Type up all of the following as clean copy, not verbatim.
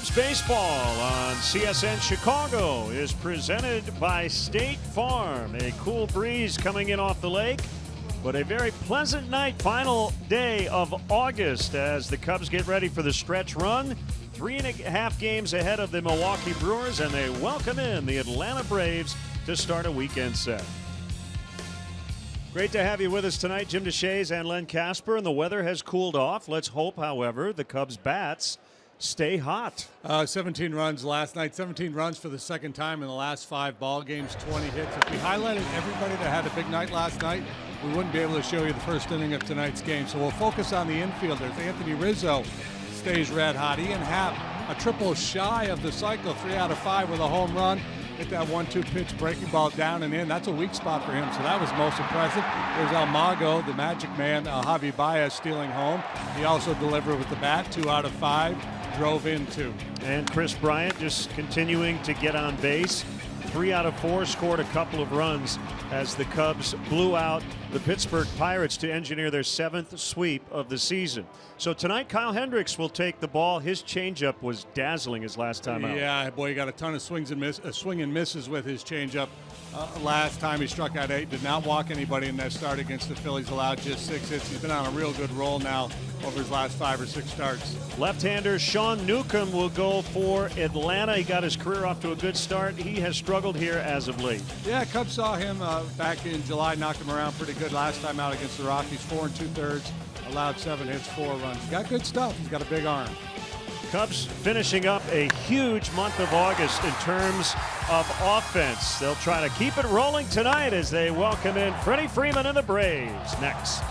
Cubs baseball on CSN Chicago is presented by State Farm. A cool breeze coming in off the lake, but a very pleasant night, final day of August as the Cubs get ready for the stretch run. 3.5 games ahead of the Milwaukee Brewers, and they welcome in the Atlanta Braves to start a weekend set. Great to have you with us tonight, Jim DeShays and Len Casper, and the weather has cooled off. Let's hope, however, the Cubs bats stay hot. 17 runs last night, 17 runs for the second time in the last 5 ball games, 20 hits. If we highlighted everybody that had a big night last night, we wouldn't be able to show you the first inning of tonight's game. So we'll focus on the infielders. Anthony Rizzo stays red hot. Ian Happ, a triple shy of the cycle, 3 out of 5 with a home run. Hit that 1-2 pitch, breaking ball down and in. That's a weak spot for him, so that was most impressive. There's Almago, the magic man, Javi Baez stealing home. He also delivered with the bat, 2 out of 5. Drove in 2. And Chris Bryant just continuing to get on base. 3 out of 4, scored a couple of runs as the Cubs blew out the Pittsburgh Pirates to engineer their 7th sweep of the season. So tonight, Kyle Hendricks will take the ball. His changeup was dazzling his last time out. Yeah, boy, he got a ton of swing and misses with his changeup. Last time he struck out 8, did not walk anybody in that start against the Phillies, allowed just 6 hits. He's been on a real good roll now over his last 5 or 6 starts. Left-hander Sean Newcomb will go for Atlanta. He got his career off to a good start. He has struggled here as of late. Yeah, Cubs saw him back in July, knocked him around pretty good last time out against the Rockies. 4 2/3, allowed 7 hits, 4 runs. He's got good stuff. He's got a big arm. Cubs finishing up a huge month of August in terms of offense. They'll try to keep it rolling tonight as they welcome in Freddie Freeman and the Braves next.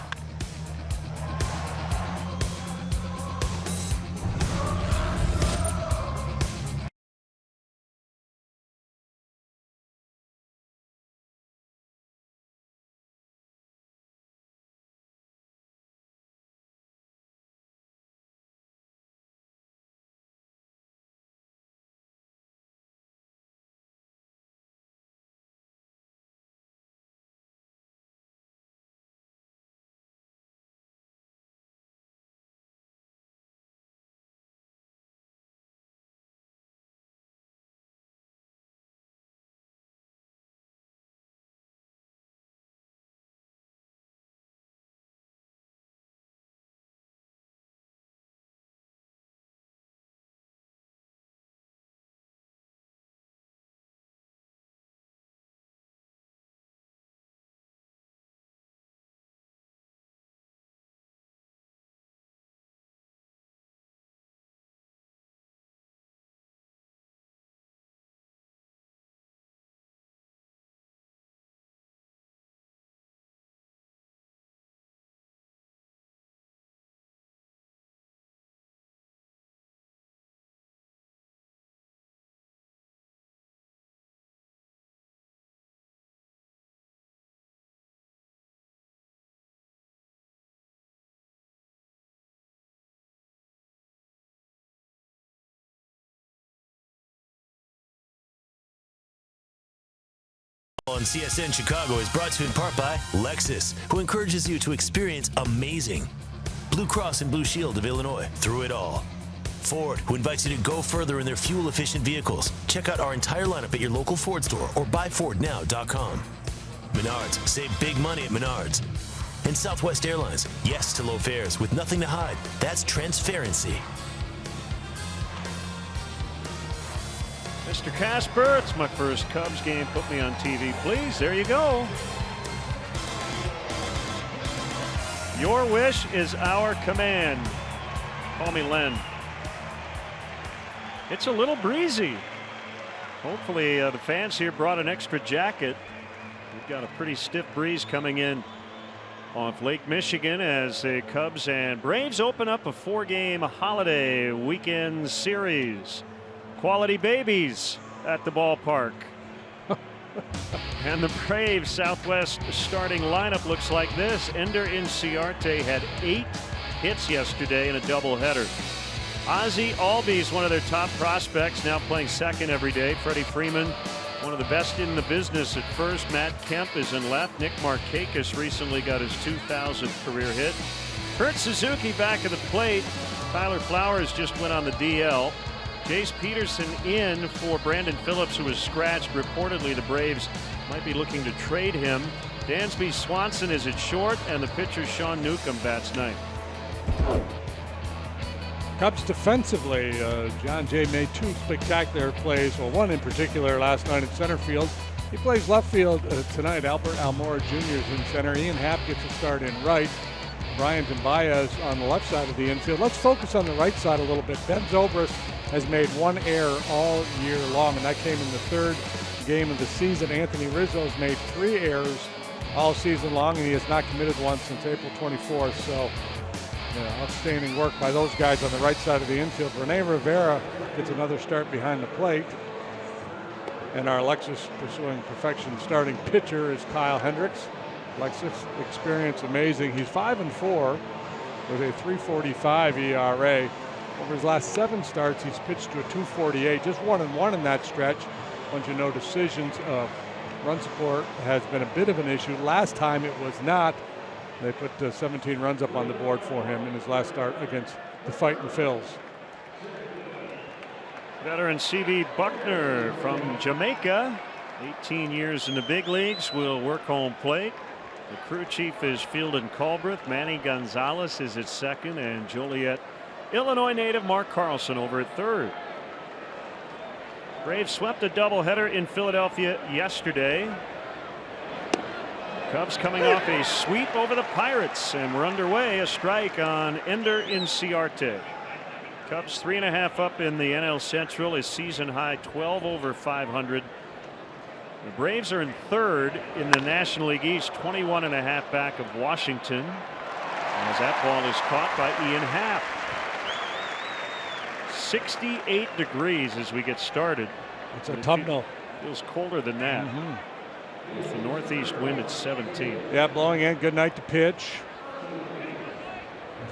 On CSN Chicago is brought to you in part by Lexus, who encourages you to experience amazing. Blue Cross and Blue Shield of Illinois, through it all. Ford, who invites you to go further in their fuel-efficient vehicles. Check out our entire lineup at your local Ford store or buyfordnow.com. Menards, save big money at Menards. And Southwest Airlines, yes to low fares with nothing to hide. That's transparency. Mr. Casper, it's my first Cubs game. Put me on TV, please. There you go. Your wish is our command. Call me Len. It's a little breezy. Hopefully the fans here brought an extra jacket. We've got a pretty stiff breeze coming in off Lake Michigan as the Cubs and Braves open up a 4-game holiday weekend series. Quality babies at the ballpark. And the Braves Southwest starting lineup looks like this. Ender Inciarte had 8 hits yesterday in a doubleheader. Ozzie Albies, one of their top prospects, now playing second every day. Freddie Freeman, one of the best in the business at first. Matt Kemp is in left. Nick Markakis recently got his 2,000th career hit. Kurt Suzuki back at the plate. Tyler Flowers just went on the DL. Jace Peterson in for Brandon Phillips, who was scratched. Reportedly, the Braves might be looking to trade him. Dansby Swanson is at short, and the pitcher Sean Newcomb bats ninth. Cubs defensively, John Jay made 2 spectacular plays, well, one in particular last night at center field. He plays left field tonight. Albert Almora Jr. is in center. Ian Happ gets a start in right. Bryant and Baez on the left side of the infield. Let's focus on the right side a little bit. Ben Zobrist has made 1 error all year long, and that came in the 3rd game of the season. Anthony Rizzo has made 3 errors all season long, and he has not committed one since April 24th. So, outstanding work by those guys on the right side of the infield. Rene Rivera gets another start behind the plate. And our Lexus pursuing perfection starting pitcher is Kyle Hendricks. Lexus experience amazing. He's 5-4 with a 3.45 ERA. Over his last 7 starts, he's pitched to a 2.48. Just 1-1 in that stretch. Bunch of no decisions. Run support has been a bit of an issue. Last time it was not. They put 17 runs up on the board for him in his last start against the Fightin' Phils. Veteran C.B. Buckner from Jamaica, 18 years in the big leagues, will work home plate. The crew chief is Fieldon Culbreth. Manny Gonzalez is at second, and Joliet, Illinois native Mark Carlson over at third. Braves swept a doubleheader in Philadelphia yesterday. Cubs coming off a sweep over the Pirates, and we're underway. A strike on Ender Inciarte. Cubs 3.5 up in the NL Central, a season high 12 over 500. The Braves are in 3rd in the National League East, 21.5 back of Washington, as that ball is caught by Ian Happ. 68 degrees as we get started. It's autumnal. Feels colder than that. With the northeast wind at 17. Yeah, blowing in. Good night to pitch.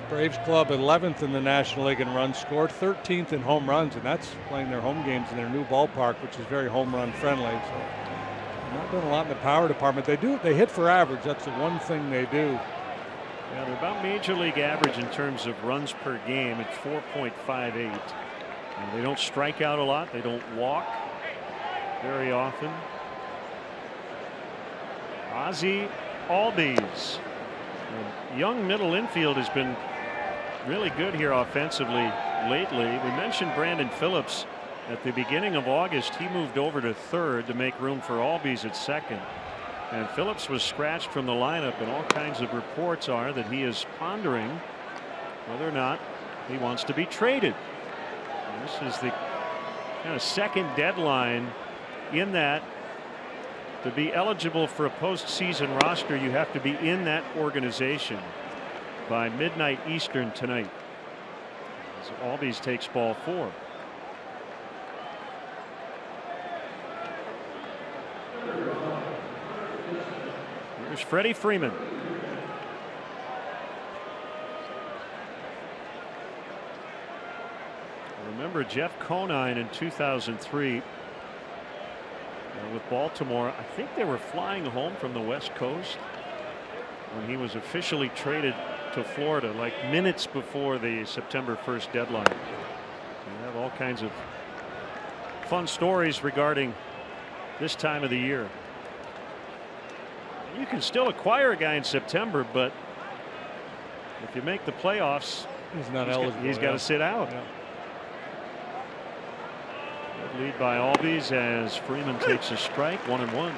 Braves club 11th in the National League in runs scored, 13th in home runs, and that's playing their home games in their new ballpark, which is very home run friendly. So not doing a lot in the power department. They hit for average. That's the one thing they do. Yeah, they're about major league average in terms of runs per game at 4.58. And they don't strike out a lot. They don't walk very often. Ozzie Albies. Young middle infield has been really good here offensively lately. We mentioned Brandon Phillips at the beginning of August. He moved over to 3rd to make room for Albies at 2nd. And Phillips was scratched from the lineup, and all kinds of reports are that he is pondering whether or not he wants to be traded. And this is the kind of second deadline in that. To be eligible for a postseason roster, you have to be in that organization by midnight Eastern tonight. As Albies takes ball 4. Here's Freddie Freeman. Remember Jeff Conine in 2003. With Baltimore, I think they were flying home from the West Coast when he was officially traded to Florida, like minutes before the September 1st deadline. We have all kinds of fun stories regarding this time of the year. You can still acquire a guy in September, but if you make the playoffs, he's not eligible. He's got to sit out. Yeah. Lead by Albies as Freeman takes a strike, 1-1.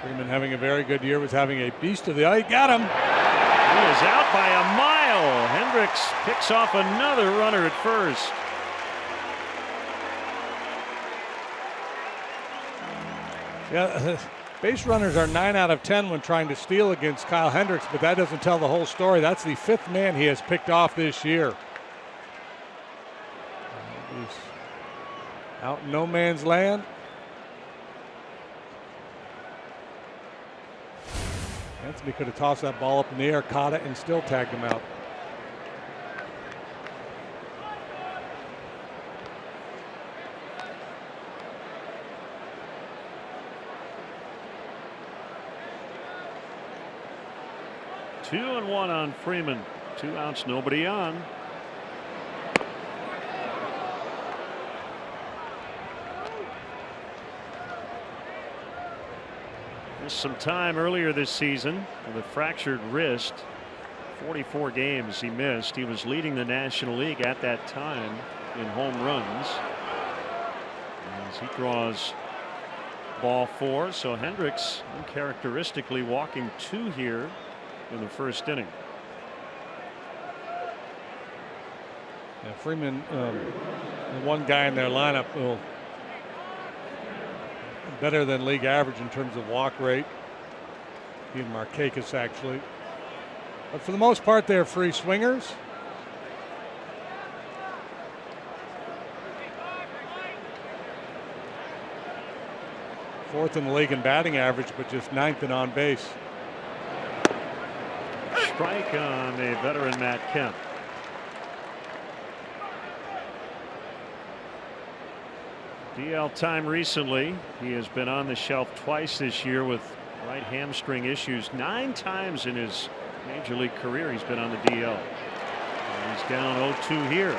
Freeman having a very good year, was having a beast of the eye. Got him. He is out by a mile. Hendricks picks off another runner at first. Yeah, base runners are 9 out of 10 when trying to steal against Kyle Hendricks, but that doesn't tell the whole story. That's the 5th man he has picked off this year. He's out in no man's land. Anthony could have tossed that ball up in the air, caught it, and still tagged him out. 1-1 on Freeman. 2 outs, nobody on. Missed some time earlier this season with a fractured wrist. 44 games he missed. He was leading the National League at that time in home runs. As he draws ball 4, so Hendricks uncharacteristically walking 2 here in the first inning. Yeah, Freeman, the one guy in their lineup will better than league average in terms of walk rate. He and Markakis actually. But for the most part, they're free swingers. Fourth in the league in batting average, but just 9th in on base. Strike on a veteran Matt Kemp. DL time recently. He has been on the shelf twice this year with right hamstring issues. 9 times in his major league career he's been on the DL. And he's down 0-2 here.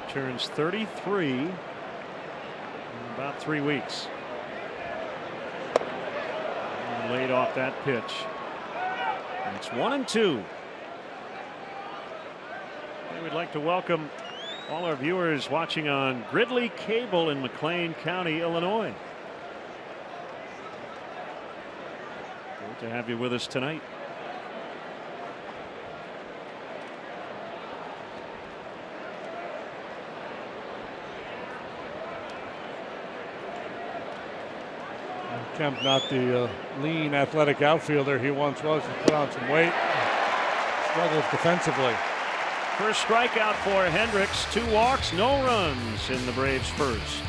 He turns 33 in about 3 weeks. Laid off that pitch. And it's 1-2. We would like to welcome all our viewers watching on Gridley Cable in McLean County, Illinois. Great to have you with us tonight. Kemp, not the lean, athletic outfielder he once was. He put on some weight. Struggles defensively. First strikeout for Hendricks. 2 walks, no runs in the Braves' first.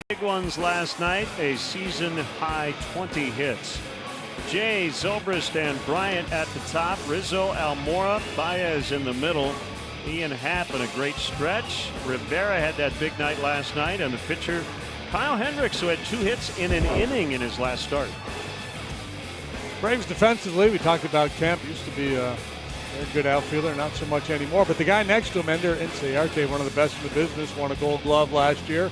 Big ones last night, a season high 20 hits. Jay, Zobrist, and Bryant at the top. Rizzo, Almora, Baez in the middle. Ian Happ in a great stretch. Rivera had that big night last night, and the pitcher Kyle Hendricks, who had 2 hits in an inning in his last start. Braves defensively, we talked about Kemp. Used to be a very good outfielder, not so much anymore. But the guy next to him, Ender Inciarte, one of the best in the business, won a Gold Glove last year.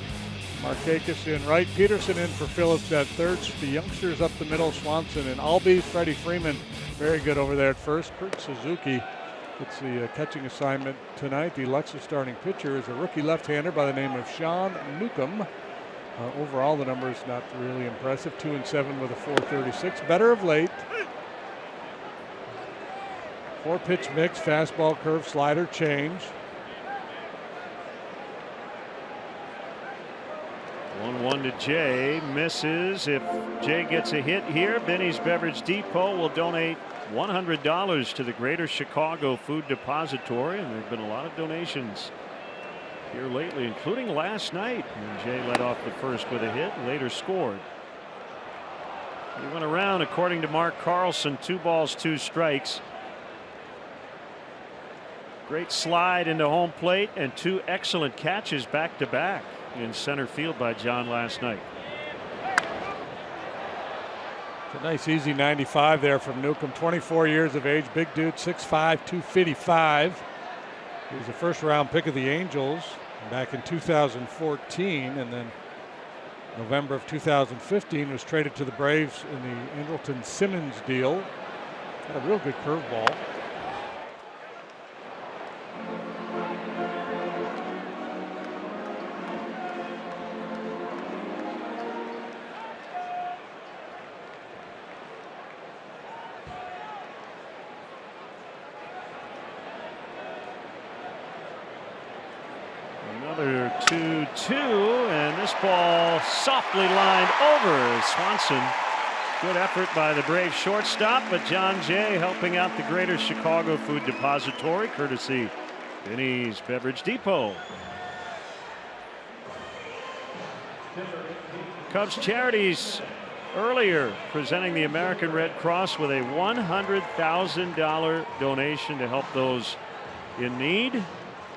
Markakis in right, Peterson in for Phillips at third. The youngsters up the middle, Swanson and Albies. Freddie Freeman, very good over there at first. Kurt Suzuki gets the catching assignment tonight. The Lexus starting pitcher is a rookie left-hander by the name of Sean Newcomb. Overall, the number is not really impressive. 2-7 with a 4.36. Better of late. 4-pitch mix, fastball, curve, slider, change. 1 to Jay. Misses. If Jay gets a hit here, Benny's Beverage Depot will donate $100 to the Greater Chicago Food Depository, and there have been a lot of donations here lately, including last night. And Jay led off the first with a hit and later scored. He went around, according to Mark Carlson, 2 balls, 2 strikes. Great slide into home plate and 2 excellent catches back to back in center field by John last night. It's a nice easy 95 there from Newcomb. 24 years of age, big dude, 6'5", 255. He was a first-round pick of the Angels back in 2014, and then November of 2015 was traded to the Braves in the Andrelton Simmons deal. Got a real good curveball. Another 2-2, and this ball softly lined over Swanson. Good effort by the Braves shortstop, but John Jay helping out the Greater Chicago Food Depository, courtesy Benny's Beverage Depot. Cubs Charities earlier presenting the American Red Cross with a $100,000 donation to help those in need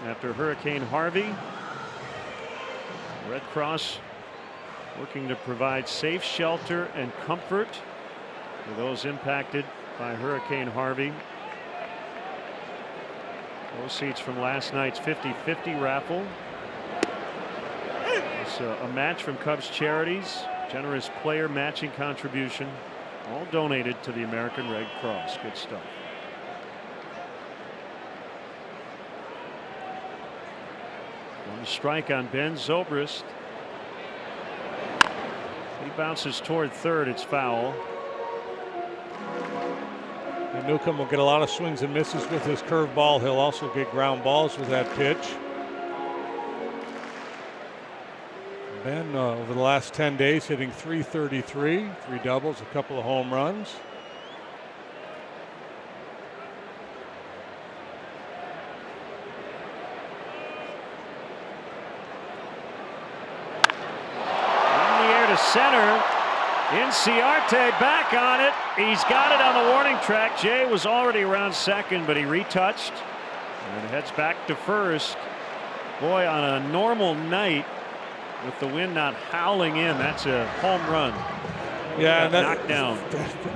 after Hurricane Harvey. Red Cross working to provide safe shelter and comfort for those impacted by Hurricane Harvey. Proceeds from last night's 50-50 raffle. It's a match from Cubs Charities, generous player matching contribution, all donated to the American Red Cross. Good stuff. One strike on Ben Zobrist. He bounces toward third. It's foul. And Newcomb will get a lot of swings and misses with his curveball. He'll also get ground balls with that pitch. Ben over the last 10 days hitting .333, 3 doubles, a couple of home runs. Center. Inciarte back on it. He's got it on the warning track. Jay was already around second, but he retouched and heads back to first. Boy, on a normal night with the wind not howling in, that's a home run. Yeah, and knocked down.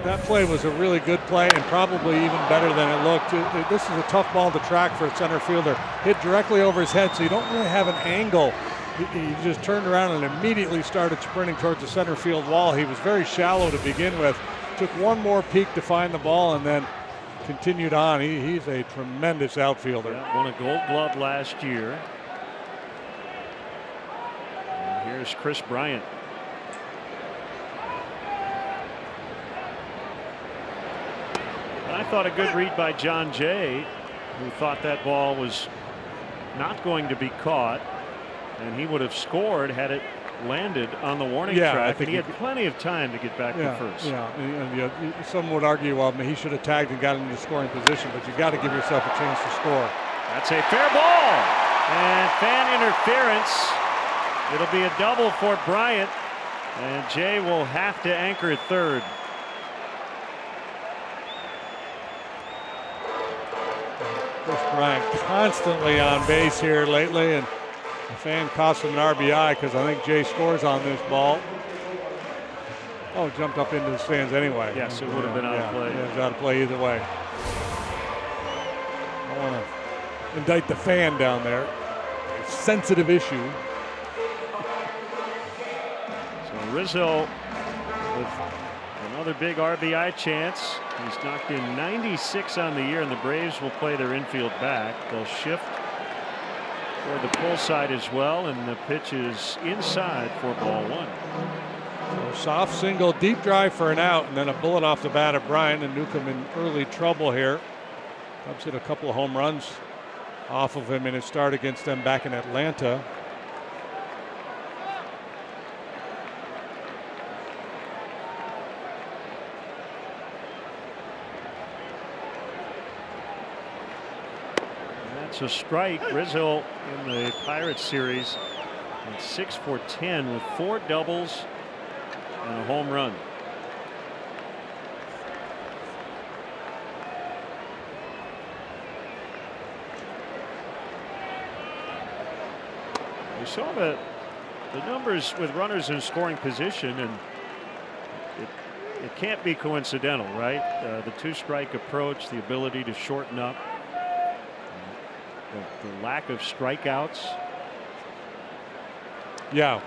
That play was a really good play and probably even better than it looked. This is a tough ball to track for a center fielder. Hit directly over his head, so you don't really have an angle. He just turned around and immediately started sprinting towards the center field wall. He was very shallow to begin with. Took one more peek to find the ball and then continued on. He's a tremendous outfielder. Yeah, won a Gold Glove last year. And here's Chris Bryant. And I thought a good read by John Jay, who thought that ball was not going to be caught. And he would have scored had it landed on the warning track. I think he had plenty of time to get back to first. Yeah, and some would argue, well, he should have tagged and got into scoring position, but you got to give yourself a chance to score. That's a fair ball, and fan interference. It'll be a double for Bryant, and Jay will have to anchor third. Chris Bryant constantly on base here lately, and the fan cost him an RBI because I think Jay scores on this ball. Oh, jumped up into the stands anyway. Yes, it would have been out of play. Yeah, it was out of play either way. I don't want to indict the fan down there. It's a sensitive issue. So Rizzo with another big RBI chance. He's knocked in 96 on the year, and the Braves will play their infield back. They'll shift toward the pull side as well, and the pitch is inside for ball one. So soft single, deep drive for an out, and then a bullet off the bat of Bryant, and Newcomb in early trouble here. Cubs hit a couple of home runs off of him in his start against them back in Atlanta. It's a strike. Rizzo in the Pirates series went 6 for 10 with 4 doubles and a home run. We saw the numbers with runners in scoring position, and it can't be coincidental, right? The 2-strike approach, the ability to shorten up, the lack of strikeouts. Yeah,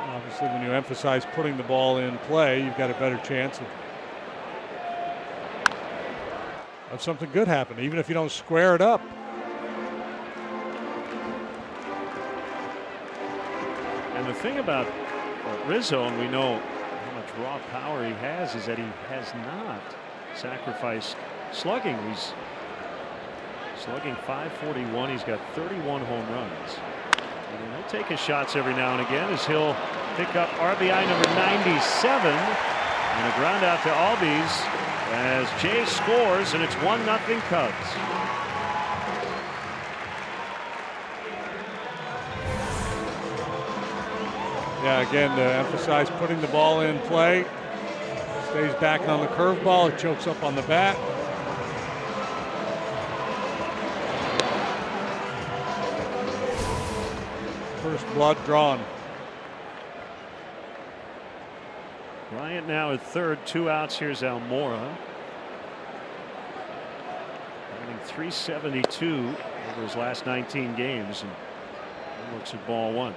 obviously when you emphasize putting the ball in play, you've got a better chance of something good happening, even if you don't square it up. And the thing about Rizzo, and we know how much raw power he has, is that he has not sacrificed slugging. He's slugging .541. He's got 31 home runs. And he'll take his shots every now and again as he'll pick up RBI number 97 and a ground out to Albies as Jay scores, and it's 1-0 Cubs. Yeah, again, to emphasize putting the ball in play. Stays back on the curveball. It chokes up on the bat. First blood drawn. Bryant now at third, 2 outs. Here's Almora. Hitting .372 over his last 19 games, and he looks at ball 1.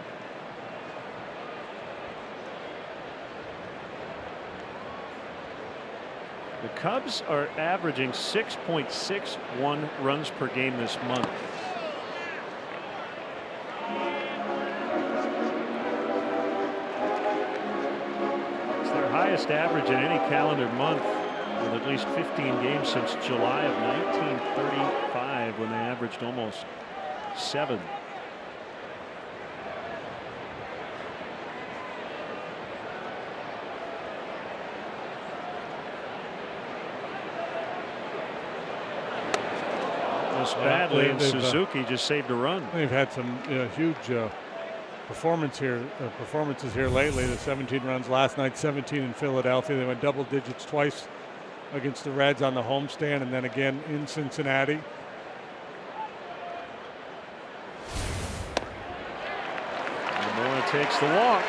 The Cubs are averaging 6.61 runs per game this month. It's their highest average in any calendar month, with at least 15 games since July of 1935, when they averaged almost 7. Badly, and Suzuki just saved a run. They've had some huge performances here lately. The 17 runs last night, 17 in Philadelphia. They went double digits twice against the Reds on the homestand, and then again in Cincinnati. Almora takes the walk.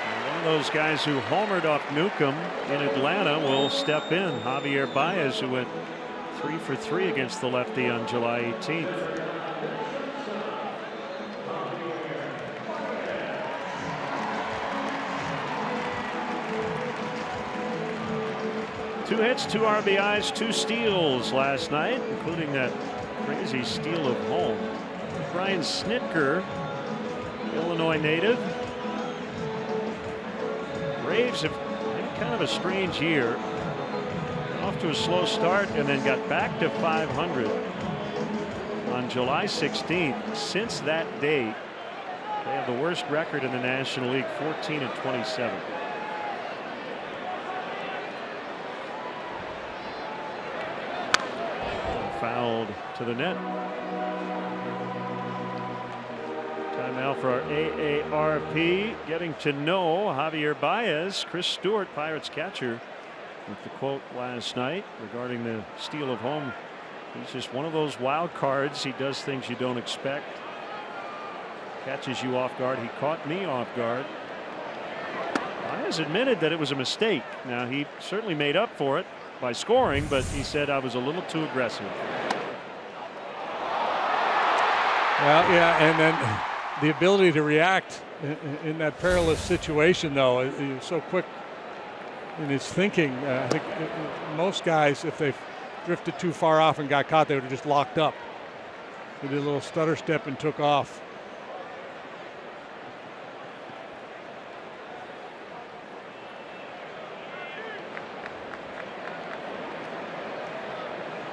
And one of those guys who homered off Newcomb in Atlanta will step in. Javier Baez, who went 3 for 3 against the lefty on July 18th. Two hits, 2 RBIs, 2 steals last night, including that crazy steal of home. Brian Snitker, Illinois native. Braves have had kind of a strange year. Off to a slow start and then got back to 500 on July 16th. Since that date, they have the worst record in the National League, 14-27. Fouled to the net. Timeout for our AARP. Getting to know Javier Baez. Chris Stewart, Pirates catcher, with the quote last night regarding the steal of home. He's just one of those wild cards. He does things you don't expect. Catches you off guard. He caught me off guard. Baez admitted that it was a mistake. Now, he certainly made up for it by scoring, but he said I was a little too aggressive. Well, yeah, and then the ability to react in that perilous situation, though, he was so quick in his thinking. I think most guys, if they drifted too far off and got caught, they would have just locked up. He did a little stutter step and took off.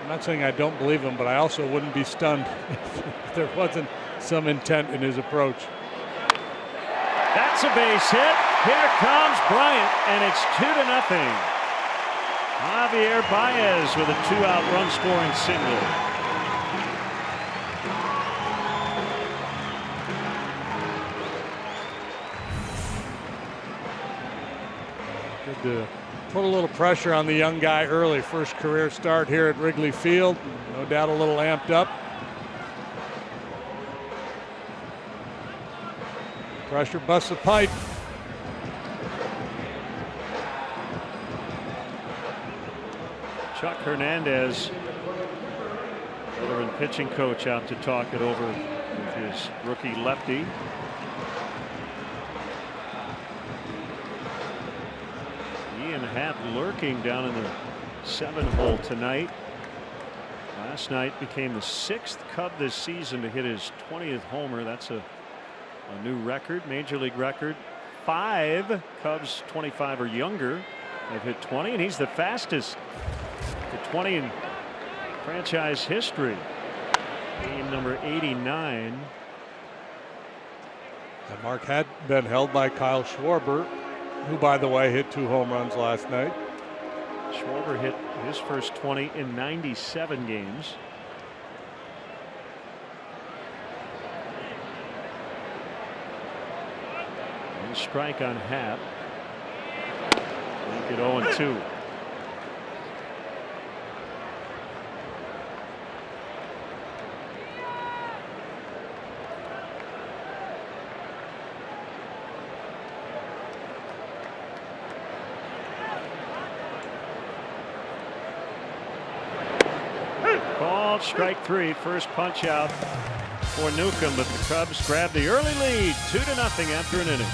I'm not saying I don't believe him, but I also wouldn't be stunned if there wasn't some intent in his approach. That's a base hit. Here comes Bryant, and it's 2-0. Javier Baez with a 2-out run scoring single. Good to put a little pressure on the young guy early. First career start here at Wrigley Field. No doubt a little amped up. Pressure busts the pipe. Chuck Hernandez, veteran pitching coach, out to talk it over with his rookie lefty. Ian Happ lurking down in the 7-hole tonight. Last night became the 6th Cub this season to hit his 20th homer. That's a new record, major league record. 5 Cubs 25 or younger have hit 20, and he's the fastest to 20 in franchise history. Game number 89. That mark had been held by Kyle Schwarber, who, by the way, hit 2 home runs last night. Schwarber hit his first 20 in 97 games. And strike on Happ. Make it 0-2. Called strike 3, first punch out for Newcomb, but the Cubs grab the early lead, 2-0 after an inning.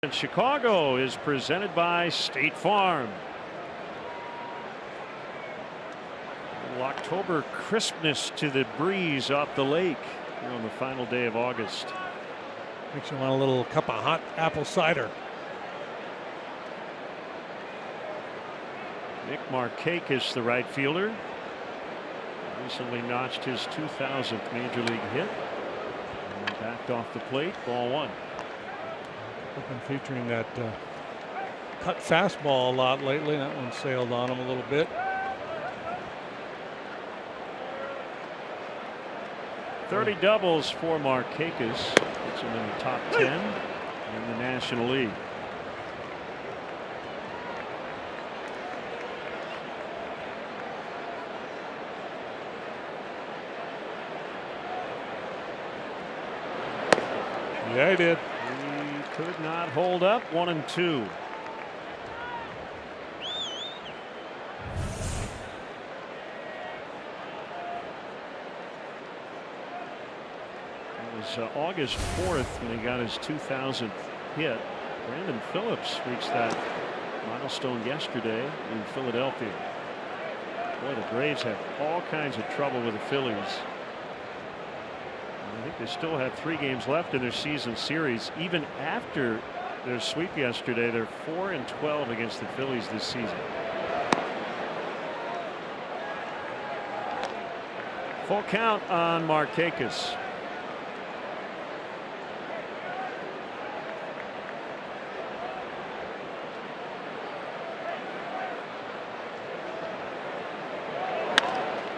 And Chicago is presented by State Farm. A little October crispness to the breeze off the lake here on the final day of August. Makes you want a little cup of hot apple cider. Nick Markakis, the right fielder, recently notched his 2000th major league hit and backed off the plate. Ball 1. I've been featuring that cut fastball a lot lately. That one sailed on him a little bit. 30 doubles for Markakis. Puts him in the top 10 in the National League. Yeah, he did. He could not hold up. 1-2. It was August 4th when he got his 2000th hit. Brandon Phillips reached that milestone yesterday in Philadelphia. Boy, the Braves have all kinds of trouble with the Phillies. I think they still have 3 games left in their season series. Even after their sweep yesterday, they're 4-12 against the Phillies this season. Full count on Markakis.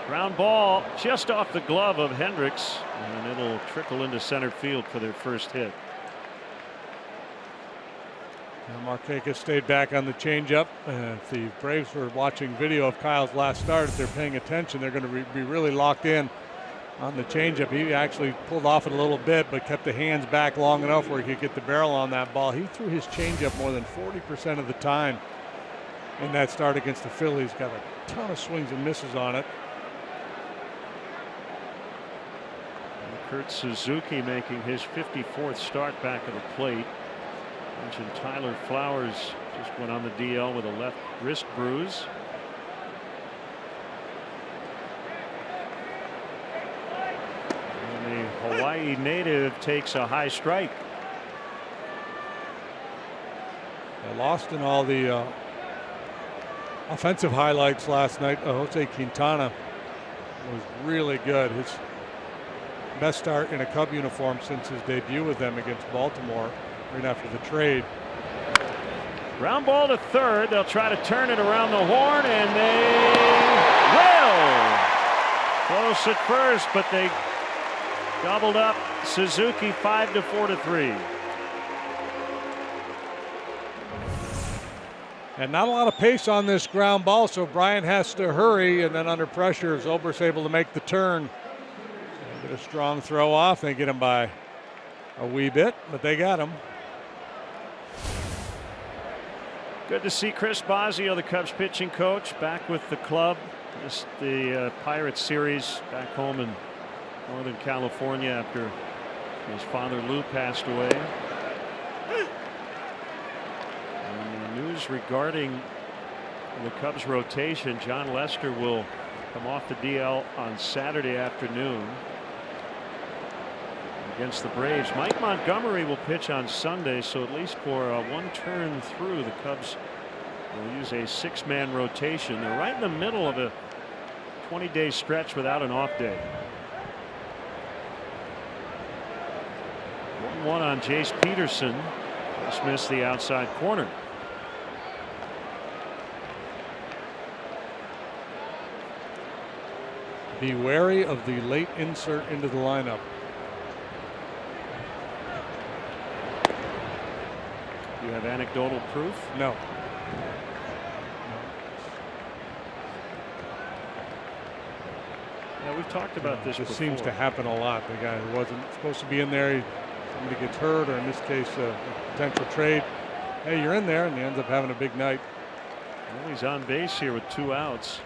Ground ball just off the glove of Hendricks, and it'll trickle into center field for their first hit. Markakis stayed back on the changeup. If the Braves were watching video of Kyle's last start, if they're paying attention, they're going to be really locked in on the changeup. He actually pulled off it a little bit, but kept the hands back long enough where he could get the barrel on that ball. He threw his changeup more than 40% of the time in that start against the Phillies. Got a ton of swings and misses on it. Kurt Suzuki making his 54th start back at the plate. Mentioned Tyler Flowers just went on the DL with a left wrist bruise. And the Hawaii native takes a high strike. They lost in all the offensive highlights last night. Jose Quintana was really good. His best start in a Cub uniform since his debut with them against Baltimore right after the trade. Ground ball to third. They'll try to turn it around the horn, and they will. Close at first, but they doubled up Suzuki 5-4-3. And not a lot of pace on this ground ball, so Bryant has to hurry, and then under pressure, Zobrist's able to make the turn. Get a strong throw off. They get him by a wee bit, but they got him. Good to see Chris Bosio, the Cubs pitching coach, back with the club. Missed the Pirates series back home in Northern California after his father Lou passed away. And the news regarding the Cubs rotation: John Lester will come off the DL on Saturday afternoon against the Braves. Mike Montgomery will pitch on Sunday, so at least for one turn through, the Cubs will use a 6-man rotation. They're right in the middle of a 20-day stretch without an off day. 1-1 on Jace Peterson. Just missed the outside corner. Be wary of the late insert into the lineup. You have anecdotal proof? No. Yeah, we've talked about this before. Seems to happen a lot. The guy who wasn't supposed to be in there, somebody gets hurt, or in this case, a potential trade. Hey, you're in there, and he ends up having a big night. Well, he's on base here with 2 outs.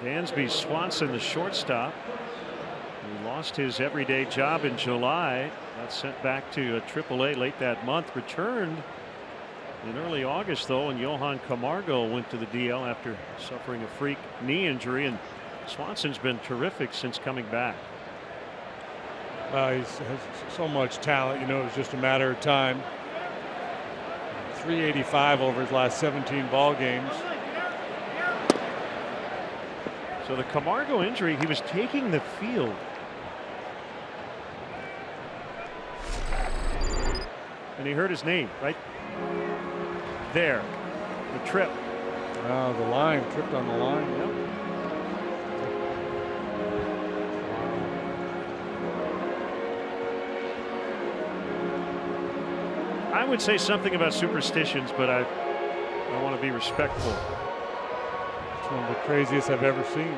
Dansby Swanson, the shortstop, who lost his everyday job in July, got sent back to AAA late that month, returned in early August though, and Johan Camargo went to the DL after suffering a freak knee injury, and Swanson's been terrific since coming back. He has so much talent, you know, it's just a matter of time. 385 over his last 17 ball games. So the Camargo injury, he was taking the field. And he hurt his knee right there. The trip. Oh, the line, tripped on the line. Yep. I would say something about superstitions, but I want to be respectful. It's one of the craziest I've ever seen.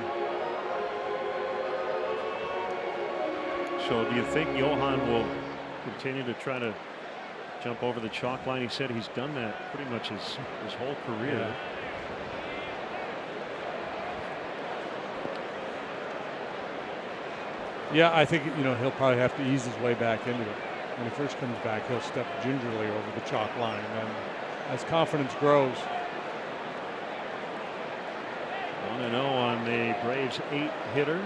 So do you think Johan will continue to try to jump over the chalk line? He said he's done that pretty much his whole career. Yeah. Yeah, I think, you know, he'll probably have to ease his way back into it. When he first comes back, he'll step gingerly over the chalk line, and as confidence grows. 1-0 on the Braves 8-hitter.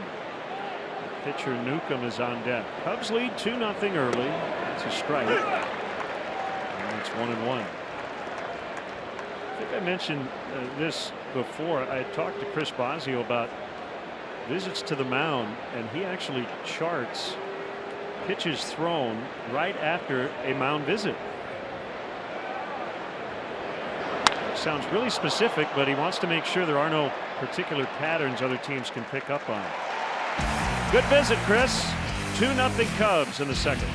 Pitcher Newcomb is on deck. Cubs lead 2-0 early. That's a strike. And it's 1-1. I think I mentioned this before. I talked to Chris Bosio about visits to the mound, and he actually charts pitches thrown right after a mound visit. Sounds really specific, but he wants to make sure there are no particular patterns other teams can pick up on. Good visit, Chris. 2-0 Cubs in the second.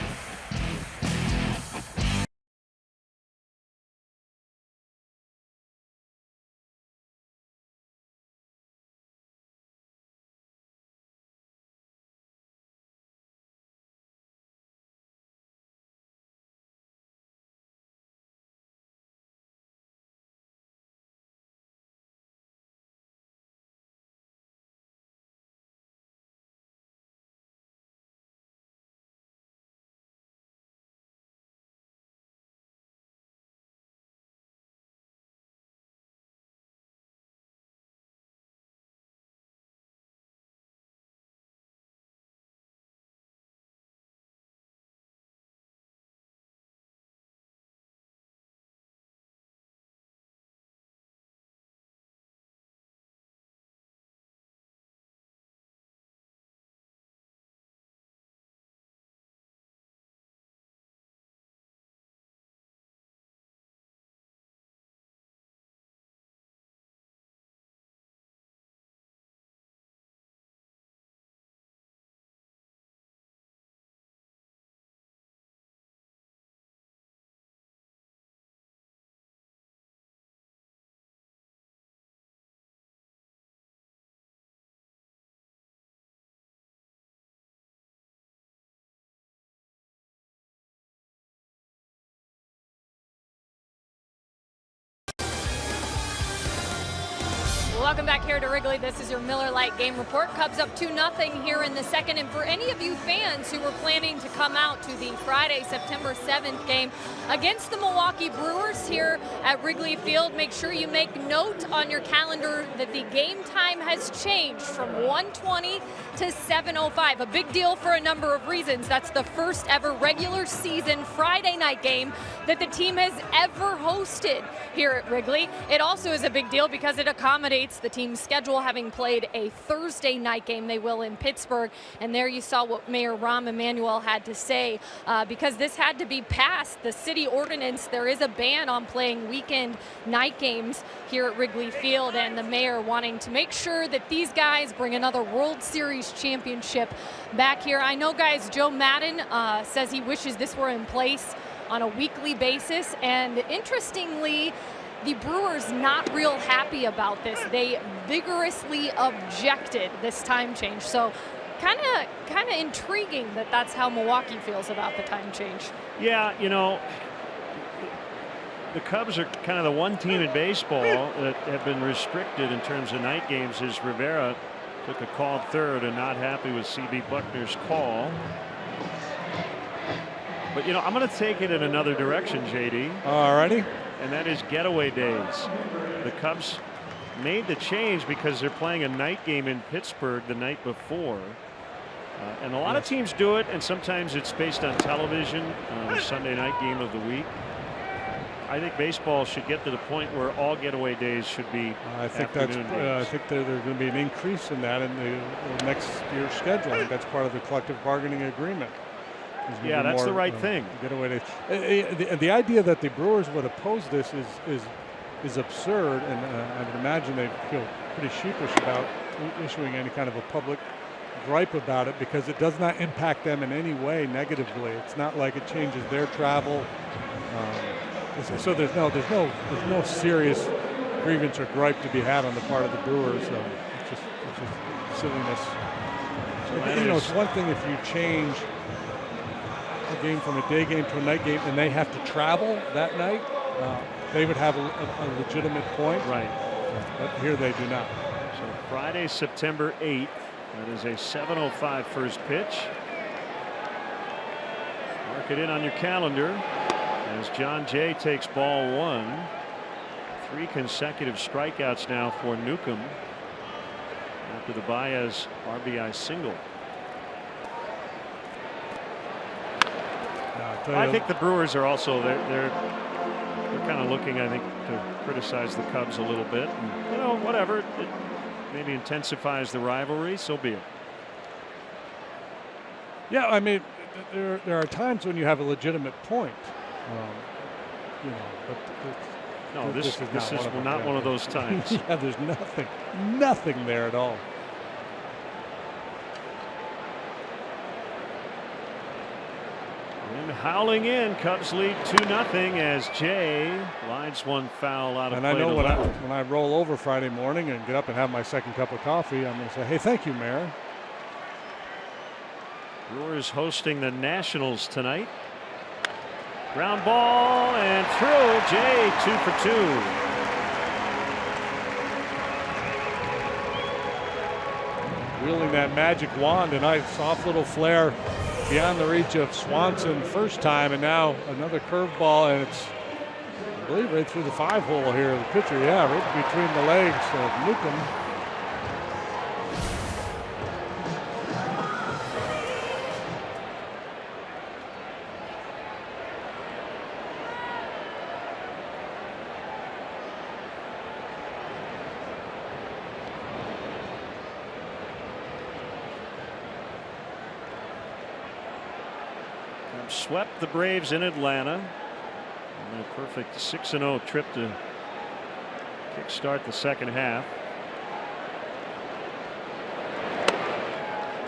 Welcome back here to Wrigley. This is your Miller Lite game report. Cubs up 2-0 here in the second. And for any of you fans who were planning to come out to the Friday, September 7th game against the Milwaukee Brewers here at Wrigley Field, make sure you make note on your calendar that the game time has changed from 1:20 to 7:05. A big deal for a number of reasons. That's the first ever regular season Friday night game that the team has ever hosted here at Wrigley. It also is a big deal because it accommodates the team's schedule, having played a Thursday night game. They will in Pittsburgh, and there you saw what Mayor Rahm Emanuel had to say. Because this had to be passed, the city ordinance, there is a ban on playing weekend night games here at Wrigley Field, and the mayor wanting to make sure that these guys bring another World Series championship back here. I know, guys, Joe Madden says he wishes this were in place on a weekly basis, and interestingly, the Brewers not real happy about this. They vigorously objected this time change. So kind of intriguing that that's how Milwaukee feels about the time change. Yeah, you know, the Cubs are kind of the one team in baseball that have been restricted in terms of night games. As Rivera took a called third and not happy with C.B. Buckner's call. But, you know, I'm going to take it in another direction, J.D. Alrighty. And that is getaway days. The Cubs made the change because they're playing a night game in Pittsburgh the night before. And a lot of teams do it, and sometimes it's based on television, Sunday night game of the week. I think baseball should get to the point where all getaway days should be I think afternoon that's. days. I think there's going to be an increase in that in the next year's schedule. I think that's part of the collective bargaining agreement. Yeah, that's the right thing. Getaway days. The idea that the Brewers would oppose this is absurd, and I would imagine they feel pretty sheepish about issuing any kind of a public gripe about it, because it does not impact them in any way negatively. It's not like it changes their travel. So there's no serious grievance or gripe to be had on the part of the Brewers. It's just silliness. know, it's one thing if you change a game from a day game to a night game and they have to travel that night, they would have a legitimate point. Right. But here they do not. So Friday, September 8th. That is a 7:05 first pitch. Mark it in on your calendar as John Jay takes ball one. 3 consecutive strikeouts now for Newcomb after the Baez RBI single. I think the Brewers are also they're kind of looking, I think, to criticize the Cubs a little bit. And, you know, whatever. It maybe intensifies the rivalry. So be it. Yeah, I mean, there are times when you have a legitimate point. You know, but no, this is not one of those times. Yeah, there's nothing there at all. And howling in, Cubs lead 2-0 as Jay lines one foul out of play. And I know when I roll over Friday morning and get up and have my second cup of coffee, I'm going to say, hey, thank you, Mayor. Brewers hosting the Nationals tonight. Ground ball and through. Jay 2 for 2. Wielding that magic wand, and a soft little flare beyond the reach of Swanson first time, and now another curveball, and it's, I believe, right through the 5-hole here. The pitcher, yeah, right between the legs of Newcomb. Swept the Braves in Atlanta. And a perfect 6-0 trip to kickstart the second half.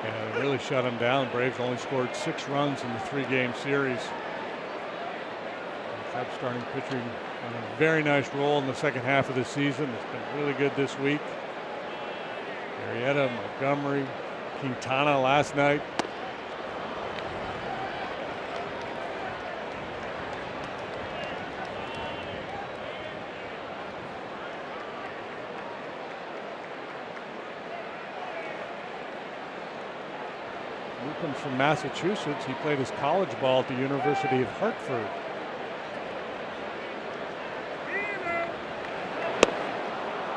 Yeah, they really shut them down. Braves only scored 6 runs in the 3-game series. Cubs starting pitching on a very nice roll in the second half of the season. It's been really good this week. Arrieta, Montgomery, Quintana last night. From Massachusetts. He played his college ball at the University of Hartford.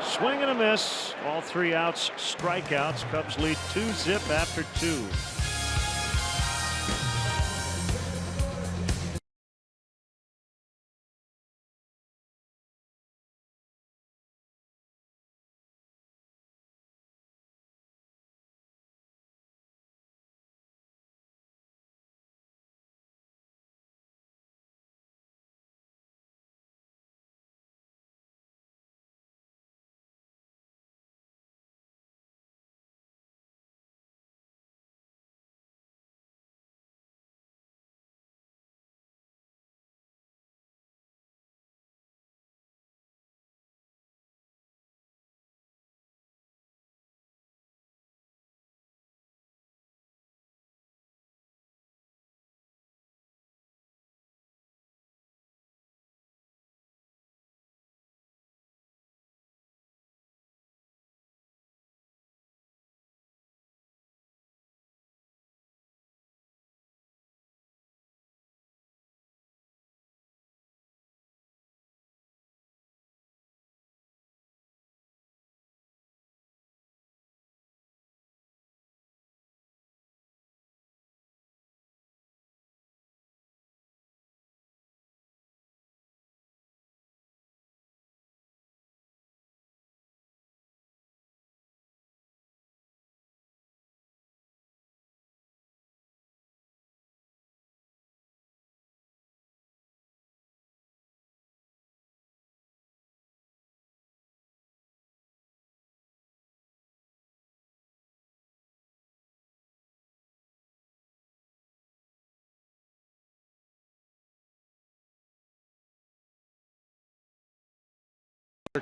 Swing and a miss. All 3 outs, strikeouts. Cubs lead 2-0 after 2.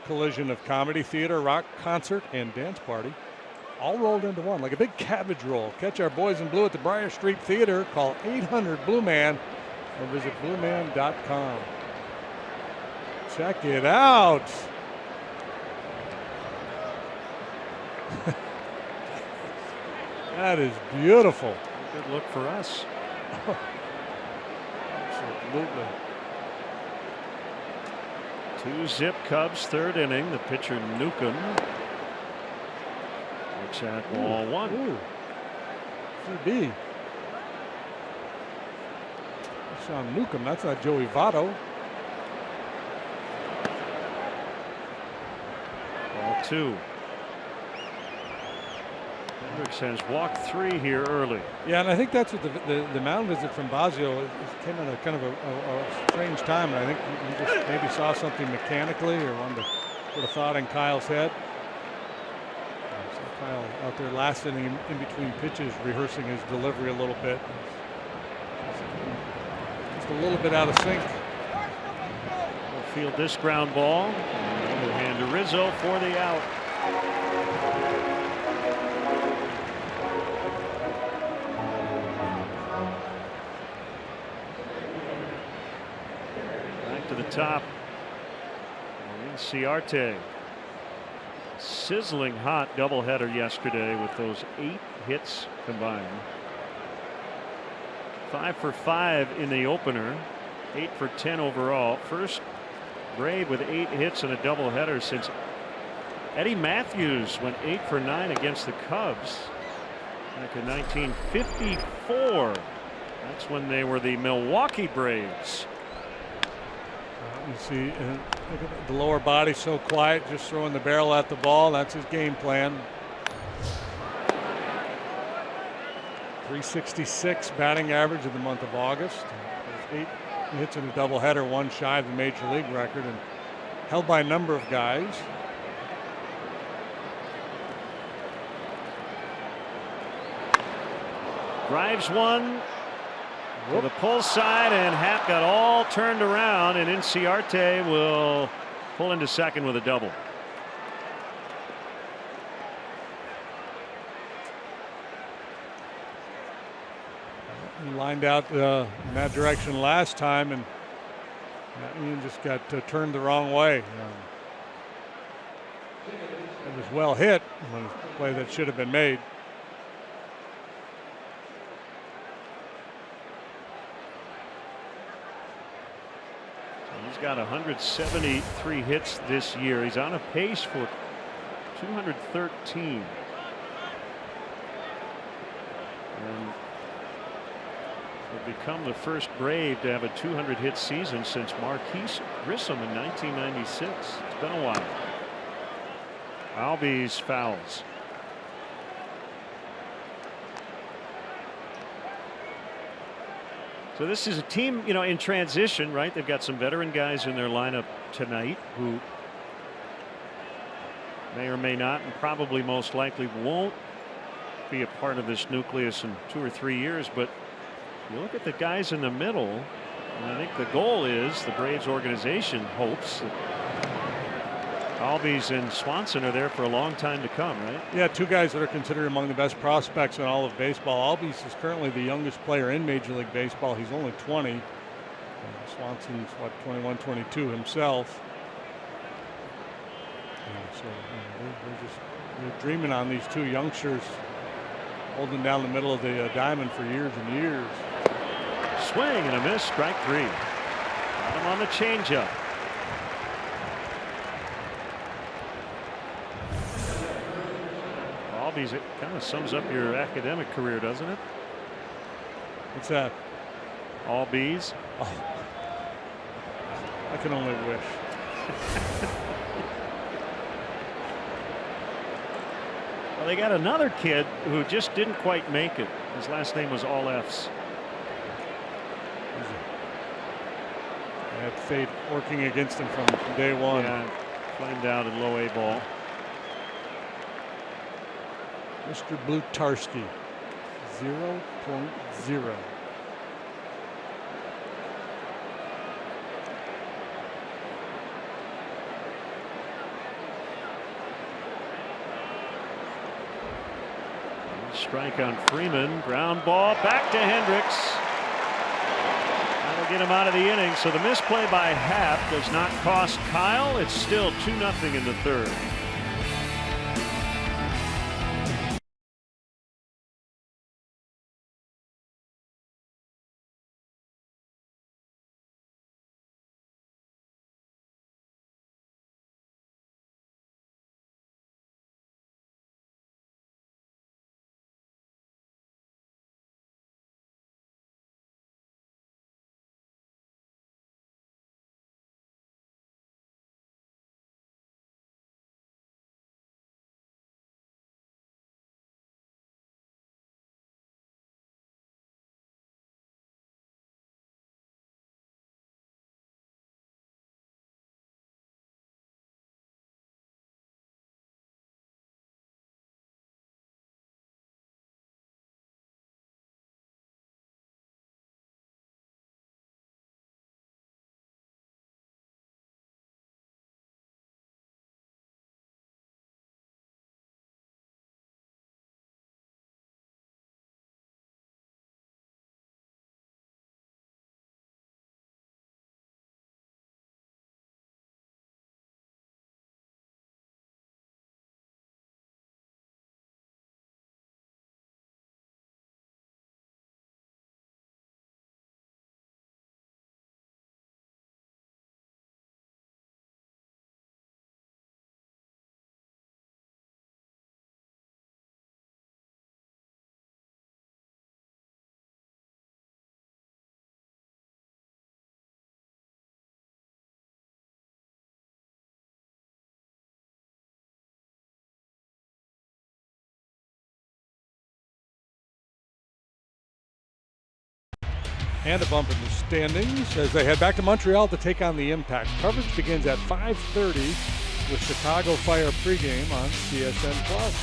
Collision of comedy, theater, rock concert, and dance party. all rolled into one, like a big cabbage roll. Catch our boys in blue at the Bryant Street Theater. Call 800-BLUE-MAN or visit blueman.com. Check it out. That is beautiful. Good look for us. Absolutely. 2-zip Cubs, third inning. The pitcher Newcomb looks at ball one. Ooh. CB. Sean Newcomb, that's not Joey Votto. Ball two. Hendricks has walked 3 here early. Yeah, and I think that's what the mound visit from Bosio came at a kind of a strange time. And I think he just maybe saw something mechanically or wanted to put a thought in Kyle's head. So Kyle out there last inning in between pitches, rehearsing his delivery a little bit. Just a little bit out of sync. We'll field this ground ball. Overhand to Rizzo for the out. Back to the top. Ciarte. Sizzling hot doubleheader yesterday with those 8 hits combined. 5 for 5 in the opener. 8 for 10 overall. First Brave with 8 hits and a doubleheader since Eddie Matthews went 8 for 9 against the Cubs back in 1954. That's when they were the Milwaukee Braves. You see, look at the lower body so quiet, just throwing the barrel at the ball. That's his game plan. 366 batting average in the month of August. There's 8 hits in a doubleheader, 1 shy of the major league record, and held by a number of guys. Drives one to the pull side, and Happ got all turned around, and Ciarte will pull into second with a double. He lined out in that direction last time, and Ian just got turned the wrong way. It was well hit on a play that should have been made. He's got 173 hits this year. He's on a pace for 213. And will become the first Brave to have a 200-hit season since Marquise Grissom in 1996. It's been a while. Albies fouls. So this is a team, you know, in transition, right? They've got some veteran guys in their lineup tonight who may or may not, and probably most likely won't be a part of this nucleus in 2 or 3 years. But you look at the guys in the middle, and I think the goal is, the Braves organization hopes that Albies and Swanson are there for a long time to come, right? Yeah, 2 guys that are considered among the best prospects in all of baseball. Albies is currently the youngest player in Major League Baseball. He's only 20. Swanson's, what, 21, 22 himself. So they're dreaming on these 2 youngsters, holding down the middle of the diamond for years and years. Swing and a miss, strike 3. Got him on the changeup. Albies, it kind of sums up your academic career, doesn't it? What's that? Albies. Oh, I can only wish. Well, they got another kid who just didn't quite make it. His last name was all F's. I had fate working against him from day one. Yeah, flamed out in low A ball. Mr. Blutarski, 0.0. strike on Freeman. Ground ball back to Hendricks. That'll get him out of the inning. So the misplay by Happ does not cost Kyle. It's still 2-0 in the third. And a bump in the standings as they head back to Montreal to take on the Impact. Coverage begins at 5:30 with Chicago Fire pregame on CSN+.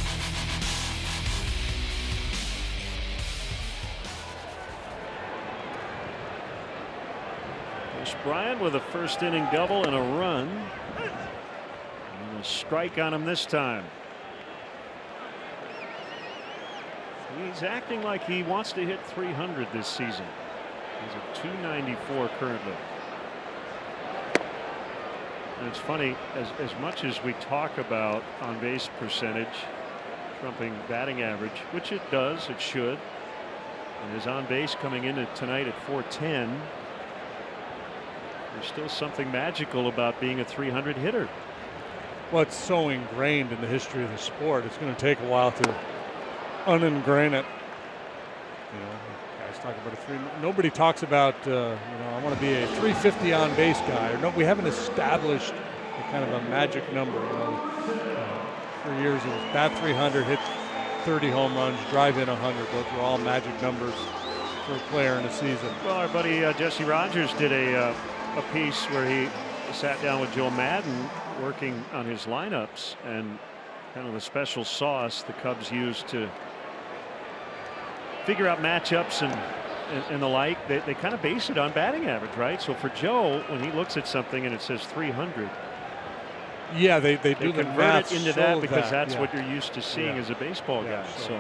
Bryant with a first inning double and a run. And a strike on him this time. He's acting like he wants to hit 300 this season. He's at 294 currently. And it's funny, as much as we talk about on base percentage trumping batting average, which it does, it should, and his on base coming into tonight at 410, there's still something magical about being a 300 hitter. Well, it's so ingrained in the history of the sport. It's going to take a while to uningrain it. You know, guys talk about a three. Nobody talks about I want to be a 350 on base guy. Or no, we haven't established a kind of a magic number. For years, it was bat 300, hit 30 home runs, drive in 100. Those were all magic numbers for a player in a season. Well, our buddy Jesse Rogers did a piece where he sat down with Joe Madden working on his lineups and kind of the special sauce the Cubs used to figure out matchups and the like. They kind of base it on batting average, right? So for Joe, when he looks at something and it says 300, yeah, they do the convert it into that because that's yeah. what you're used to seeing as a baseball guy. So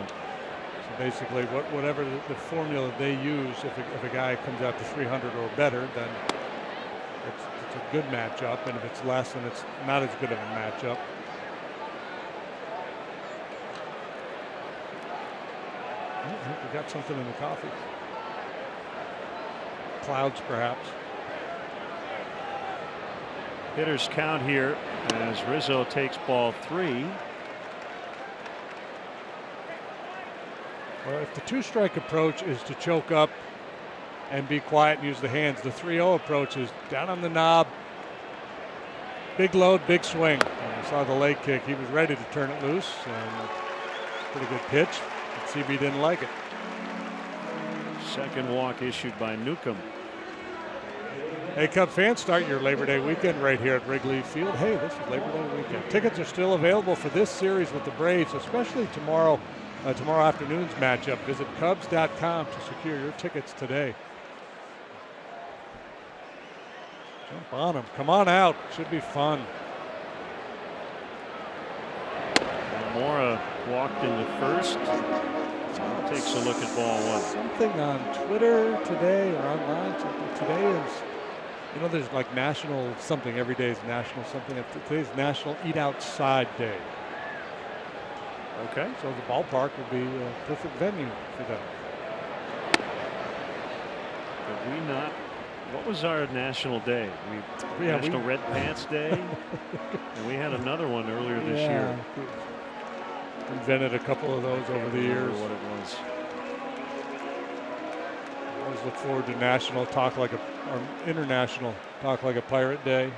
basically, whatever the formula they use, if a guy comes out to 300 or better, then it's a good matchup, and if it's less, then it's not as good of a matchup. I think we got something in the coffee. Clouds, perhaps. Hitters count here as Rizzo takes ball 3. Well, if the 2-strike approach is to choke up and be quiet and use the hands, the 3-0 approach is down on the knob, big load, big swing. And I saw the leg kick. He was ready to turn it loose, and pretty good pitch. But CB didn't like it. Second walk issued by Newcomb. Hey, Cub fans, start your Labor Day weekend right here at Wrigley Field. Hey, this is Labor Day weekend. Tickets are still available for this series with the Braves, especially tomorrow afternoon's matchup. Visit Cubs.com to secure your tickets today. Jump on them. Come on out. Should be fun. Mora walked into first. takes a look at ball one. Something on Twitter today or online. Today is, there's like national something. Every day is national something. Today's National Eat Outside Day. Okay. So the ballpark would be a perfect venue for that. Did we not? What was our national day? National Red Pants Day? And we had another one earlier this year. Invented a couple of those over the years. What it was. I always look forward to national talk like or international talk like a pirate day.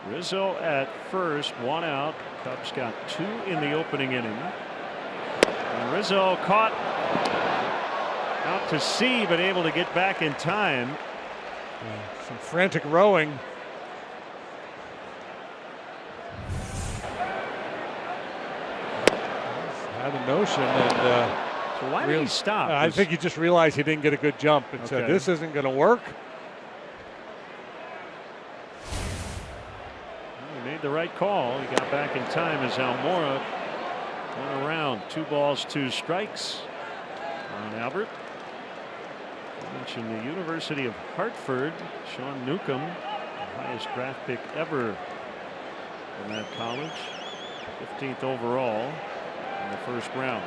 Rizzo at first, 1 out. Cubs got 2 in the opening inning. And Rizzo caught out to sea, but able to get back in time. Some frantic rowing. Had a notion, and so why did he stop? I think he just realized he didn't get a good jump and said, "This isn't going to work." Well, he made the right call. He got back in time as Almora went around. 2 balls, 2 strikes on Albert. I mentioned the University of Hartford. Sean Newcomb, the highest draft pick ever in that college, 15th overall in the first round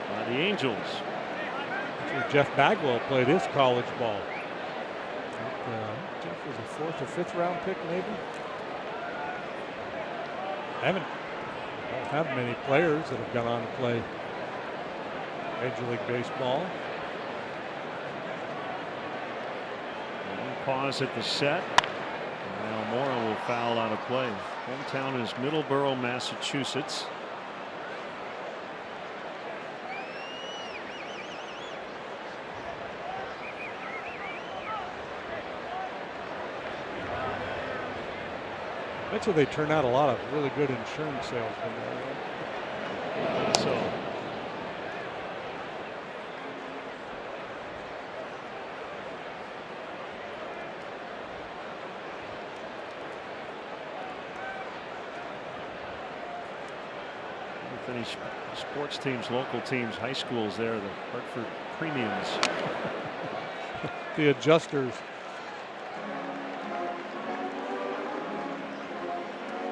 by the Angels. Jeff Bagwell played his college ball. Jeff was a 4th or 5th round pick, maybe. Don't have many players that have gone on to play Major League Baseball. Pause at the set. And Almora will foul out of play. Hometown is Middleborough, Massachusetts. I bet you they turn out a lot of really good insurance salesmen there. So. Finish sports teams, local teams, high schools there, the Hartford Premiums. The adjusters.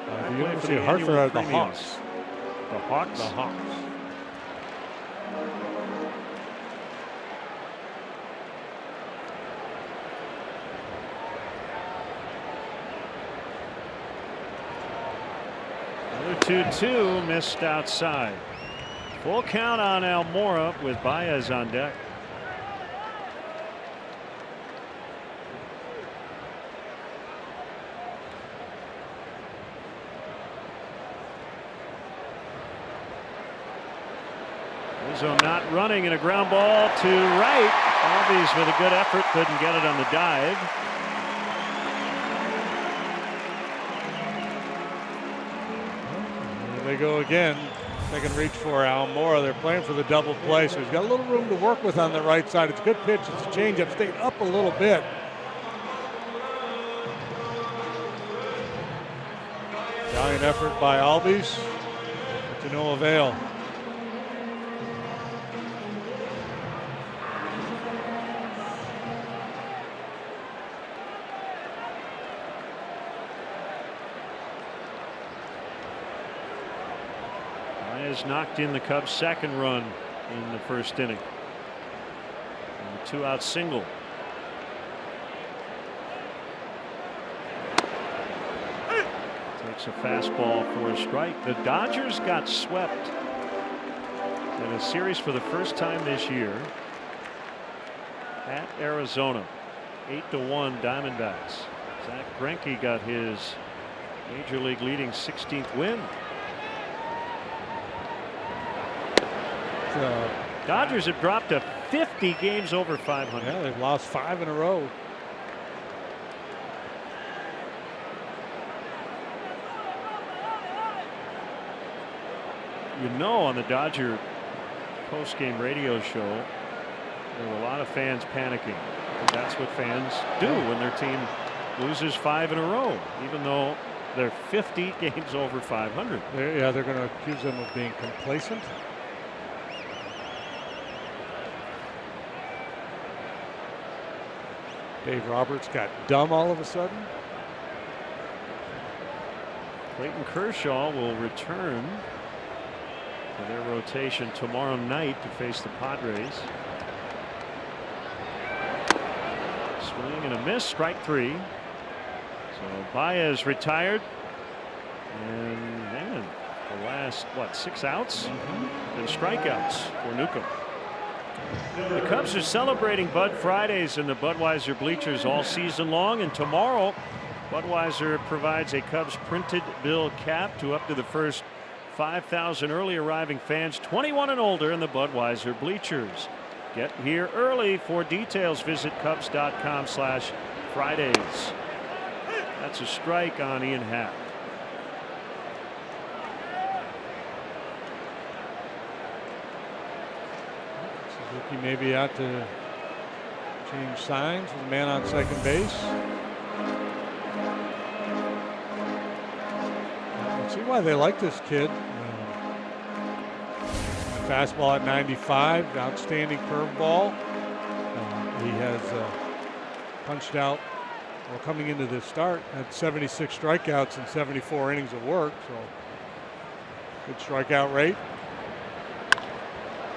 The University of Hartford are the Hawks. The Hawks? The Hawks. Another 2-2 missed outside. Full count on Almora with Baez on deck. Rizzo not running, and a ground ball to right. Albies with a good effort, couldn't get it on the dive. They go again. They can reach for Almora. They're playing for the double play, so he's got a little room to work with on the right side. It's a good pitch. It's a changeup. Stayed up a little bit. Valiant effort by Albies, but to no avail. Knocked in the Cubs' second run in the first inning. And a 2-out single. Takes a fastball for a strike. The Dodgers got swept in a series for the first time this year at Arizona. 8-1 Diamondbacks. Zach Greinke got his major league leading 16th win. Dodgers have dropped to 50 games over 500. Yeah, they've lost 5 in a row. On the Dodger post-game radio show, there were a lot of fans panicking. And that's what fans do when their team loses 5 in a row, even though They're 50 games over 500. They're going to accuse them of being complacent. Dave Roberts got dumb all of a sudden. Clayton Kershaw will return to their rotation tomorrow night to face the Padres. Swing and a miss, strike 3. So Baez retired, and man, the last 6 outs and strikeouts for Newcomb. The Cubs are celebrating Bud Fridays in the Budweiser bleachers all season long, and tomorrow Budweiser provides a Cubs printed bill cap to up to the first 5,000 early arriving fans 21 and older in the Budweiser bleachers. Get here early. For details, visit Cubs.com/Fridays. That's a strike on Ian Happ. Suzuki may be out to change signs with a man on second base. I see why they like this kid. Fastball at 95, outstanding curveball. He has punched out, well, coming into this start, had 76 strikeouts and 74 innings of work, so good strikeout rate.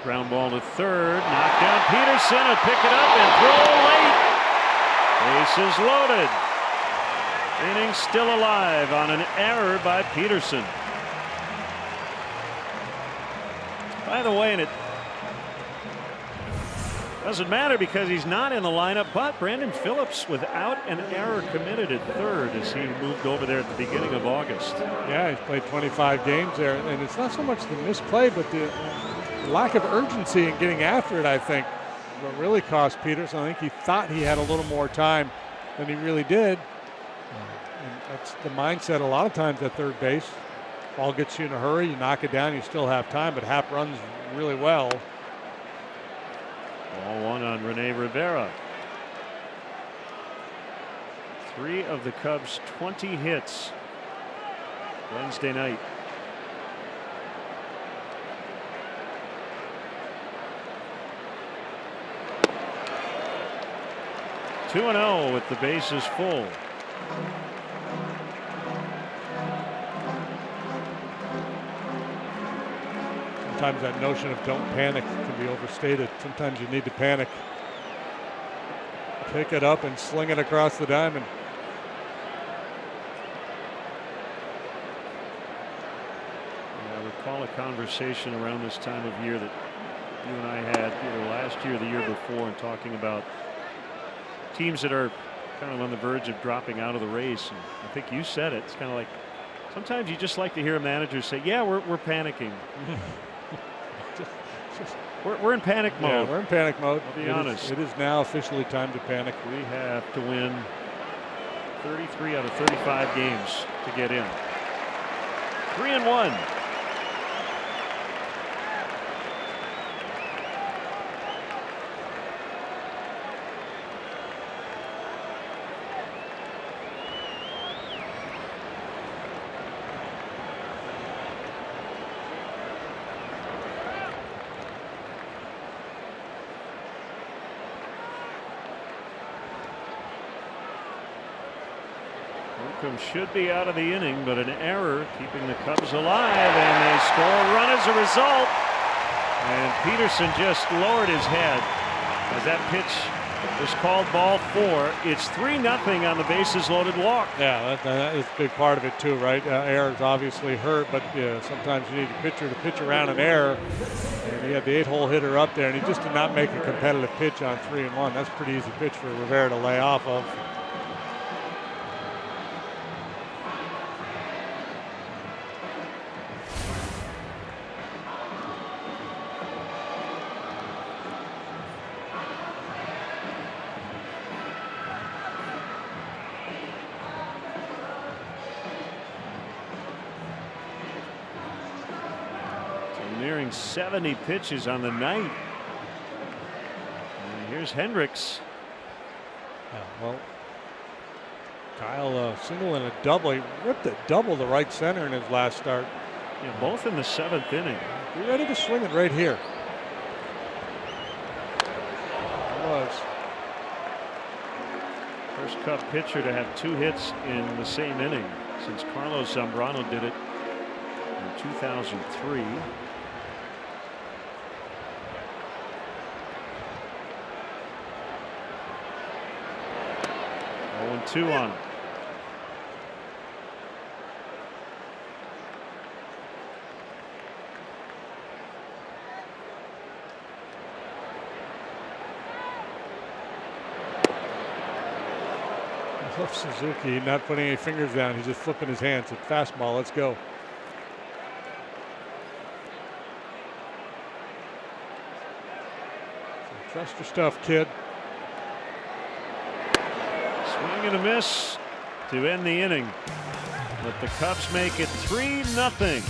Ground ball to third, knock down Peterson, and pick it up and throw late. Bases loaded. Inning still alive on an error by Peterson. By the way, and it doesn't matter because he's not in the lineup, but Brandon Phillips without an error committed at third as he moved over there at the beginning of August. Yeah, he's played 25 games there, and it's not so much the misplay, but the lack of urgency in getting after it, I think, what really cost Peterson. I think he thought he had a little more time than he really did. And that's the mindset a lot of times at third base. Ball gets you in a hurry, you knock it down, you still have time, but Happ runs really well. Ball one on Rene Rivera. 3 of the Cubs' 20 hits Wednesday night. Two and 0 with the bases full. Sometimes that notion of don't panic can be overstated. Sometimes you need to panic. Pick it up and sling it across the diamond. I recall a conversation around this time of year that you and I had either last year or the year before, and talking about teams that are kind of on the verge of dropping out of the race. And I think you said it. It's kind of like sometimes you just like to hear a manager say, yeah, we're panicking. We're in panic mode. Yeah, we're in panic mode. I'll be honest. It is now officially time to panic. We have to win 33 out of 35 games to get in. 3-1. Should be out of the inning, but an error keeping the Cubs alive, and they score a run as a result. And Peterson just lowered his head as that pitch was called ball 4. It's 3-0 on the bases loaded walk. Yeah, that is a big part of it too, right? Errors obviously hurt, but sometimes you need a pitcher to pitch around an error. And he had the 8-hole hitter up there, and he just did not make a competitive pitch on 3-1. That's a pretty easy pitch for Rivera to lay off of. Nearing 70 pitches on the night. And here's Hendricks. Yeah, well, Kyle, single and a double. He ripped a double to right center in his last start. Yeah, both in the 7th inning. Be ready to swing it right here. It was. First Cub pitcher to have 2 hits in the same inning since Carlos Zambrano did it in 2003. 0-2 on him. Suzuki not putting any fingers down. He's just flipping his hands. It's fastball. Let's go. So trust your stuff, kid. Swing and a miss to end the inning. But the Cubs make it 3-0.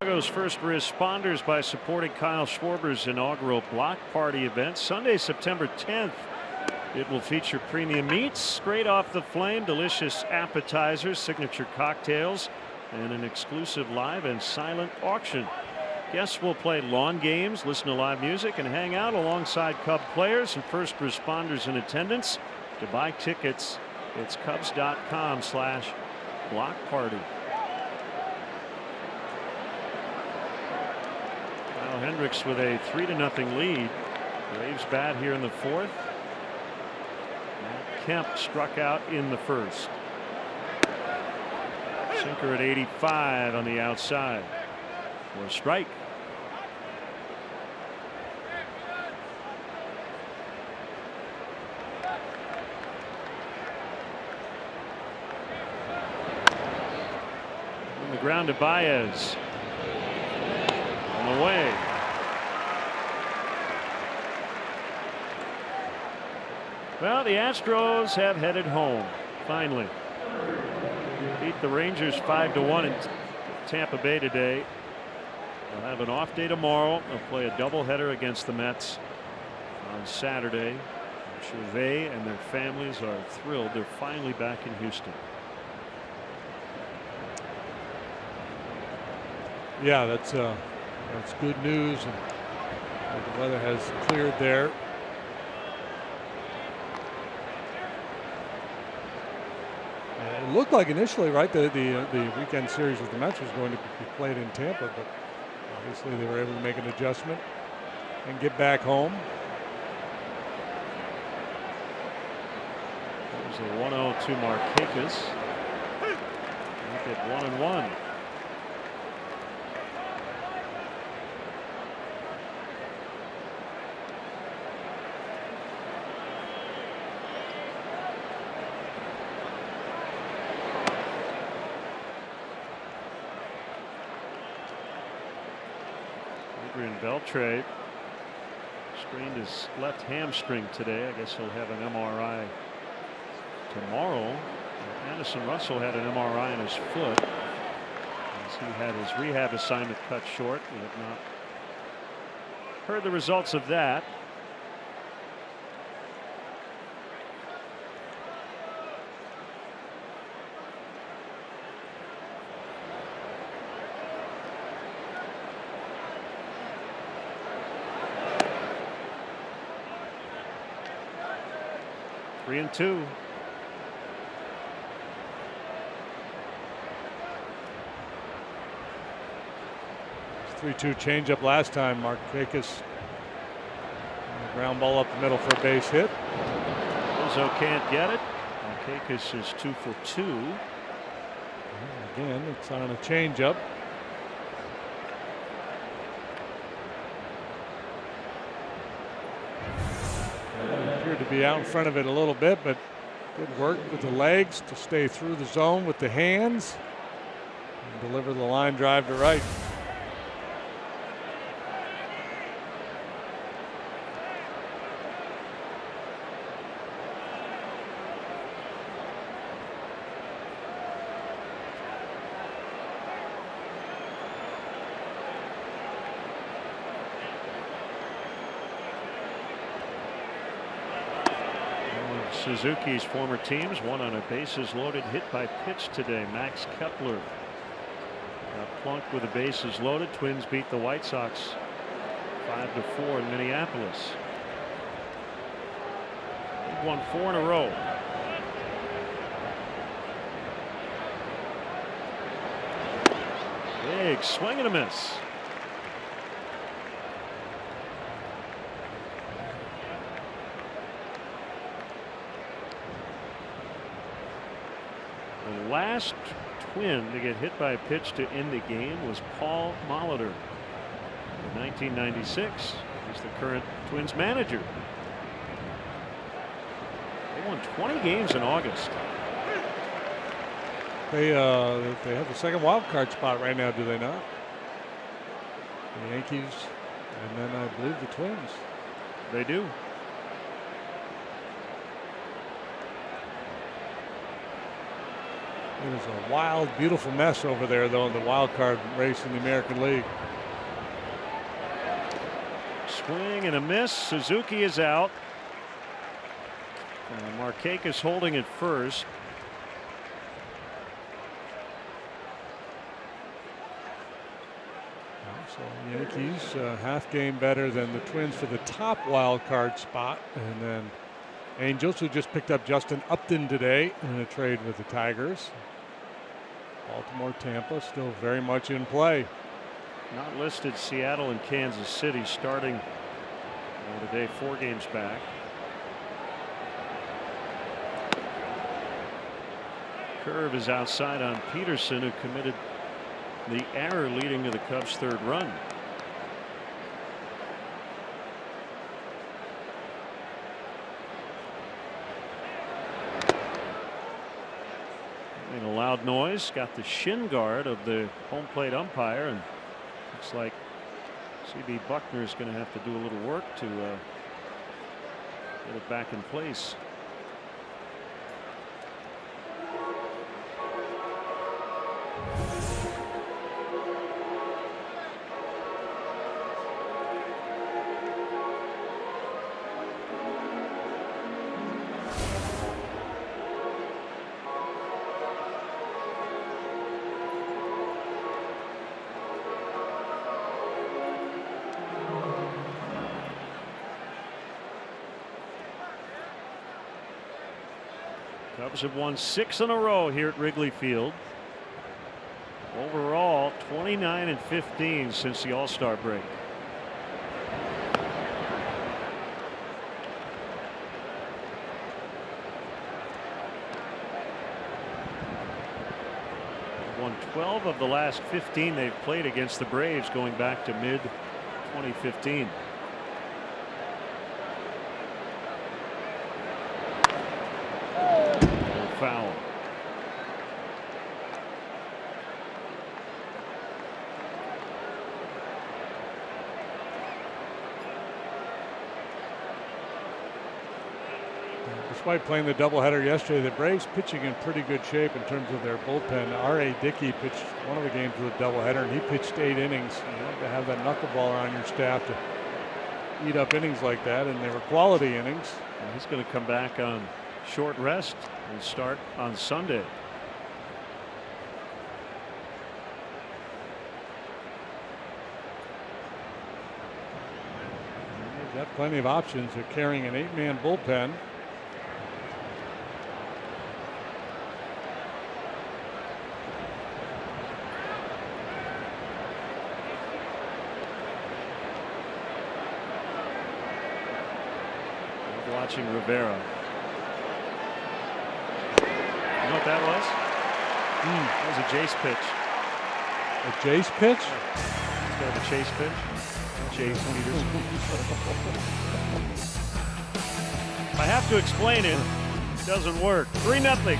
Chicago's first responders by supporting Kyle Schwarber's inaugural block party event Sunday, September 10th. It will feature premium meats, straight off the flame, delicious appetizers, signature cocktails, and an exclusive live and silent auction. Guests will play lawn games, listen to live music, and hang out alongside Cub players and first responders in attendance. To buy tickets, it's Cubs.com/block party. Now Hendricks with a 3-0 lead. Braves bat here in the 4th. Matt Kemp struck out in the 1st. Sinker at 85 on the outside for a strike. And the ground to Baez. On the way. Well, the Astros have headed home finally. Beat the Rangers 5-1 in Tampa Bay today. They'll have an off day tomorrow. They'll play a doubleheader against the Mets on Saturday. I'm sure they and their families are thrilled. They're finally back in Houston. Yeah, that's good news, and the weather has cleared there. And it looked like initially, right, the weekend series with the Mets was going to be played in Tampa, but obviously they were able to make an adjustment and get back home. There's a 1-0 to Markakis. Make it 1-1. Adrian Beltre sprained his left hamstring today. I guess he'll have an MRI tomorrow. Addison Russell had an MRI in his foot as he had his rehab assignment cut short. We have not heard the results of that. Three and two. 3-2 changeup last time. Markakis ground ball up the middle for a base hit. Rizzo can't get it. Markakis is 2 for 2. Again, it's on a changeup. Appeared to be out in front of it a little bit, but good work with the legs to stay through the zone with the hands and deliver the line drive to right. Suzuki's former teams won on a bases loaded hit by pitch today. Max Kepler got plunked with the bases loaded. Twins beat the White Sox 5-4 in Minneapolis. They've won 4 in a row. Big swing and a miss. The last Twin to get hit by a pitch to end the game was Paul Molitor in 1996. He's the current Twins manager. They won 20 games in August. They have the second wild card spot right now, do they not? The Yankees, and then I believe the Twins. They do. It is a wild, beautiful mess over there, though, in the wild card race in the American League. Swing and a miss. Suzuki is out. Markakis holding at first. So Yankees half game better than the Twins for the top wild card spot, and then Angels, who just picked up Justin Upton today in a trade with the Tigers. Baltimore, Tampa still very much in play. Not listed Seattle and Kansas City starting today 4 games back. Curve is outside on Peterson, who committed the error leading to the Cubs' 3rd run. A loud noise, got the shin guard of the home plate umpire, and looks like CB Buckner is going to have to do a little work to get it back in place. Cubs have won 6 in a row here at Wrigley Field. Overall, 29-15 since the All-Star break. They've won 12 of the last 15 they've played against the Braves going back to mid-2015. Foul. Despite playing the doubleheader yesterday, the Braves pitching in pretty good shape in terms of their bullpen. R.A. Dickey pitched one of the games with a doubleheader, and he pitched 8 innings. You have to have that knuckleballer on your staff to eat up innings like that, and they were quality innings. And he's going to come back on short rest and start on Sunday. They've got plenty of options. They're carrying an 8-man bullpen. Watching Rivera. You know what that was? That was a Jace pitch. A Jace pitch? Instead of a Chase pitch. Jace Peters. If I have to explain it, it doesn't work. 3-0.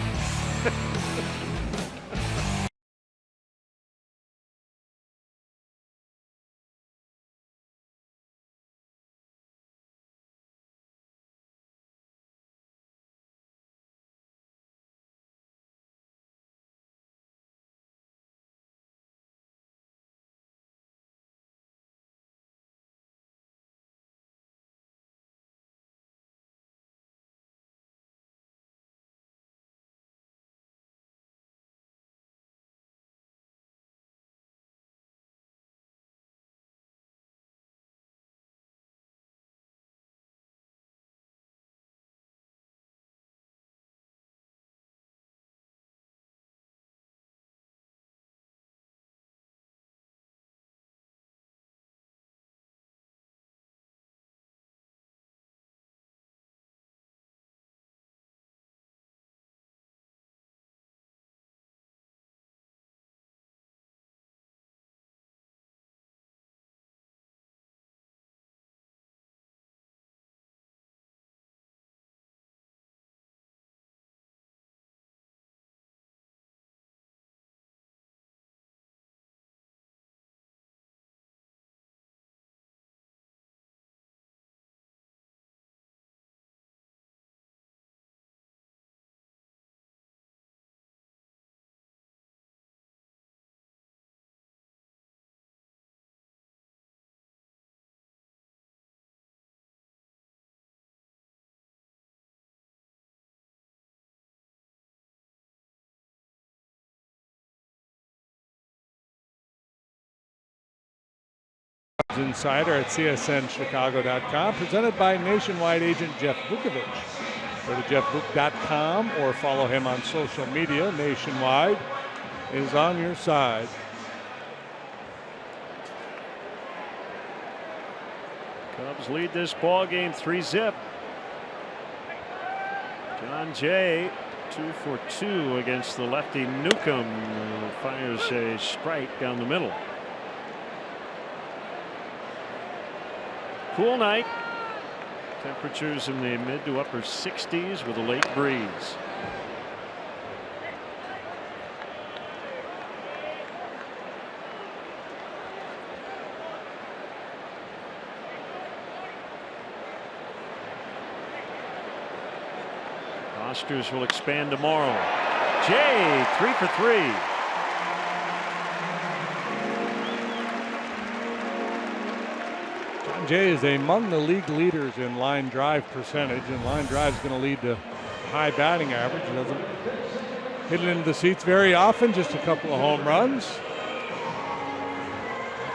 Insider at csnchicago.com, presented by Nationwide agent Jeff Vukovich. Go to jeffvuk.com or follow him on social media. Nationwide is on your side. Cubs lead this ball game 3-0. John Jay 2 for 2 against the lefty Newcomb, who fires a strike down the middle. Cool night. Temperatures in the mid to upper 60s with a lake breeze. Rosters will expand tomorrow. Jay 3 for 3. Jay is among the league leaders in line drive percentage, and line drive is going to lead to high batting average. He doesn't hit it into the seats very often, just a couple of home runs.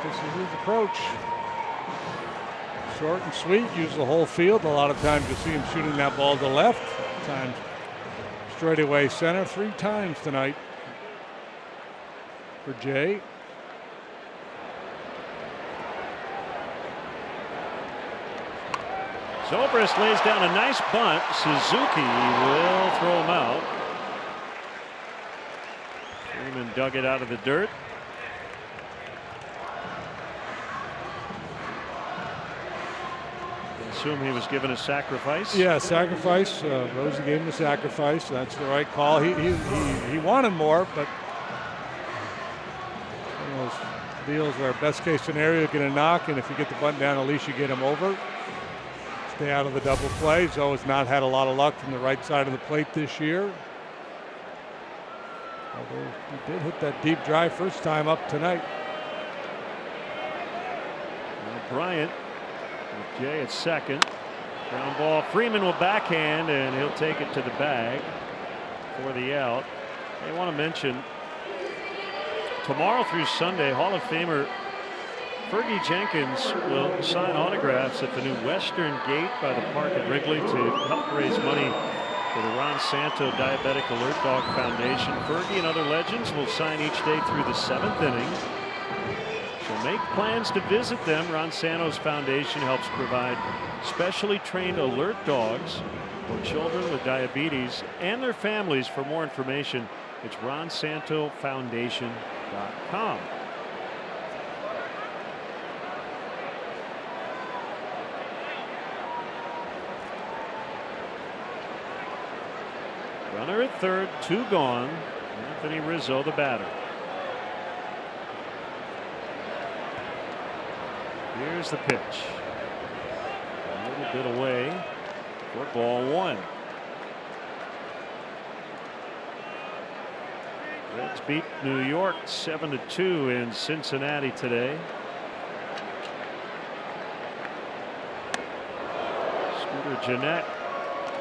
This is his approach. Short and sweet, use the whole field. A lot of times you see him shooting that ball to left, times straightaway center. 3 times tonight for Jay. Zobrist lays down a nice bunt. Suzuki will throw him out. Freeman dug it out of the dirt. I assume he was given a sacrifice. Yeah, sacrifice. Rosie gave him a sacrifice. That's the right call. He wanted more, but one of those deals where best case scenario, you get a knock, and if you get the bunt down, at least you get him over. Stay out of the double play. Zoe has not had a lot of luck from the right side of the plate this year. Although he did hit that deep drive first time up tonight. Bryant with Jay at second. Ground ball. Freeman will backhand, and he'll take it to the bag for the out. I want to mention tomorrow through Sunday, Hall of Famer Fergie Jenkins will sign autographs at the new Western Gate by the park at Wrigley to help raise money for the Ron Santo Diabetic Alert Dog Foundation. Fergie and other legends will sign each day through the 7th inning. So make plans to visit them. Ron Santo's foundation helps provide specially trained alert dogs for children with diabetes and their families. For more information, it's ronsantofoundation.com. Runner at third, 2 gone. Anthony Rizzo, the batter. Here's the pitch. A little bit away for ball 1. Reds beat New York 7-2 in Cincinnati today. Scooter Gennett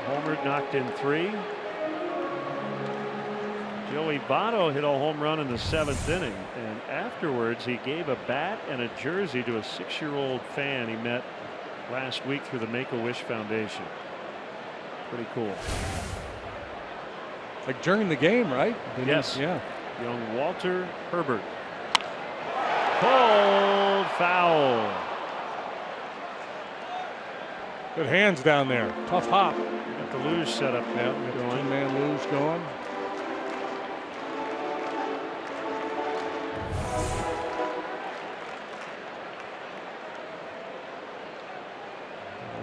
homered, knocked in 3. Joey Votto hit a home run in the 7th inning, and afterwards he gave a bat and a jersey to a 6-year-old fan he met last week through the Make-A-Wish Foundation. Pretty cool. Like during the game, right? Yes. Yeah. Young Walter Herbert. Cold foul. Good hands down there. Tough hop. Got the luge set up now. Got the 2-man luge going.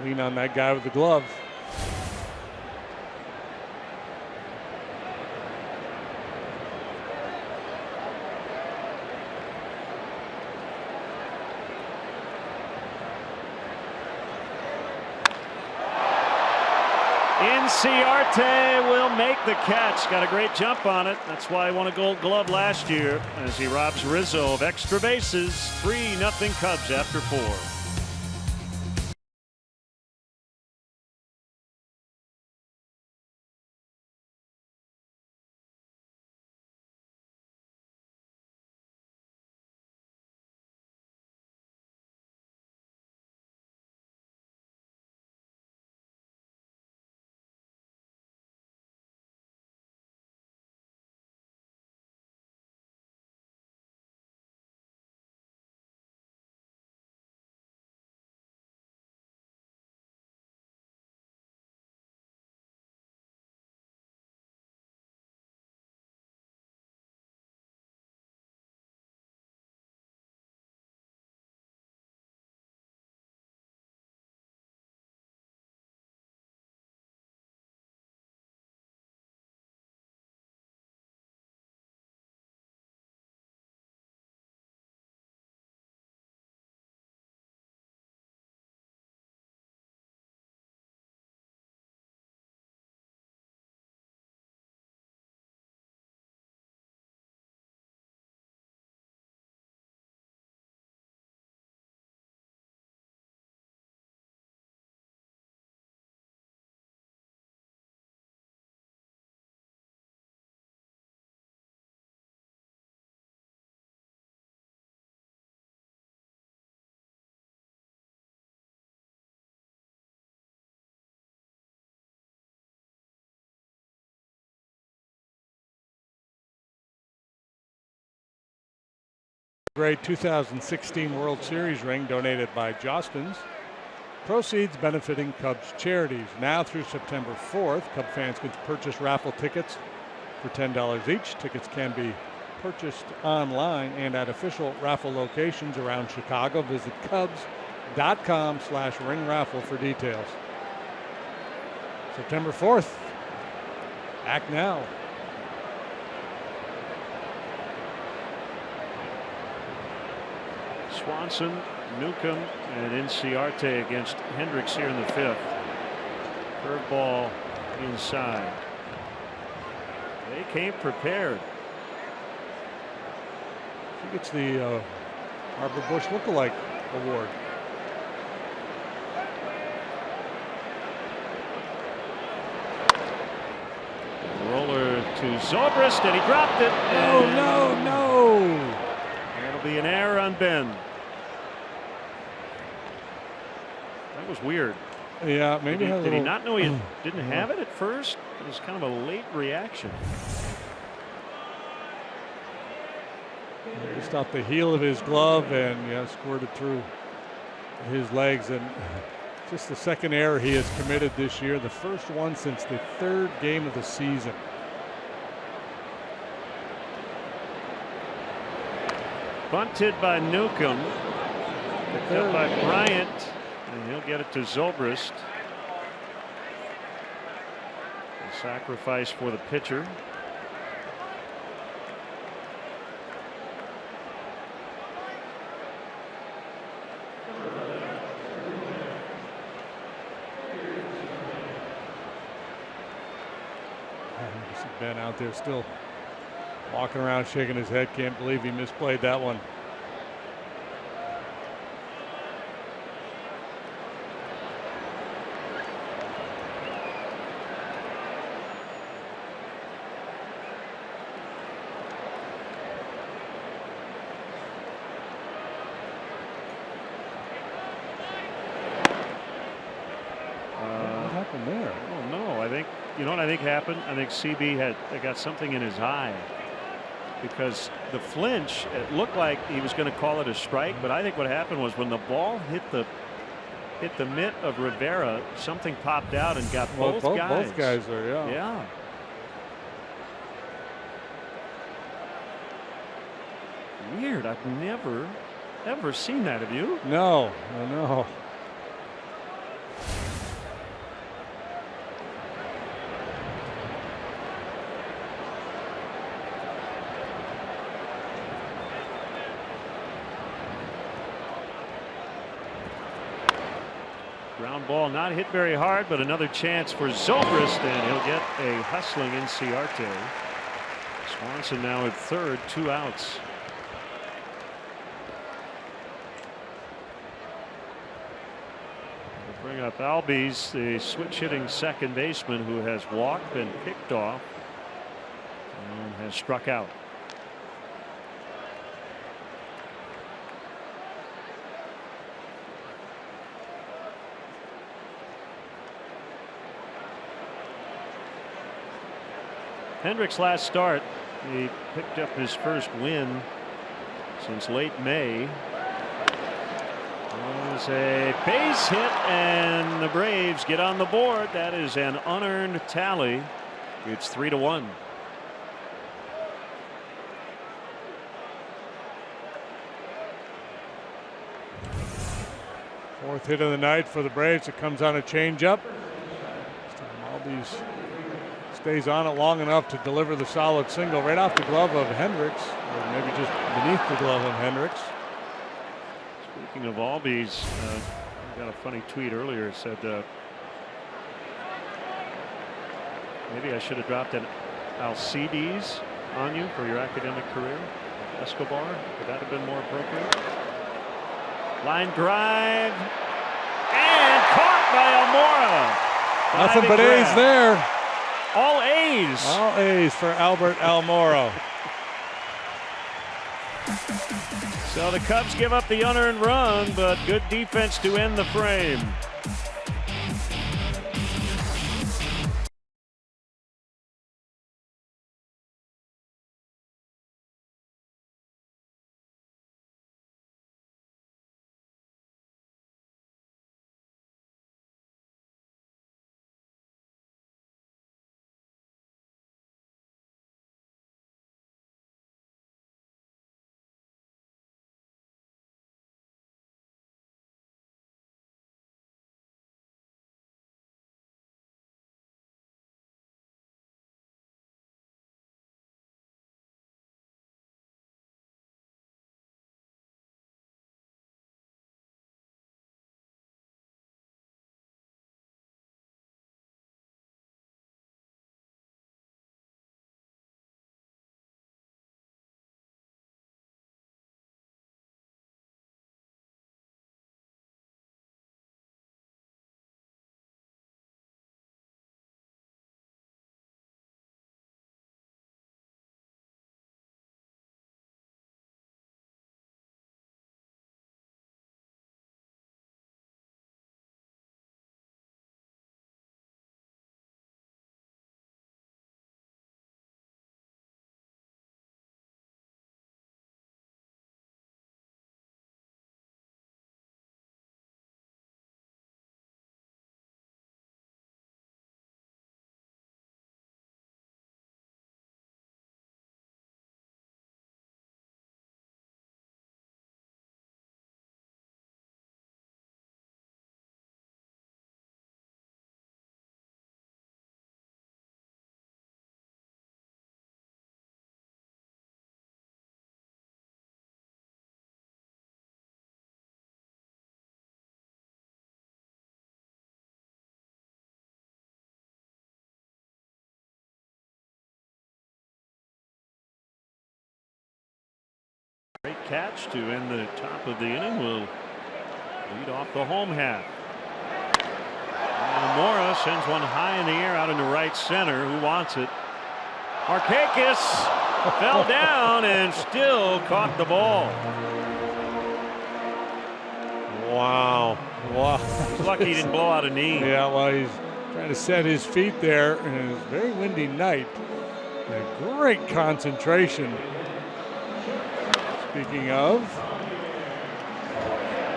Lean on that guy with the glove. Inciarte will make the catch. Got a great jump on it. That's why he won a Gold Glove last year, as he robs Rizzo of extra bases. 3-0 Cubs after 4. Great 2016 World Series ring donated by Jostens. Proceeds benefiting Cubs charities. Now through September 4th, Cub fans can purchase raffle tickets for $10 each. Tickets can be purchased online and at official raffle locations around Chicago. Visit Cubs.com/ring raffle for details. September 4th. Act now. Swanson, Newcomb, and Inciarte against Hendricks here in the 5th. Curveball inside. They came prepared. He gets the Arbor Bush Lookalike Award. Roller to Zobrist, and he dropped it. No. That'll be an error on Ben. That was weird. Yeah, maybe did he not know he didn't have it at first? It was kind of a late reaction. Just off the heel of his glove and squirted through his legs, and just the second error he has committed this year, the first one since the 3rd game of the season. Bunted by Newcomb, picked up by Bryant, and he'll get it to Zobrist. A sacrifice for the pitcher. Ben out there still walking around shaking his head, can't believe he misplayed that one. What happened there? I don't know. I think, you know what I think happened? I think CB had got something in his eye, because the flinch, it looked like he was going to call it a strike, but I think what happened was when the ball hit the mitt of Rivera, something popped out and got both guys. Both guys are, Yeah. Weird. I've never, ever seen that. Have you? No, I know. Ground ball not hit very hard, but another chance for Zobrist, and he'll get a hustling Inciarte. Swanson now at 3rd, 2 outs. We'll bring up Albies, the switch hitting second baseman who has walked, been picked off, and has struck out. Hendricks' last start, he picked up his first win since late May. It was a base hit, and the Braves get on the board. That is an unearned tally. It's 3-1. Fourth hit of the night for the Braves. It comes on a changeup. Albies stays on it long enough to deliver the solid single right off the glove of Hendricks, or maybe just beneath the glove of Hendricks. Speaking of Albies, I got a funny tweet earlier. It said maybe I should have dropped an Alcides on you for your academic career. Escobar, would that have been more appropriate? Line drive, and caught by Almora. Nothing but A's there. All A's. All A's for Albert Almora. So the Cubs give up the unearned run, but good defense to end the frame. Great catch to end the top of the inning. Will lead off the home half. And Mora sends one high in the air out into right center. Who wants it? Markakis fell down and still caught the ball. Wow. Wow. He's lucky he didn't blow out a knee. Yeah, well, he's trying to set his feet there in a very windy night. A great concentration. Speaking of,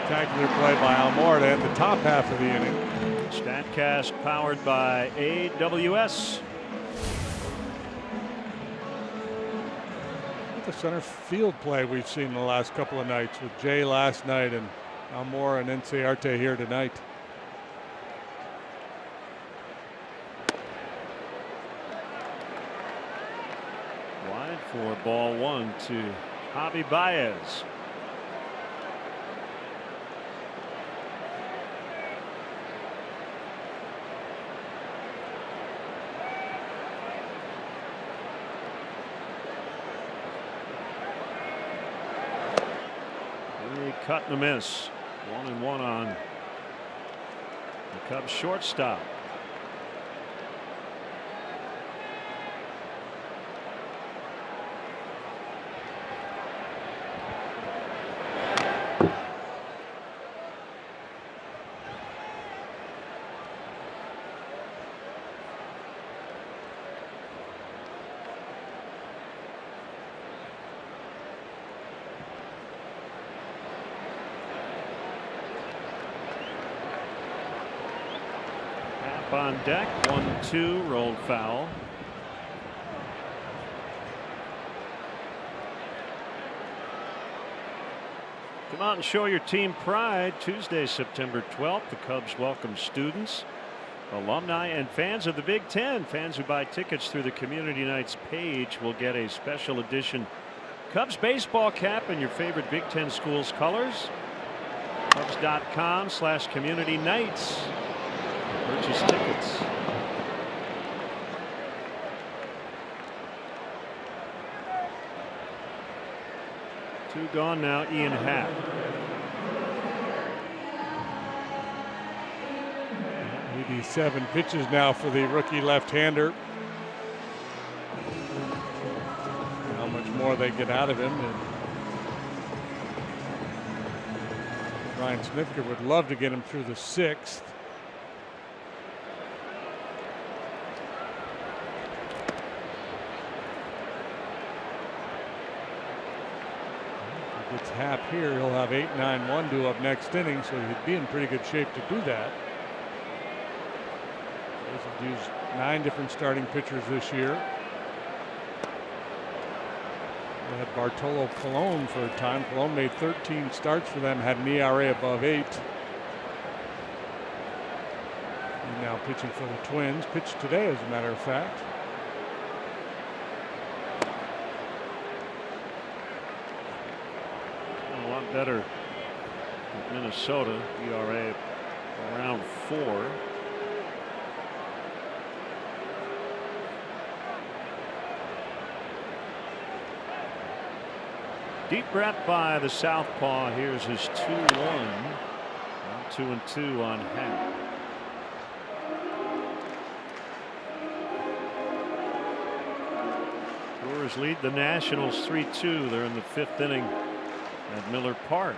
spectacular play by Almora at the top half of the inning. StatCast powered by AWS. The center field play we've seen the last couple of nights with Jay last night and Almora and Enciarte here tonight. Wide for ball one to Javi Baez. Cut and a miss. 1-1 on the Cubs shortstop. On deck, 1-2, rolled foul. Come out and show your team pride. Tuesday, September 12th, the Cubs welcome students, alumni, and fans of the Big Ten. Fans who buy tickets through the Community Nights page will get a special edition Cubs baseball cap in your favorite Big Ten school's colors. Cubs.com/Community Nights. Purchase tickets. Two gone now. Ian Happ. 87 pitches now for the rookie left-hander. How much more they get out of him. And Ryan Snitker would love to get him through the sixth. Gets Happ here, he'll have 8-9-1 due up next inning, so he'd be in pretty good shape to do that. They've used 9 different starting pitchers this year. They had Bartolo Colon for a time. Colon made 13 starts for them, had an ERA above 8. He's now pitching for the Twins. Pitched today, as a matter of fact. Better with Minnesota, ERA around 4. Deep breath by the southpaw. Here's his 2-1. 2-2 on Happ. Brewers lead the Nationals 3-2. They're in the 5th inning at Miller Park.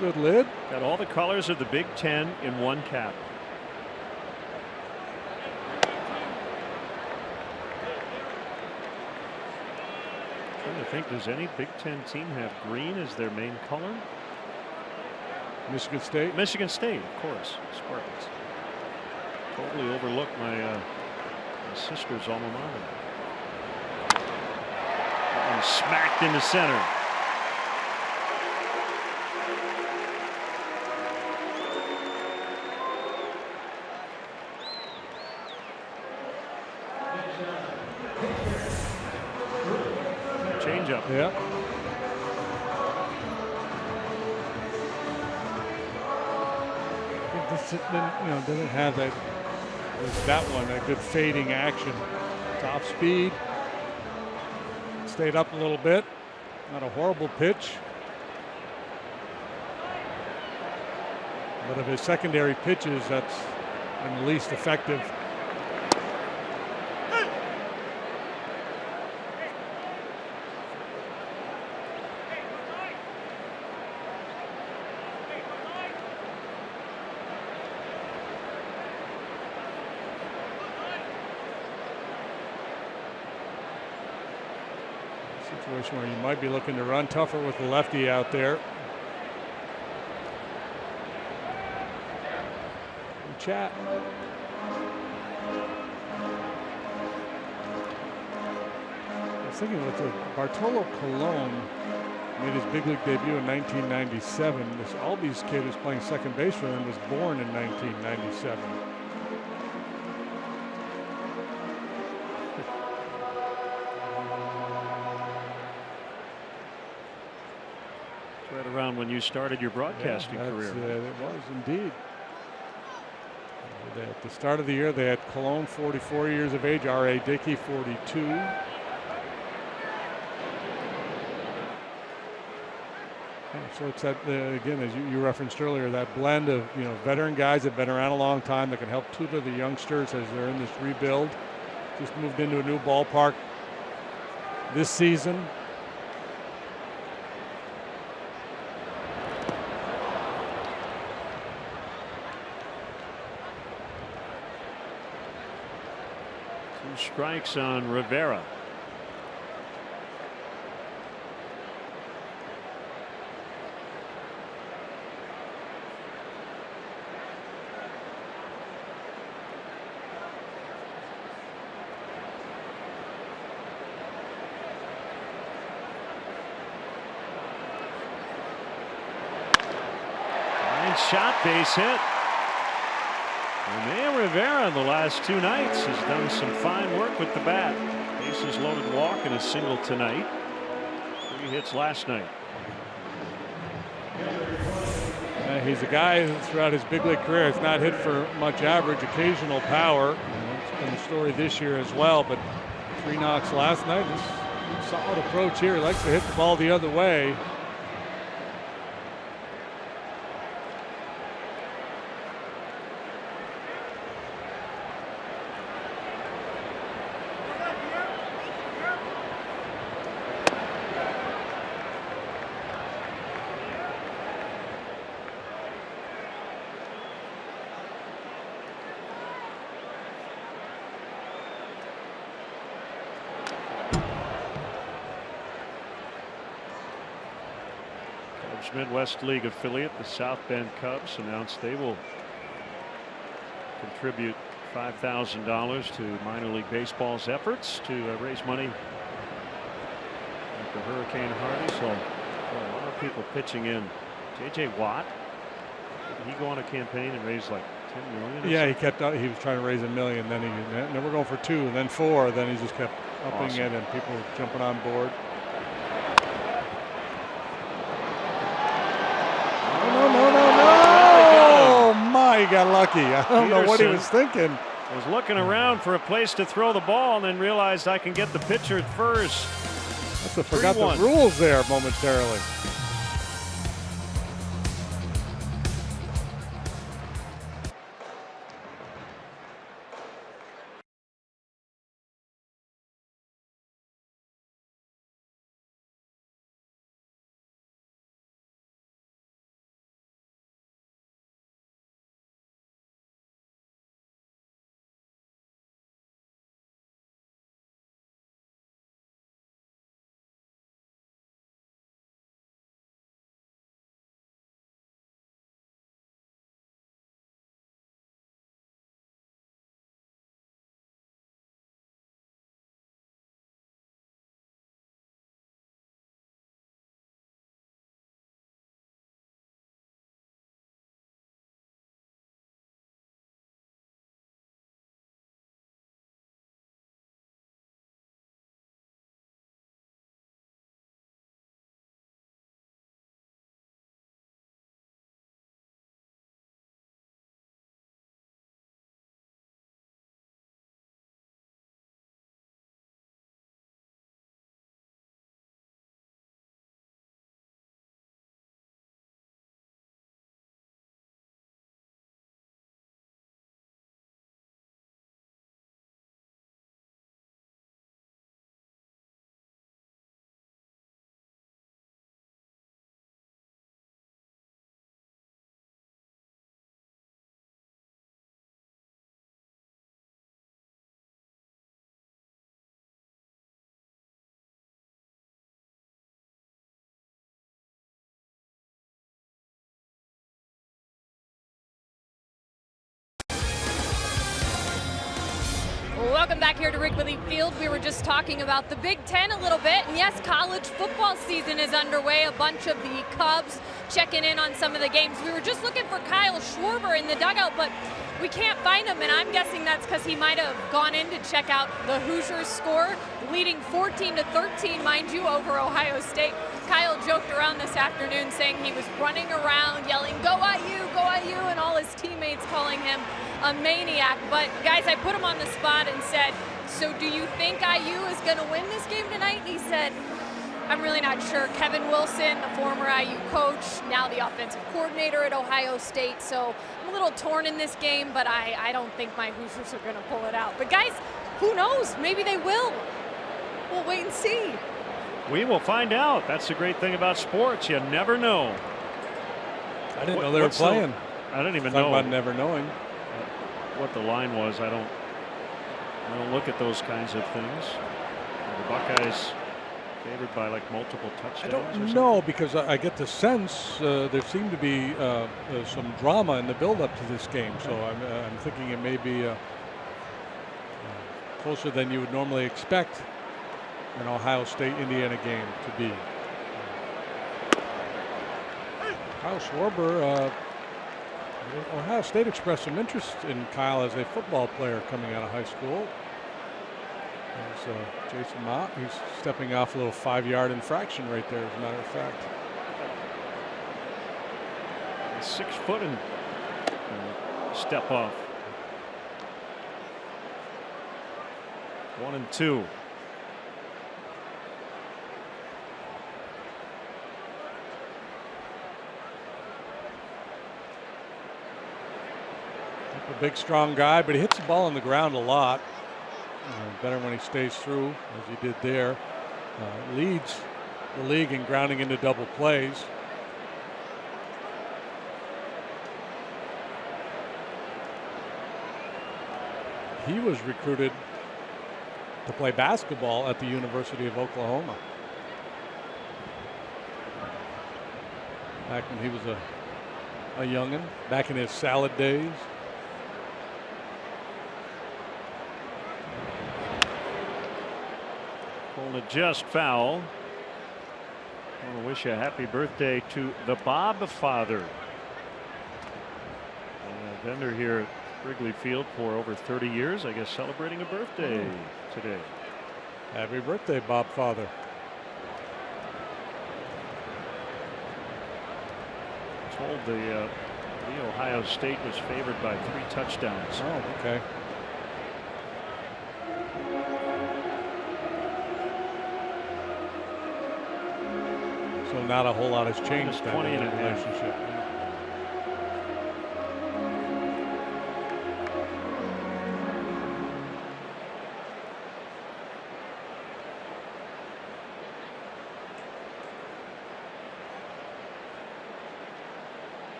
Good lid. Got all the colors of the Big Ten in one cap. I think, does any Big Ten team have green as their main color? Michigan State. Michigan State, of course. Spartans. Totally overlooked my sister's alma mater. And smacked into center. changeup. Yeah. This doesn't have that. That one, a good fading action. Top speed. Stayed up a little bit. Not a horrible pitch. But of his secondary pitches, that's been the least effective. Situation where you might be looking to run tougher with the lefty out there. Chat. I was thinking with Bartolo Colon made his big league debut in 1997. This Albies kid who's playing second base for them was born in 1997. Right around when you started your broadcasting career. It was indeed. At the start of the year, they had Cologne, 44 years of age, R.A. Dickey, 42. So it's that, again, as you referenced earlier, that blend of veteran guys that have been around a long time that can help tutor the youngsters as they're in this rebuild. Just moved into a new ballpark this season. Strikes on Rivera. Line shot, base hit. And Rivera the last two nights has done some fine work with the bat. Bases loaded walk and a single tonight. 3 hits last night. He's a guy who throughout his big league career has not hit for much average, occasional power. It's been the story this year as well, but 3 knocks last night. Just solid approach here. He likes to hit the ball the other way. Midwest League affiliate, the South Bend Cubs, announced they will contribute $5,000 to minor league baseball's efforts to raise money after Hurricane Harvey. So a lot of people pitching in. J.J. Watt, did he go on a campaign and raise like $10 million? Yeah, he kept up. He was trying to raise $1 million. Then we're going for 2, and then 4. Then he just kept upping it, and people jumping on board. He got lucky. I don't know what he was thinking. Was looking around for a place to throw the ball and then realized I can get the pitcher at first. Must have forgot the rules there momentarily. Welcome back here to Wrigley Field. We were just talking about the Big Ten a little bit, and yes, college football season is underway. A bunch of the Cubs checking in on some of the games. We were just looking for Kyle Schwarber in the dugout, but we can't find him, and I'm guessing that's because he might have gone in to check out the Hoosiers score, leading 14-13, mind you, over Ohio State. Kyle joked around this afternoon saying he was running around yelling, "Go IU," and all his teammates calling him a maniac. But guys, I put him on the spot and said, so do you think IU is going to win this game tonight? And he said, I'm really not sure. Kevin Wilson, the former IU coach, now the offensive coordinator at Ohio State. So I'm a little torn in this game, but I don't think my Hoosiers are going to pull it out. But guys, who knows? Maybe they will. We'll wait and see. We will find out. That's the great thing about sports. You never know. I didn't know they were playing. I didn't even Talk know about never knowing what the line was. I don't look at those kinds of things. The Buckeyes favored by like multiple touchdowns. I don't know, because I get the sense there seemed to be some drama in the build-up to this game. So I'm thinking it may be closer than you would normally expect an Ohio State-Indiana game to be. Kyle Schwarber, Ohio State expressed some interest in Kyle as a football player coming out of high school. There's Jason Mott, who's stepping off a little 5-yard infraction right there, as a matter of fact. 6 foot and step off. 1-2. A big, strong guy, but he hits the ball on the ground a lot. Better when he stays through, as he did there. Leads the league in grounding into double plays. He was recruited to play basketball at the University of Oklahoma back when he was a youngin', back in his salad days. Called a just foul. I want to wish a happy birthday to the Bob Father. A vendor here at Wrigley Field for over 30 years, I guess, celebrating a birthday today. Happy birthday, Bob Father. Told the Ohio State was favored by 3 touchdowns. Oh, okay. So not a whole lot has changed in the relationship.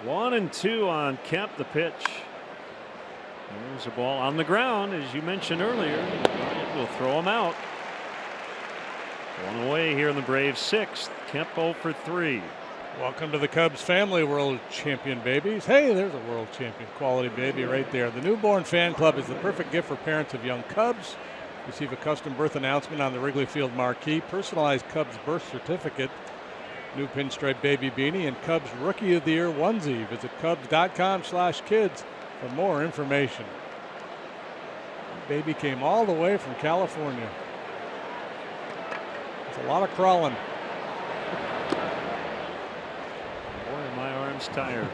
One and 2 on Kemp, the pitch. There's a ball on the ground, as you mentioned earlier. We'll throw him out. One away here in the Braves' 6th. Kemp 0 for 3. Welcome to the Cubs family, world champion babies. Hey, there's a world champion quality baby right there. The newborn fan club is the perfect gift for parents of young Cubs. Receive a custom birth announcement on the Wrigley Field marquee, personalized Cubs birth certificate, new pinstripe baby beanie, and Cubs Rookie of the Year onesie. Visit Cubs.com/kids for more information. Baby came all the way from California. It's a lot of crawling. Boy, are my arms tired.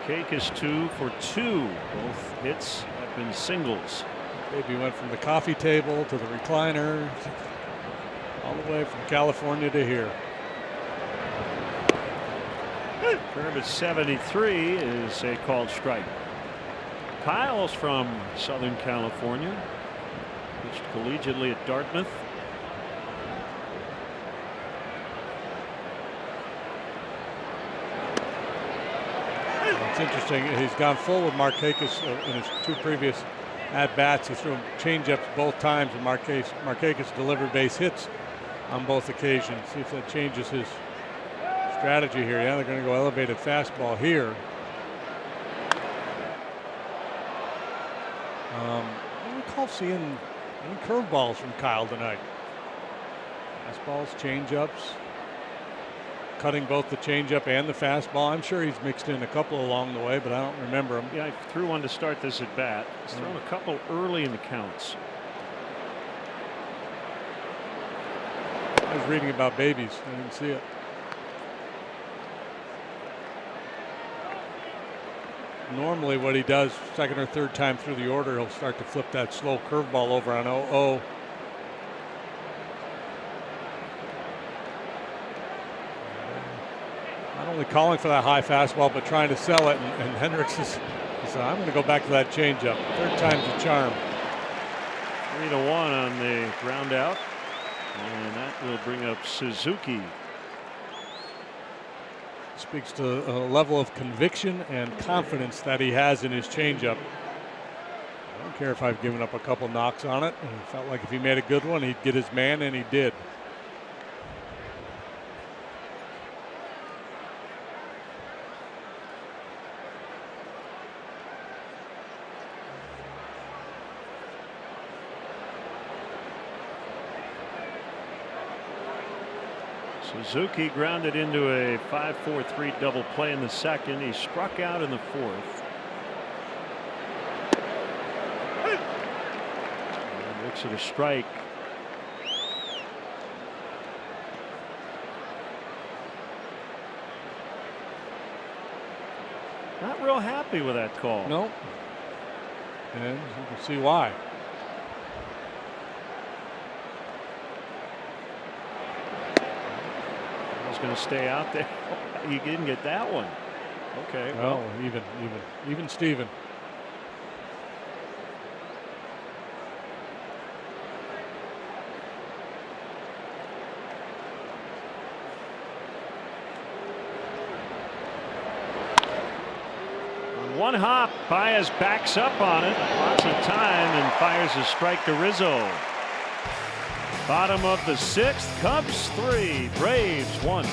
Markakis 2 for 2. Both hits have been singles. Baby went from the coffee table to the recliner, all the way from California to here. Curve at 73 is a called strike. Kyle's from Southern California. Pitched collegiately at Dartmouth. It's interesting. He's gone full with Markakis in his 2 previous at-bats. He threw him change-ups both times, and Markakis delivered base hits on both occasions. See if that changes his strategy here. Yeah, they're going to go elevated fastball here. I don't recall seeing any curveballs from Kyle tonight. Fastballs, changeups, cutting both the changeup and the fastball. I'm sure he's mixed in a couple along the way, but I don't remember them. Yeah, I threw one to start this at bat. He's thrown a couple early in the counts. I was reading about babies. I didn't see it. Normally what he does second or third time through the order, he'll start to flip that slow curveball over on 0-0. Not only calling for that high fastball, but trying to sell it. And Hendricks is I'm going to go back to that changeup. Third time's a charm. 3-1 on the ground out. And that will bring up Suzuki. Speaks to a level of conviction and confidence that he has in his changeup. I don't care if I've given up a couple knocks on it. And he felt like if he made a good one, he'd get his man, and he did. Suzuki grounded into a 5-4-3 double play in the second. He struck out in the fourth. And looks at a strike. Not real happy with that call. No. And you can see why. Going to stay out there. He didn't get that one. Okay. Well, even Steven. On one hop, Baez backs up on it. Lots of time and fires a strike to Rizzo. Bottom of the sixth, Cubs 3, Braves 1.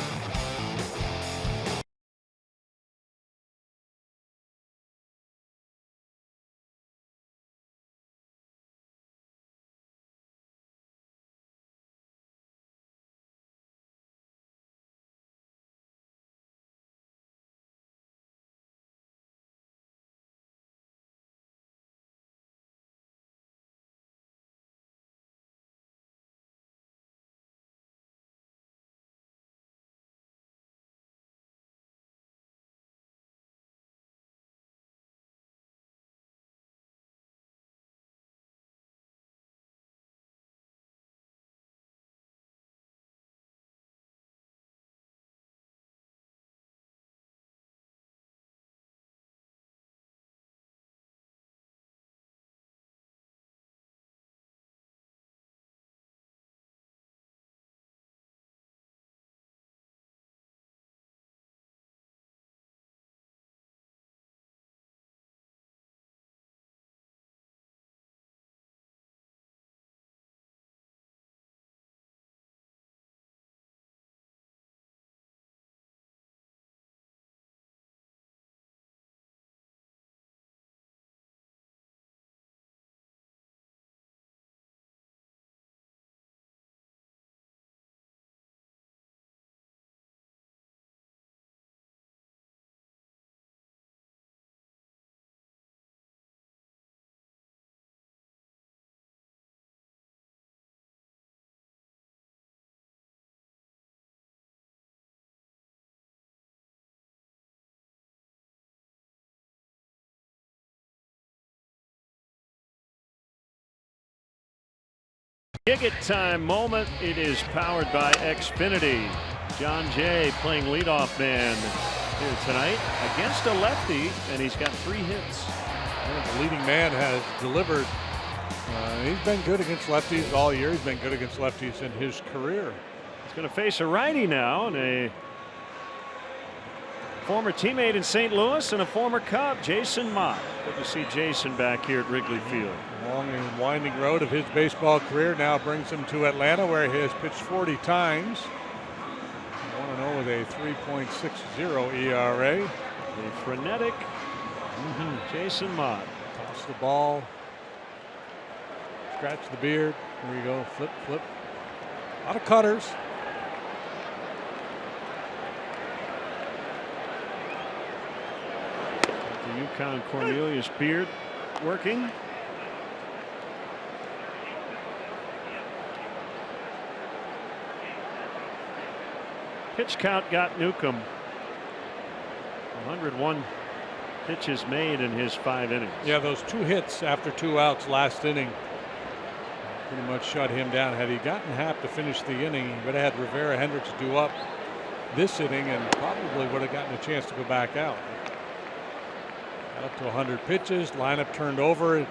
Gig it time moment. It is powered by Xfinity. John Jay playing leadoff man here tonight against a lefty, and he's got 3 hits. The leading man has delivered. He's been good against lefties all year. He's been good against lefties in his career. He's going to face a righty now, and a former teammate in St. Louis and a former Cub, Jason Mott. Good to see Jason back here at Wrigley Field. Long and winding road of his baseball career now brings him to Atlanta, where he has pitched 40 times. 1-0 with a 3.60 ERA. The frenetic Jason Mott. Tossed the ball scratch the beard. There you go. Flip, flip. A lot of cutters. The Yukon Cornelius beard working. Pitch count got Newcomb 101 pitches made in his 5 innings. Yeah, those 2 hits after 2 outs last inning pretty much shut him down. Had he gotten half to finish the inning, he would have had Rivera Hendricks do up this inning and probably would have gotten a chance to go back out. Got up to 100 pitches, lineup turned over. A guy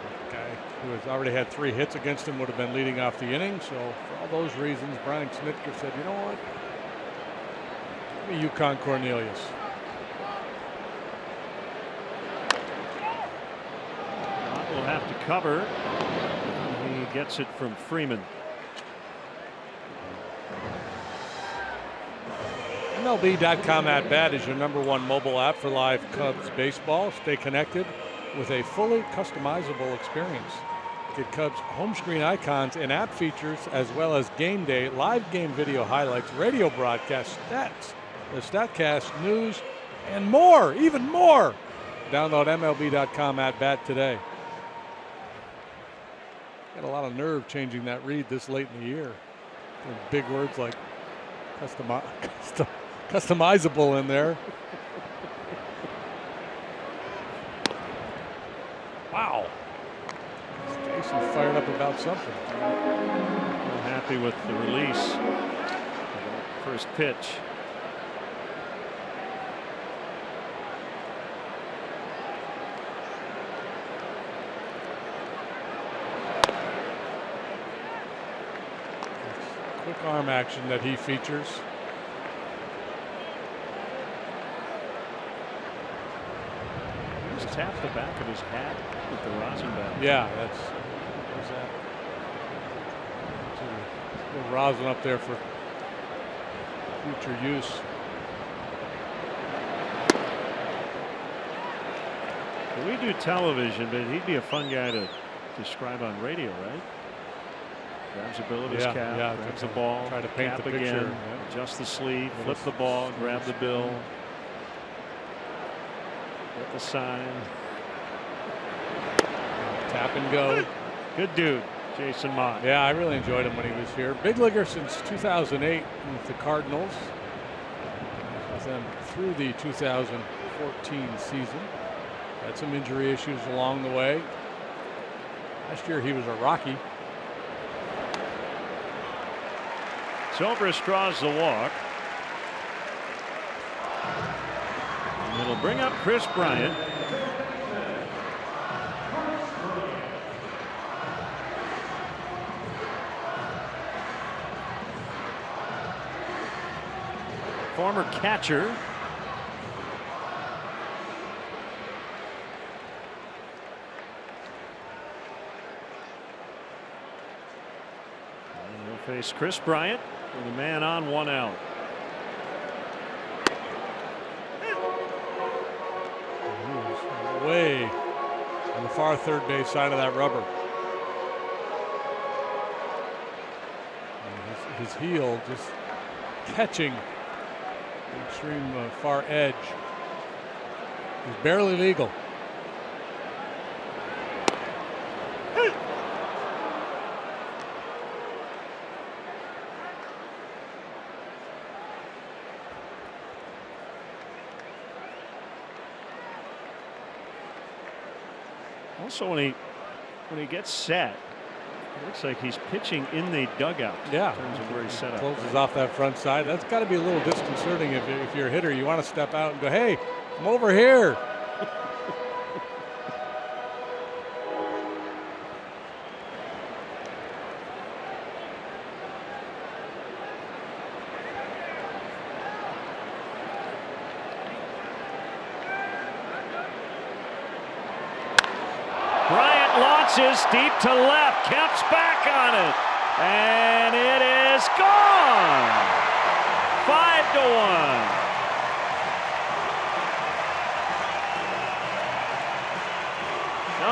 who has already had 3 hits against him would have been leading off the inning. So for all those reasons, Brian Snitker said, you know what? Give me Yukon Cornelius. Will have to cover. He gets it from Freeman. MLB.com at bat is your #1 mobile app for live Cubs baseball. Stay connected with a fully customizable experience. Get Cubs home screen icons and app features, as well as game day, live game video highlights, radio broadcasts, stats, the StatCast, news, and more, even more. Download MLB.com at bat today. Got a lot of nerve changing that read this late in the year. There's big words like customizable in there. Wow. Jason's fired up about something. I'm happy with the release. First pitch. Quick arm action that he features. He just tapped the back of his hat with the rosin bat. Yeah, that's what's that? A little rosin up there for future use. We do television, but he'd be a fun guy to describe on radio, right? Grabs a bill of his cap, grabs the ball, try to paint cap the picture, again, adjust the sleeve, flip the ball, grab the bill, get the sign. Tap and go. Good dude, Jason Mott. Yeah, I really enjoyed him when he was here. Big leaguer since 2008 with the Cardinals. With them through the 2014 season. Had some injury issues along the way. Last year he was a Rocky. Zobrist draws the walk. And it'll bring up Chris Bryant. Former catcher. And he'll face Chris Bryant. With a man on, 1 out. Way on the far third base side of that rubber. And his heel just catching the extreme far edge. He's barely legal. Also, when he gets set, it looks like he's pitching in the dugout. Yeah, in terms of where he's set up. Closes off that front side. That's got to be a little disconcerting if you're a hitter. You want to step out and go, hey, I'm over here. Deep to left, Kemp's back on it, and it is gone. 5-1.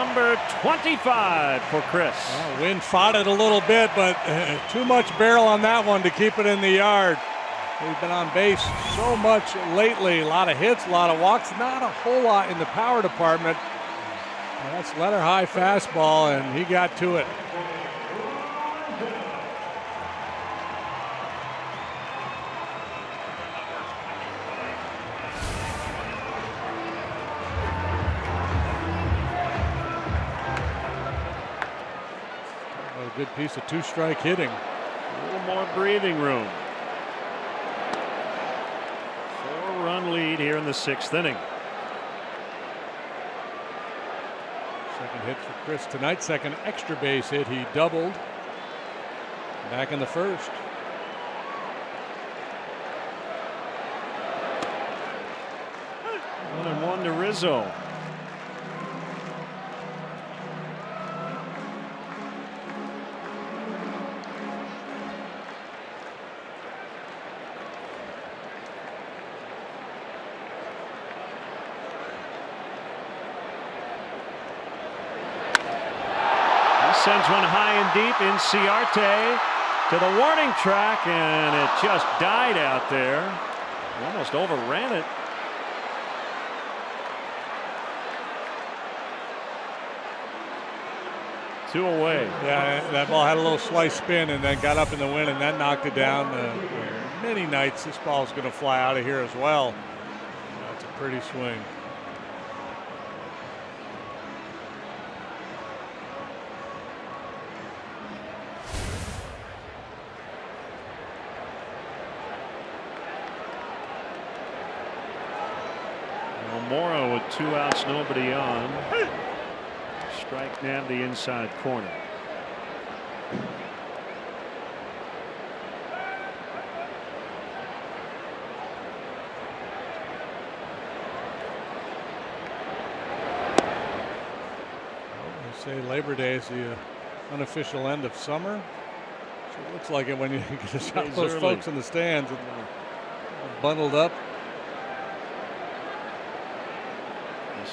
number 25 for Chris. Well, wind fought it a little bit, but too much barrel on that one to keep it in the yard. He's been on base so much lately. A lot of hits, a lot of walks, not a whole lot in the power department. Well, that's letter high fastball, and he got to it. A good piece of two-strike hitting. A little more breathing room. 4-run lead here in the 6th inning. Second hit for Chris tonight. Second extra base hit. He doubled back in the first. One and one to Rizzo. Sends one high and deep in Ciarte to the warning track, and it just died out there. Almost overran it. Two away. Yeah, that ball had a little slice spin and then got up in the wind and then knocked it down. Many nights this ball's going to fly out of here as well. That's a pretty swing. Morrow with 2 outs, nobody on. Strike now the inside corner. They say Labor Day is the unofficial end of summer. So it looks like it when you get to shot those folks in the stands bundled up.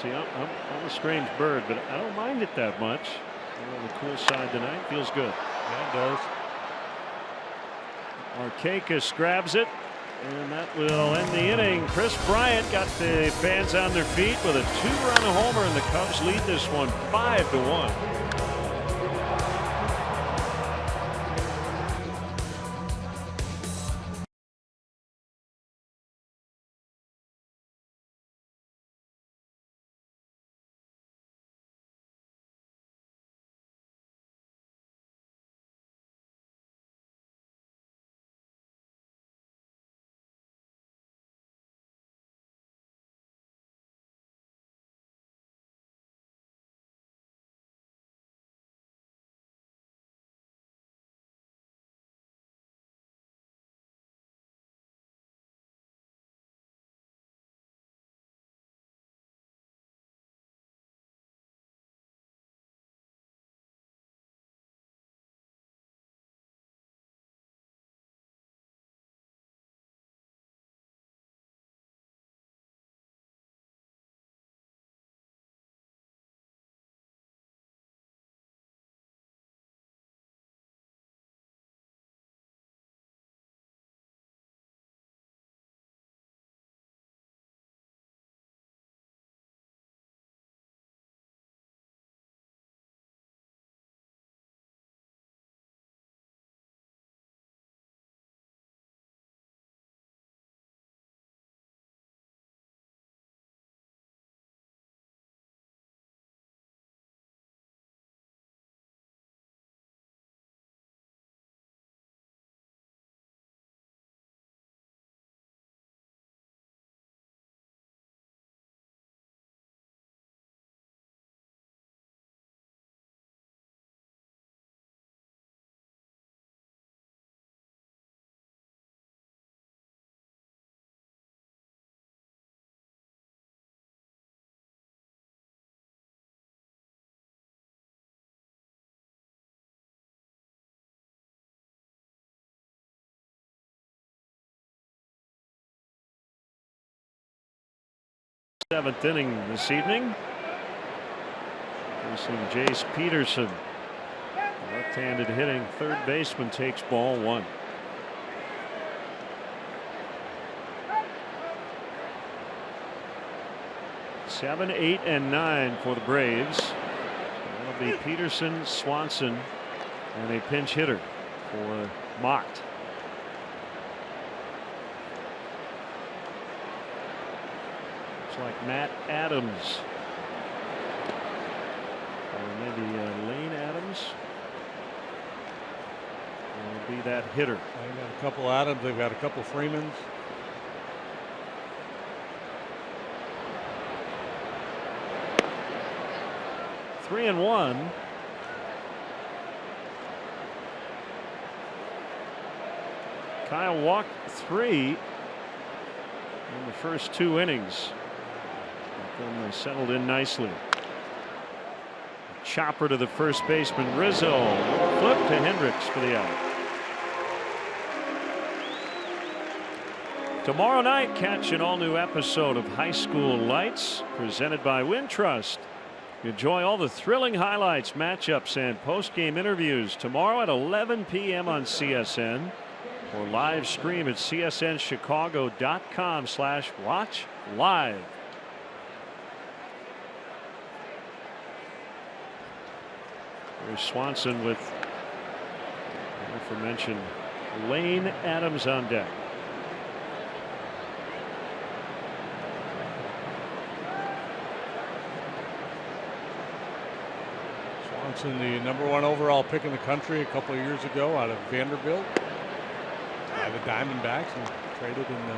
See, I'm a strange bird, but I don't mind it that much. On the cool side tonight, feels good. Yeah, it does. Markakis grabs it, and that will end the inning. Chris Bryant got the fans on their feet with a 2-run homer, and the Cubs lead this one 5-1. Seventh inning this evening. Facing Jace Peterson. Left-handed hitting third baseman takes ball one. Seven, 8, and 9 for the Braves. That'll be Peterson, Swanson, and a pinch hitter for Mott. Looks like Matt Adams. Or maybe Lane Adams will be that hitter. They've got a couple Adams. They've got a couple Freemans. Three and one. Kyle walked 3 in the first 2 innings. Then they settled in nicely. Chopper to the first baseman. Rizzo. Flip to Hendricks for the out. Tomorrow night, catch an all-new episode of High School Lights presented by Wintrust. Enjoy all the thrilling highlights, matchups, and post-game interviews tomorrow at 11 p.m. on CSN, or live stream at csnchicago.com/watch-live. There's Swanson with the aforementioned Lane Adams on deck. Swanson, the #1 overall pick in the country a couple of years ago out of Vanderbilt by the Diamondbacks, and traded in the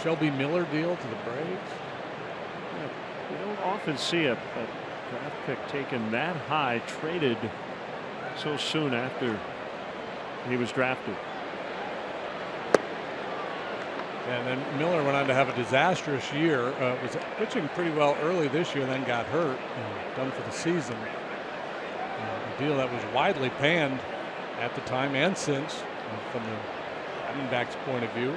Shelby Miller deal to the Braves. Yeah, you don't often see a draft pick taken that high, traded so soon after he was drafted. And then Miller went on to have a disastrous year. Was pitching pretty well early this year, then got hurt and done for the season. A deal that was widely panned at the time and since, from the Diamondbacks' point of view.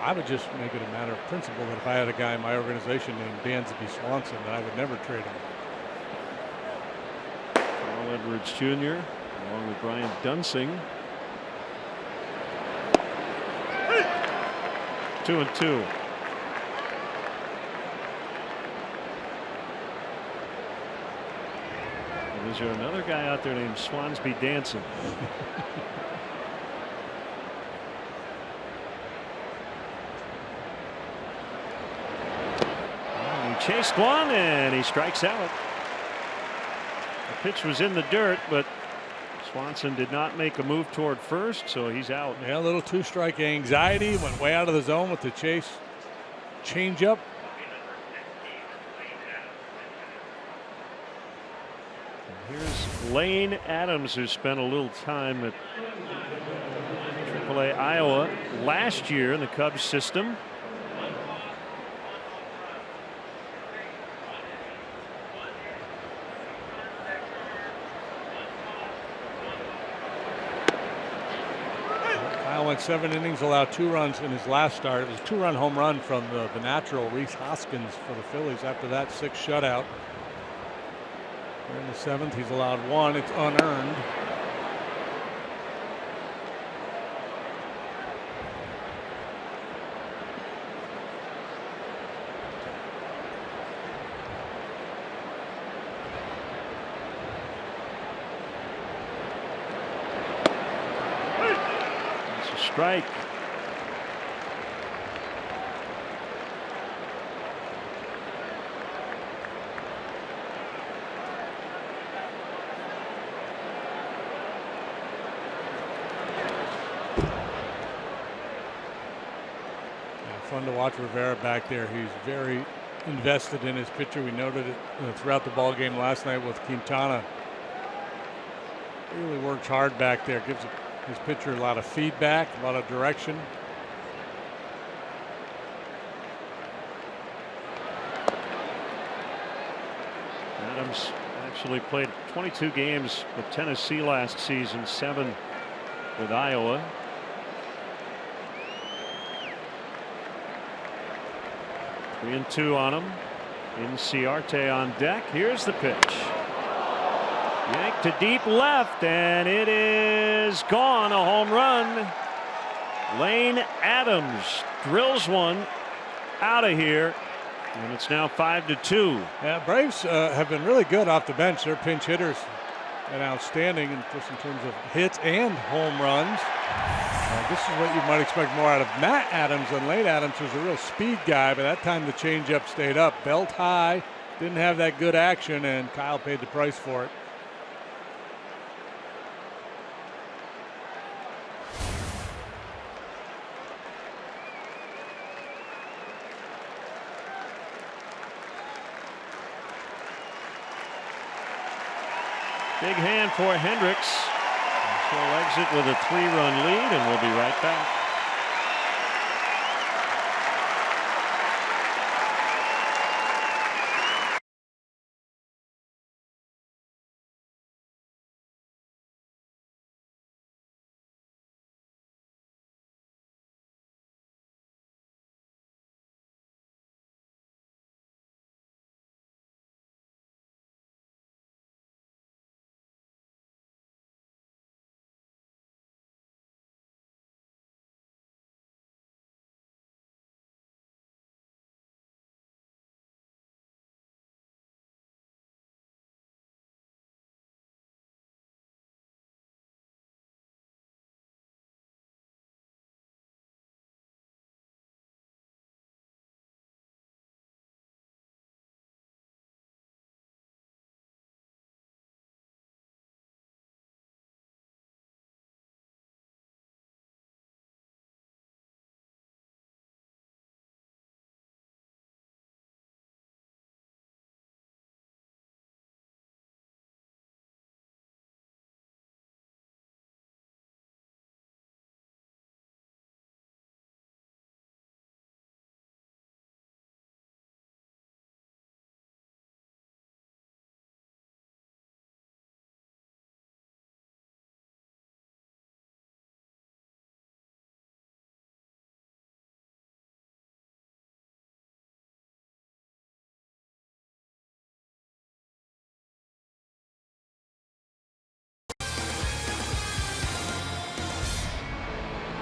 I would just make it a matter of principle that if I had a guy in my organization named Dansby Swanson, that I would never trade him. Carl Edwards Jr. along with Bryant Dunsing. 2-2. And is there another guy out there named Swansby Dancing? He chased one and he strikes out. The pitch was in the dirt, but Swanson did not make a move toward first, so he's out. Yeah, a little two-strike anxiety. Went way out of the zone with the chase changeup. Here's Lane Adams, who spent a little time at AAA Iowa last year in the Cubs system. Went 7 innings, allowed 2 runs in his last start. It was a 2-run home run from the natural Reese Hoskins for the Phillies. After that, 6 shutout. In the 7th, he's allowed 1. It's unearned. Strike. Fun to watch Rivera back there. He's very invested in his pitcher. We noted it throughout the ball game last night with Quintana. Really works hard back there. Gives his pitcher a lot of feedback, a lot of direction. Adams actually played 22 games with Tennessee last season, 7 with Iowa. 3-2 on him. Inciarte on deck. Here's the pitch. Yanked to deep left, and it is gone. A home run. Lane Adams drills one out of here, and it's now 5-2. Yeah, Braves have been really good off the bench. Their pinch hitters and outstanding, just in terms of hits and home runs. This is what you might expect more out of Matt Adams than Lane Adams, who's a real speed guy, but that time the changeup stayed up. Belt high, didn't have that good action, and Kyle paid the price for it. Big hand for Hendricks. He'll exit with a 3-run lead, and we'll be right back.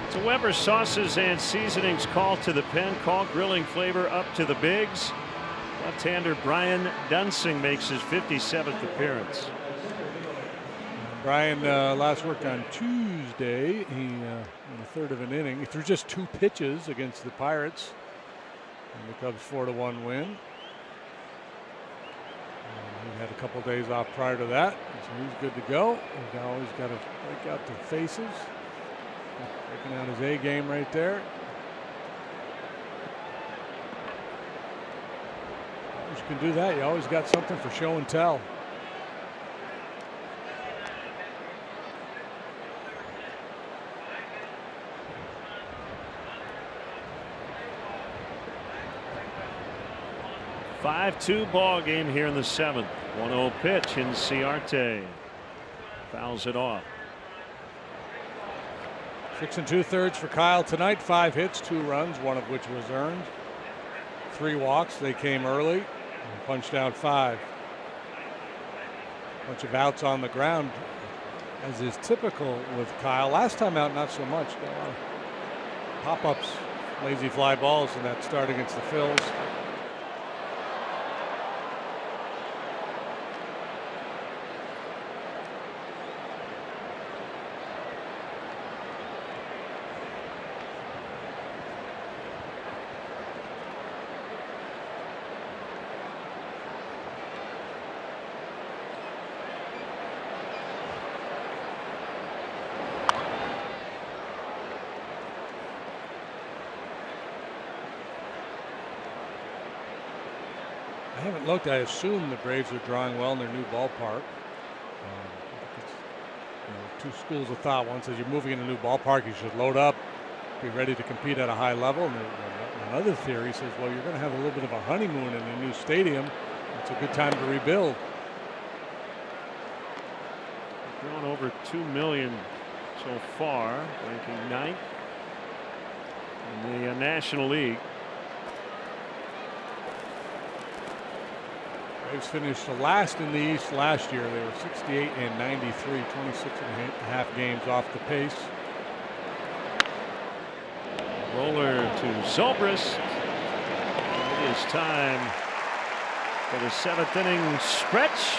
So Weber Sauces and Seasonings call to the pen. Call grilling flavor up to the bigs. Left-hander Brian Dunsing makes his 57th appearance. Brian last worked on Tuesday. He in the third of an inning, he threw just 2 pitches against the Pirates, and the Cubs 4-1 win. He had a couple days off prior to that, so he's good to go. He's always got to break out the faces. Breaking out his A game right there. You can do that. You always got something for show and tell. (5-2) ball game here in the 7th. 1-0 pitch. Inciarte fouls it off. 6 2/3 for Kyle tonight. 5 hits, 2 runs, 1 of which was earned. 3 walks. They came early and punched out 5. Bunch of outs on the ground, as is typical with Kyle. Last time out, not so much. Got a lot of pop-ups, lazy fly balls in that start against the Phillies. I haven't looked. I assume the Braves are drawing well in their new ballpark. Two schools of thought. One says you're moving in a new ballpark, you should load up, be ready to compete at a high level. And another theory says, well, you're going to have a little bit of a honeymoon in a new stadium. It's a good time to rebuild. Drawn over $2 million so far, ranking 9th in the National League. Braves finished last in the East last year. They were 68 and 93, 26.5 games off the pace. Roller to Zobrist. It is time for the 7th inning stretch.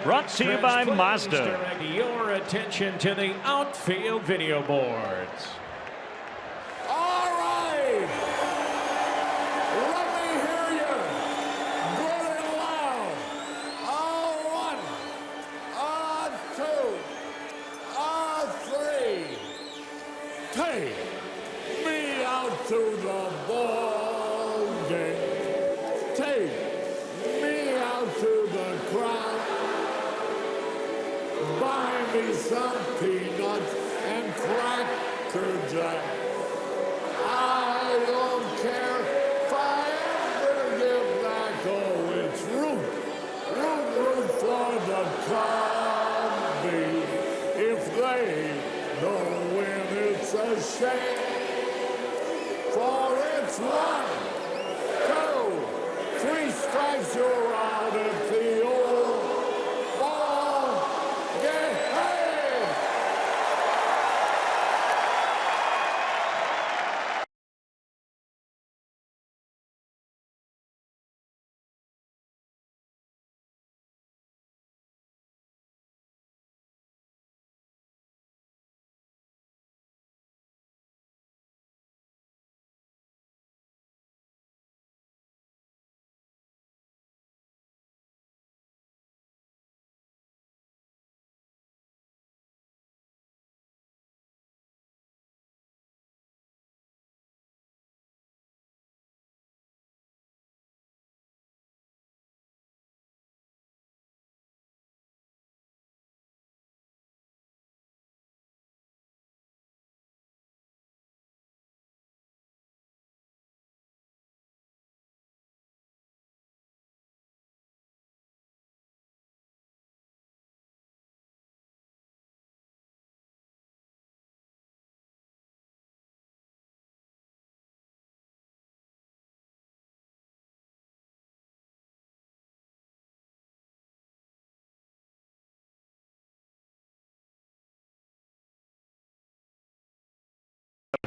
Brought to you by Mazda. Direct your attention to the outfield video boards. All right. Let me hear you. Good and loud. On 1, on 2, on 3. Take me out to the ball game. Take me out to the crowd. Buy me some peanuts and Cracker Jack. I don't care if I ever get back. Oh, it's root for the Cubbies. If they don't win, it's a shame. For it's 1, 2, 3 strikes, you're out at the old ball game.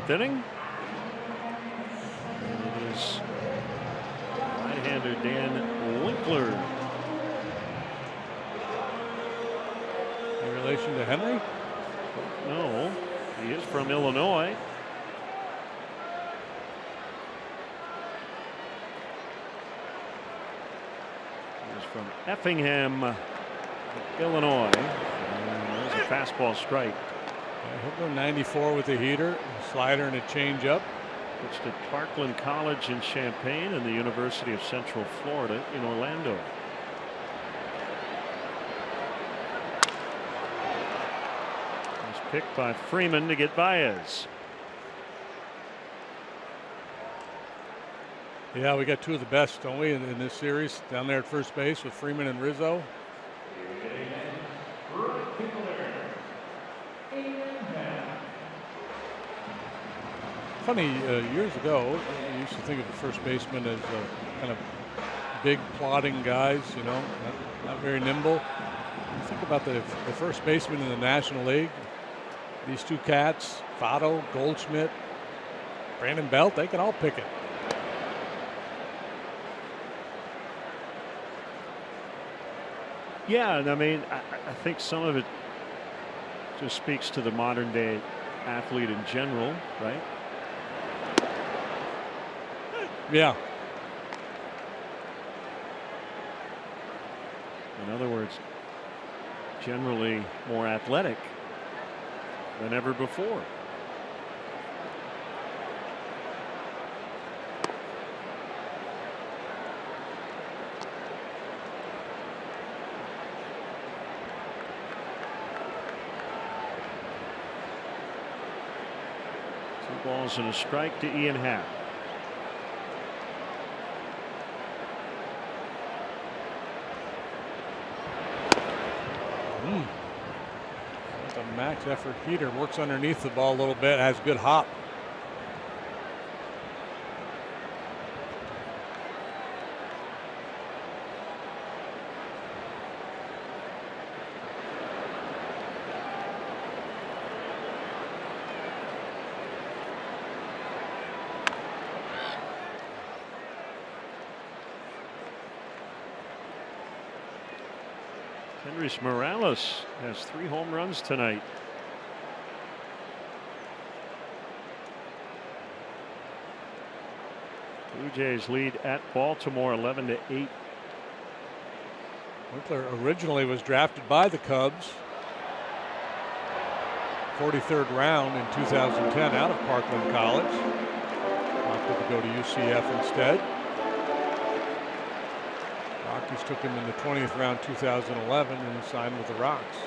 Inning. It is right-hander Dan Winkler. In relation to Henry? No, he is from Illinois. He is from Effingham, Illinois. And there's a fastball strike. He'll go 94 with a heater, a slider, and a changeup. Pitched at Parkland College in Champaign and the University of Central Florida in Orlando. He's picked by Freeman to get Baez. Yeah, we got two of the best, don't we, in this series? Down there at first base with Freeman and Rizzo. Funny, years ago, I used to think of the first baseman as kind of big, plodding guys, you know, not very nimble. You think about the first baseman in the National League, these two cats, Votto, Goldschmidt, Brandon Belt, they can all pick it. Yeah, and I mean, I think some of it just speaks to the modern day athlete in general, right? Yeah. In other words, generally more athletic than ever before. Two balls and a strike to Ian Happ. The max effort heater works underneath the ball a little bit, has good hop. Henrys Morales has 3 home runs tonight. Blue Jays lead at Baltimore 11-8. Winkler originally was drafted by the Cubs, 43rd round in 2010 out of Parkland College. Opted to go to UCF instead. Rockies took him in the 20th round 2011 and he signed with the Rocks.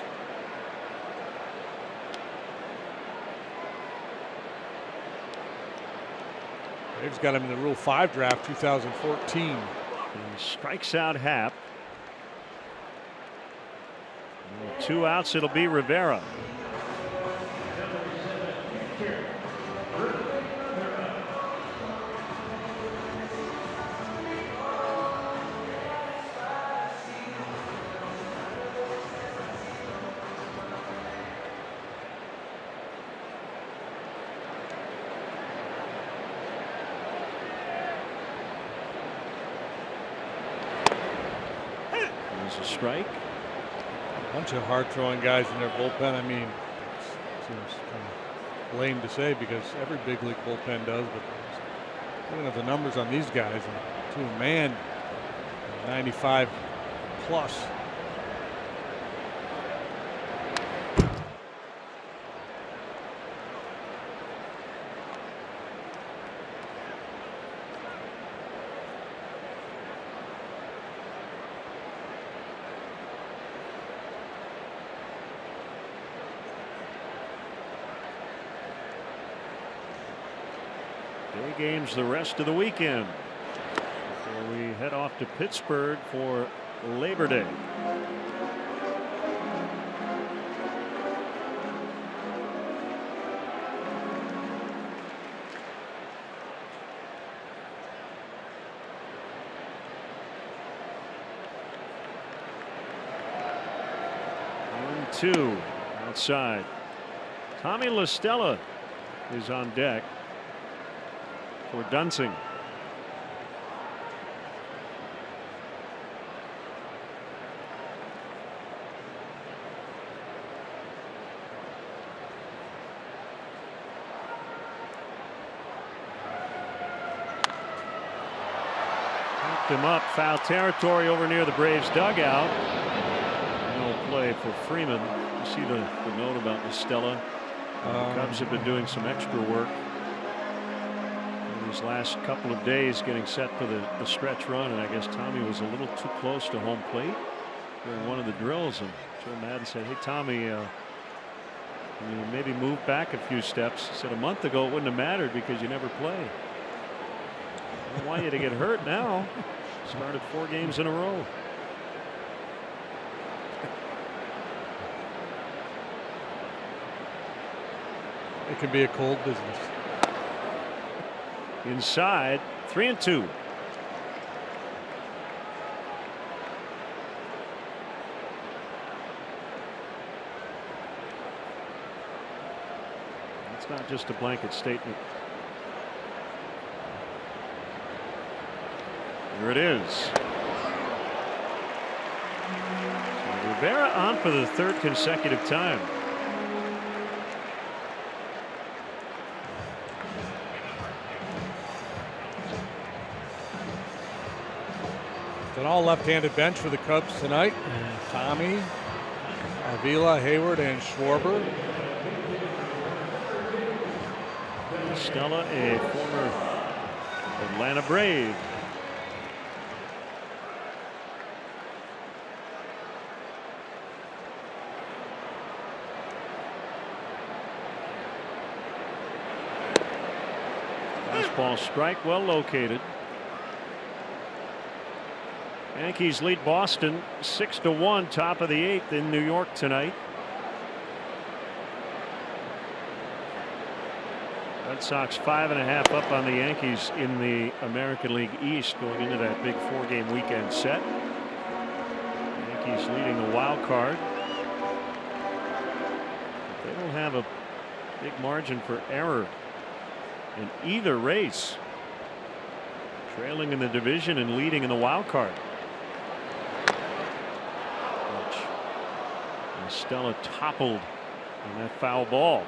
Braves got him in the Rule 5 draft 2014. And strikes out Happ. 2 outs, it'll be Rivera. There's a strike. A bunch of hard-throwing guys in their bullpen. I mean, it seems kind of lame to say because every big league bullpen does, but looking at the numbers on these guys, and to a man, 95 plus. Day games the rest of the weekend before we head off to Pittsburgh for Labor Day. One, two outside. Tommy La Stella is on deck for Dunsing. Knocked him up, foul territory over near the Braves dugout. No play for Freeman. You see the note about La Stella. The Cubs have been doing some extra work these last couple of days getting set for the stretch run, and I guess Tommy was a little too close to home plate during one of the drills, and Joe Madden said, hey Tommy, you maybe move back a few steps. He said a month ago it wouldn't have mattered because you never play. I don't want you to get hurt now. Started 4 games in a row. It can be a cold business. Inside, 3-2. It's not just a blanket statement. Here it is. So Rivera on for the 3rd consecutive time. An all left-handed bench for the Cubs tonight. Tommy, Avila, Hayward, and Schwarber. Stella, a former Atlanta Brave. Fastball strike, well located. Yankees lead Boston 6-1, top of the 8th in New York tonight. Red Sox 5.5 up on the Yankees in the American League East going into that big 4-game weekend set. Yankees leading the wild card. They don't have a big margin for error in either race. Trailing in the division and leading in the wild card. Stella toppled on that foul ball.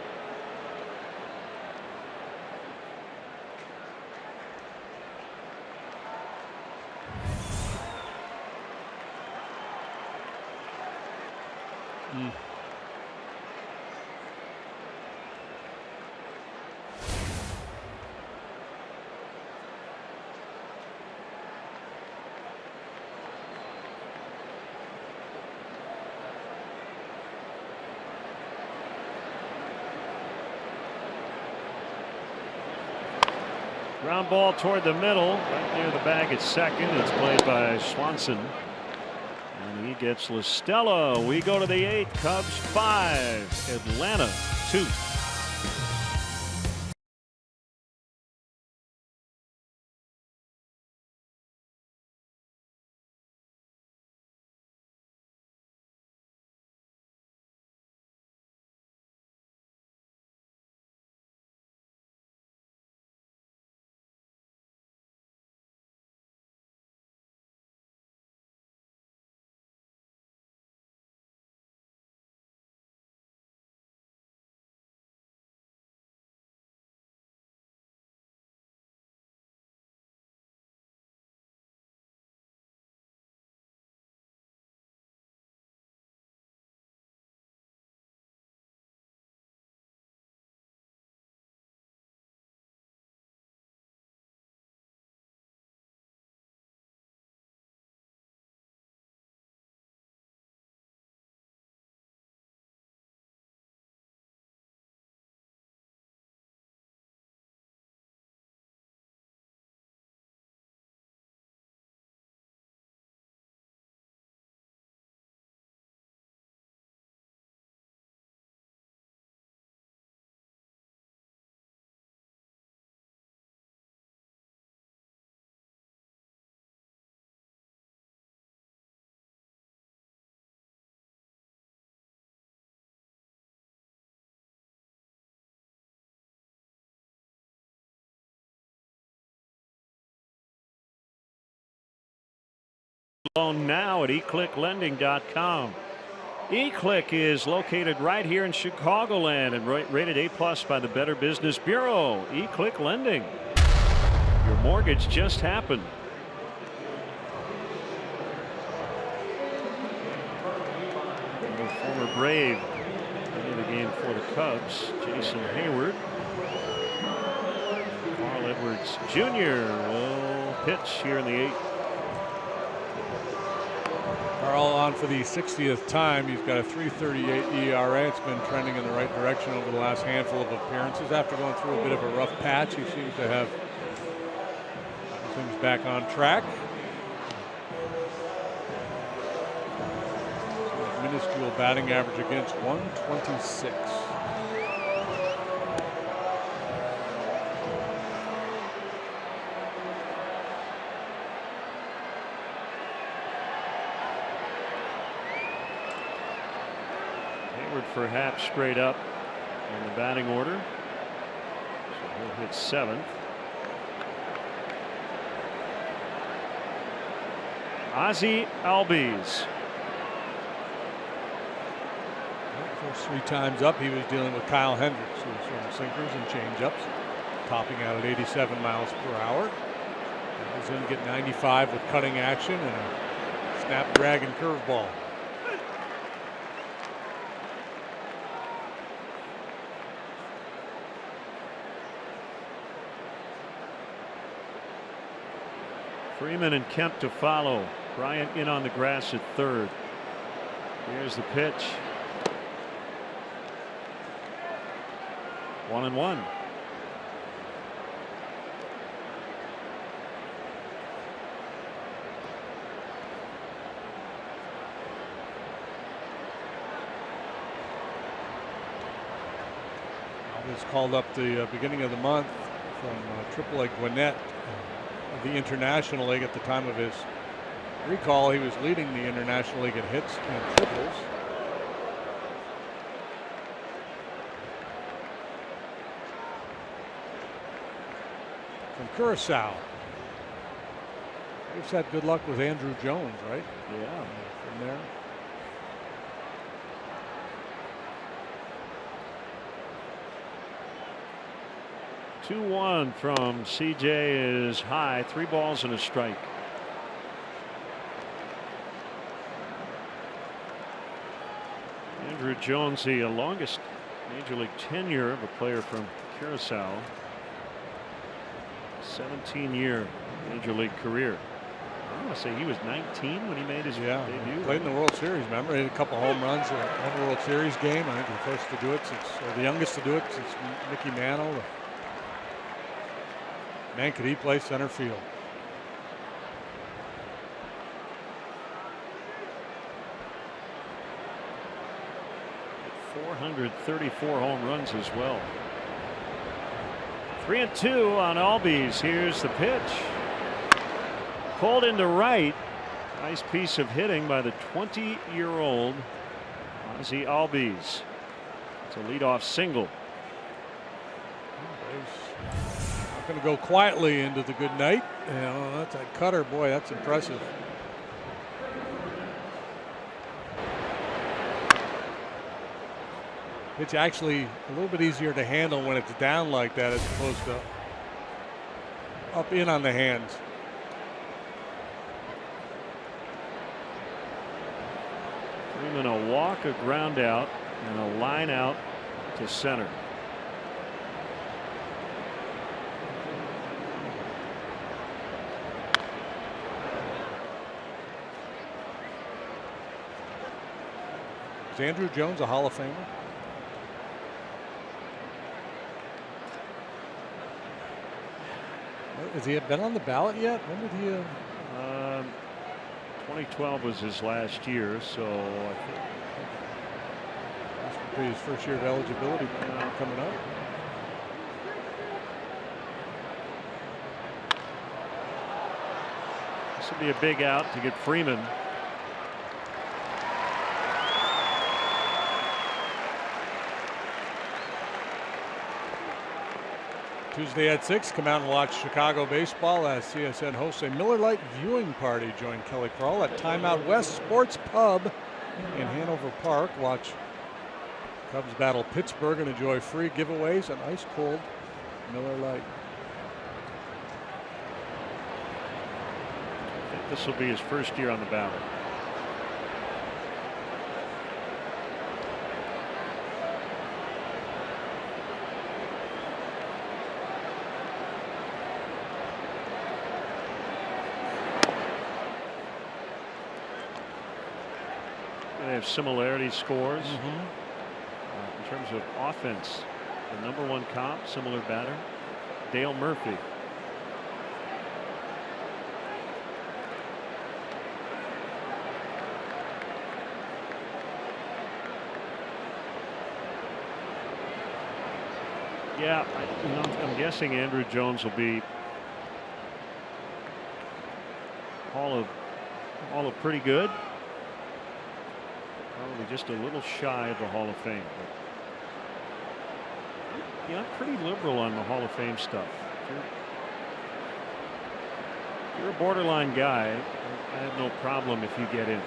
Ground ball toward the middle, right near the bag at second. It's played by Swanson. And he gets LaStella. We go to the 8th. Cubs 5, Atlanta 2. Now at eclicklending.com. eClick is located right here in Chicagoland and rated A+ by the Better Business Bureau. eClick Lending. Your mortgage just happened. The former Brave into the game for the Cubs, Jason Hayward. Carl Edwards Jr. will pitch here in the 8th. Carl on for the 60th time. He's got a 3.38 ERA. It's been trending in the right direction over the last handful of appearances. After going through a bit of a rough patch, he seems to have things back on track. Minuscule batting average against 126. Perhaps straight up in the batting order. So he'll hit 7th. Ozzie Albies. First 3 times up, he was dealing with Kyle Hendricks, who was throwing sinkers and changeups, topping out at 87 miles per hour. He's going to get 95 with cutting action and a snapdragon curveball. Freeman and Kemp to follow. Bryant in on the grass at 3rd. Here's the pitch. 1-1. Albies called up the beginning of the month from AAA Gwinnett. The International League. At the time of his recall, he was leading the International League in hits and triples. From Curacao. He's had good luck with Andrew Jones, right? Yeah. From there. 2-1 from CJ is high. 3 balls and a strike. Andrew Jones, the longest major league tenure of a player from Curacao. 17-year major league career. I want to say he was 19 when he made his debut. Played in the World Series. Remember, he had a couple home runs in one World Series game. I think the first to do it since, or the youngest to do it since Mickey Mantle. Man, could he play center field? .434 home runs as well. 3-2 on Albies. Here's the pitch. Pulled into right. Nice piece of hitting by the 20-year-old Ozzie Albies. It's a leadoff single. Not going to go quietly into the good night. You know, that's a cutter, boy. That's impressive. It's actually a little bit easier to handle when it's down like that as opposed to up in on the hands. Freeman a walk, a ground out, and a line out to center. Is Andrew Jones a Hall of Famer? Has he been on the ballot yet? When did he? 2012 was his last year, so I think this would be his first year of eligibility coming up. This will be a big out to get Freeman. Tuesday at 6, come out and watch Chicago baseball as CSN hosts a Miller Lite viewing party. Join Kelly Crawl at Timeout West Sports Pub in Hanover Park. Watch Cubs battle Pittsburgh and enjoy free giveaways and ice cold Miller Lite. I think this will be his first year on the ballot. They have similarity scores in terms of offense. The #1 comp, similar batter, Dale Murphy. Yeah, I'm guessing Andrew Jones will be Hall of pretty good. Probably just a little shy of the Hall of Fame. But, I'm pretty liberal on the Hall of Fame stuff. If you're a borderline guy, I have no problem if you get in.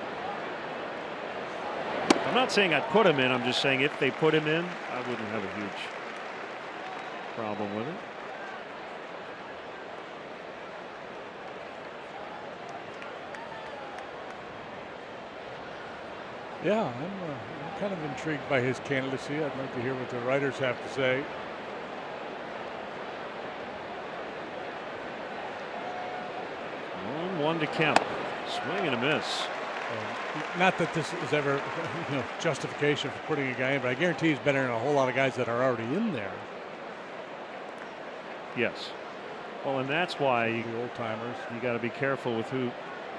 I'm not saying I'd put him in. I'm just saying if they put him in, I wouldn't have a huge problem with it. Yeah, I'm kind of intrigued by his candidacy. I'd like to hear what the writers have to say. One to Kemp. Swing and a miss. Not that this is ever justification for putting a guy in, but I guarantee he's better than a whole lot of guys that are already in there. Yes. Well, and that's why the old timers. You got to be careful with who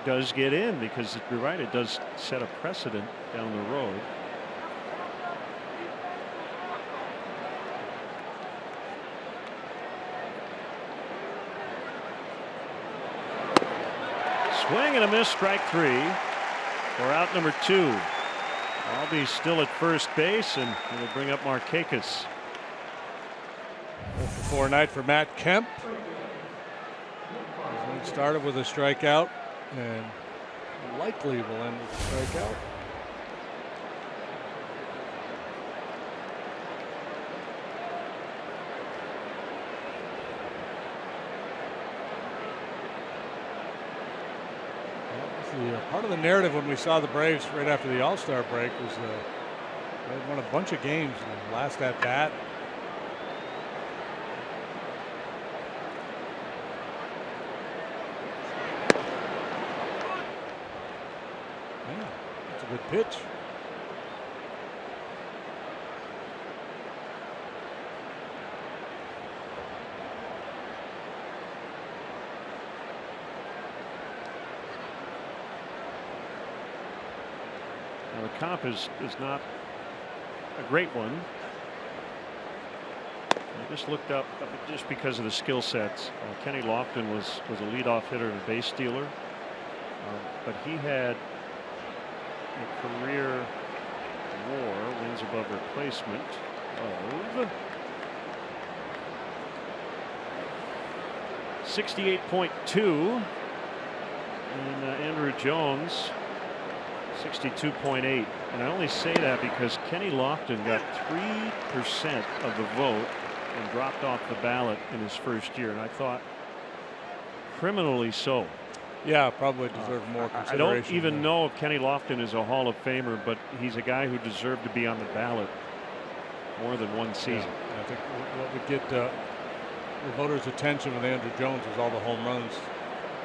does get in, because you're right, it does set a precedent down the road. Swing and a miss, strike 3 for out number 2. Albies still at first base, and it'll bring up Markakis. 4 night for Matt Kemp. Started with a strikeout and likely will end with a strikeout. Part of the narrative when we saw the Braves right after the All-Star break was they had won a bunch of games in the last at bat. Yeah, that's a good pitch. Now the comp is not a great one. I just looked up just because of the skill sets. Kenny Lofton was a leadoff hitter and a base stealer, but he had a career WAR, wins above replacement, of 68.2, and Andrew Jones 62.8. And I only say that because Kenny Lofton got 3% of the vote and dropped off the ballot in his first year, and I thought criminally so. Yeah, probably deserved more consideration. I don't even know if Kenny Lofton is a Hall of Famer, but he's a guy who deserved to be on the ballot more than one season. Yeah, I think what would get the voters' attention with Andrew Jones was all the home runs.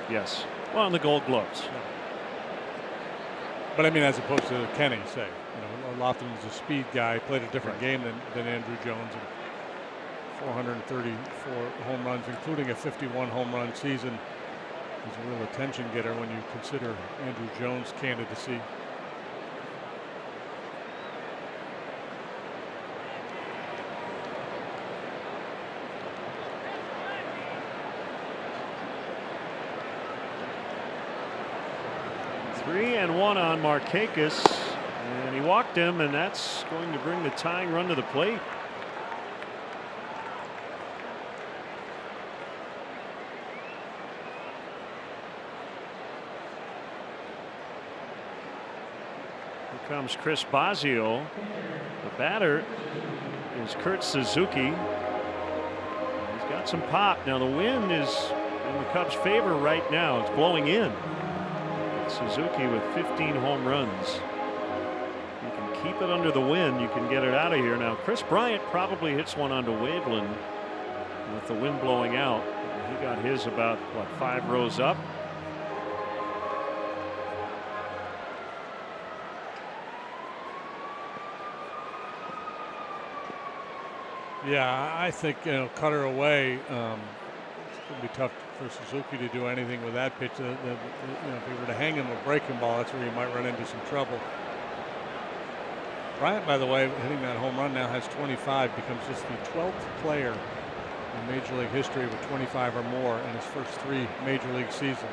Yes. Well, and the Gold Gloves. Yeah. But I mean, as opposed to Kenny, say, Lofton was a speed guy, played a different game than Andrew Jones, and 434 home runs, including a 51 home run season. He's a real attention getter when you consider Andrew Jones' candidacy. Three and one on Markakis, and he walked him, and that's going to bring the tying run to the plate. Here comes Chris Bosio. The batter is Kurt Suzuki. He's got some pop. Now the wind is in the Cubs' favor right now. It's blowing in. Suzuki with 15 home runs. You can keep it under the wind. You can get it out of here. Now Chris Bryant probably hits one onto Waveland with the wind blowing out. He got his about, what, 5 rows up. Yeah, I think cut her away. It's going to be tough for Suzuki to do anything with that pitch. If he were to hang him a breaking ball, that's where you might run into some trouble. Bryant, by the way, hitting that home run now has 25, becomes just the 12th player in Major League history with 25 or more in his first 3 Major League seasons.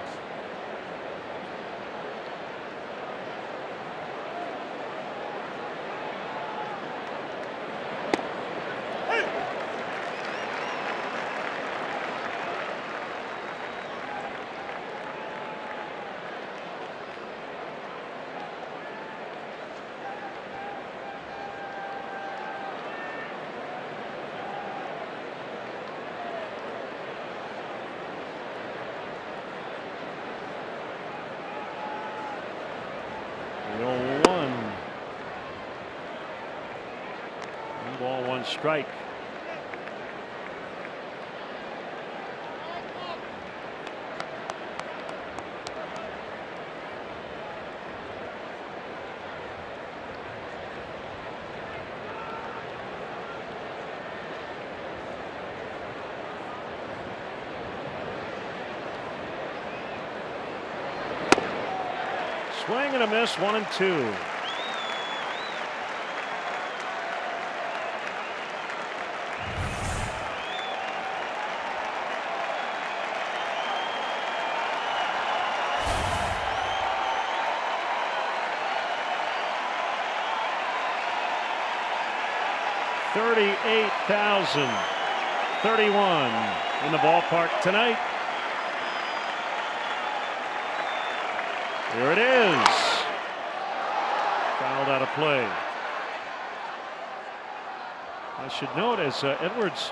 Strike. Swing and a miss, 1-2. $38,031 in the ballpark tonight. Here it is. Fouled out of play. I should note as Edwards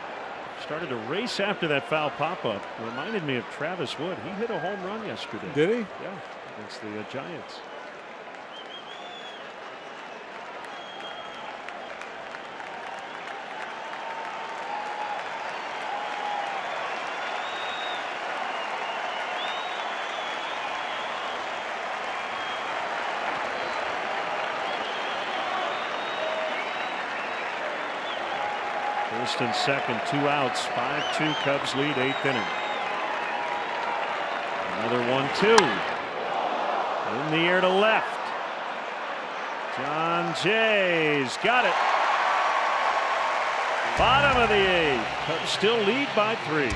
started to race after that foul pop-up, reminded me of Travis Wood. He hit a home run yesterday. Did he? Yeah. against the Giants. First and second, 2 outs, 5-2 Cubs lead, 8th inning. Another 1-2. In the air to left. John Jay's got it. Bottom of the 8th. Cubs still lead by 3.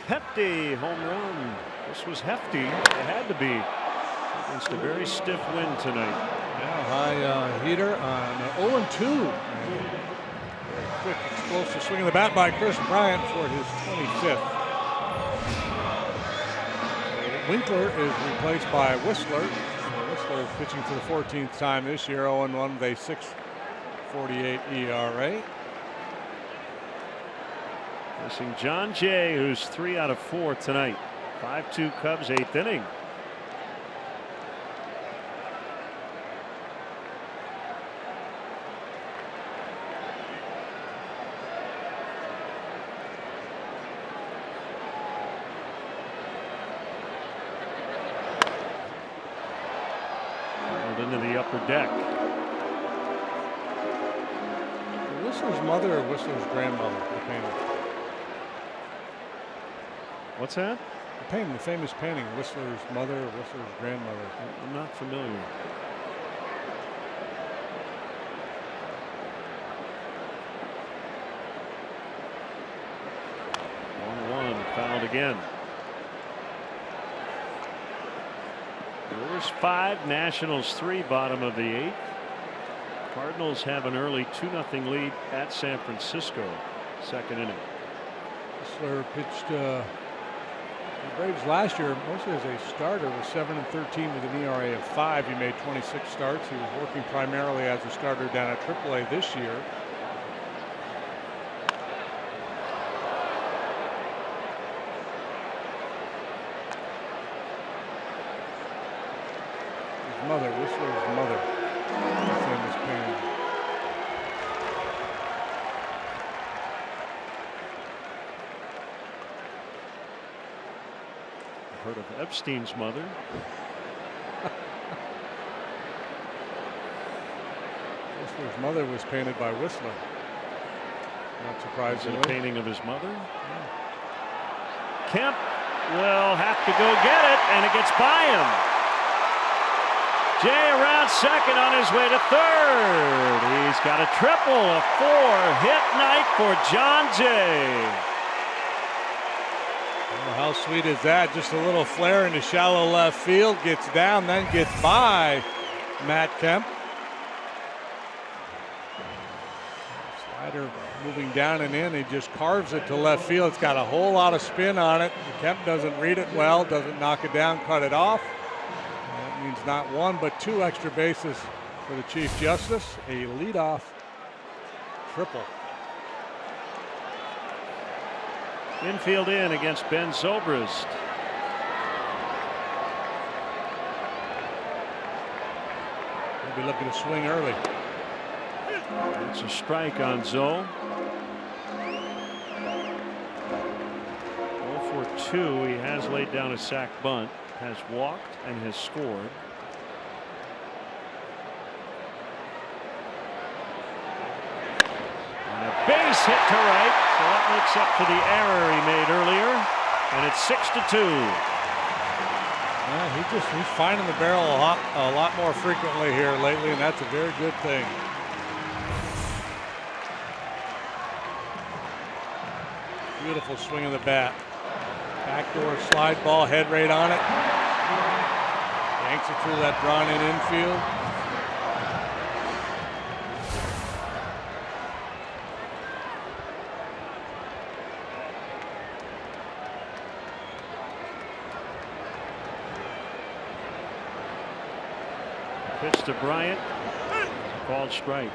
Hefty home run. This was hefty. It had to be against a very stiff wind tonight. Yeah, high heater on 0-2. Quick, explosive swing of the bat by Chris Bryant for his 25th. Winkler is replaced by Whistler. Whistler is pitching for the 14th time this year. 0-1 with a 6.48 ERA. Facing John Jay, who's 3 out of 4 tonight. 5-2 Cubs, 8th inning. Rolled into the upper deck. Whistler's mother or Whistler's grandmother? The painter. What's that? The painting, the famous painting, Whistler's mother, Whistler's grandmother. I'm not familiar. Fouled again. Brewers 5, Nationals 3, bottom of the 8th. Cardinals have an early 2-0 lead at San Francisco, 2nd inning. Whistler pitched the Braves last year, mostly as a starter, was 7-13 with an ERA of 5. He made 26 starts. He was working primarily as a starter down at AAA this year. His mother, Whistler's mother, famous painting. Heard of Epstein's mother. Whistler's mother was painted by Whistler. Not surprisingly. A painting of his mother. Yeah. Kemp will have to go get it, and it gets by him. Jay around second on his way to third. He's got a triple, a 4-hit night for John Jay. Well, how sweet is that? Just a little flare into shallow left field, gets down, then gets by Matt Kemp. Slider moving down and in, he just carves it to left field. It's got a whole lot of spin on it. Kemp doesn't read it well, doesn't knock it down, cut it off. That means not one, but 2 extra bases for the Chief Justice. A leadoff triple. Infield in against Ben Zobrist. Maybe looking to swing early. It's a strike on Zoe. 0 for 2. He has laid down a sac bunt, has walked, and has scored. And a base hit to right, so that makes up for the error he made earlier, and it's 6-2. Yeah, he's finding the barrel a lot more frequently here lately, and that's a very good thing. Beautiful swing of the bat. Backdoor slide ball, head right on it. Yanks it through that drawn in infield. Pitch to Bryant. Called strike.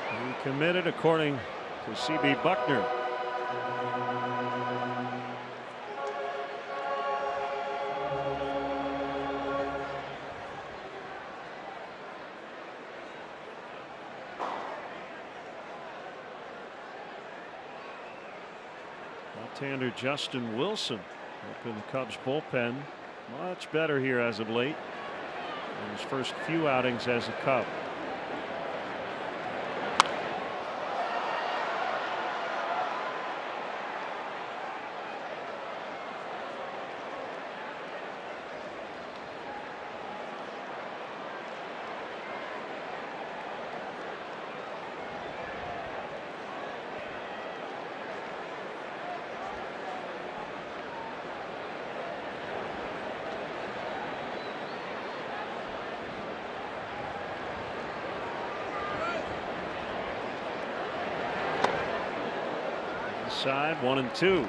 He committed according to C.B. Buckner. Left-hander Justin Wilson up in the Cubs bullpen. Much better here as of late. In his first few outings as a Cub. Side 1-2.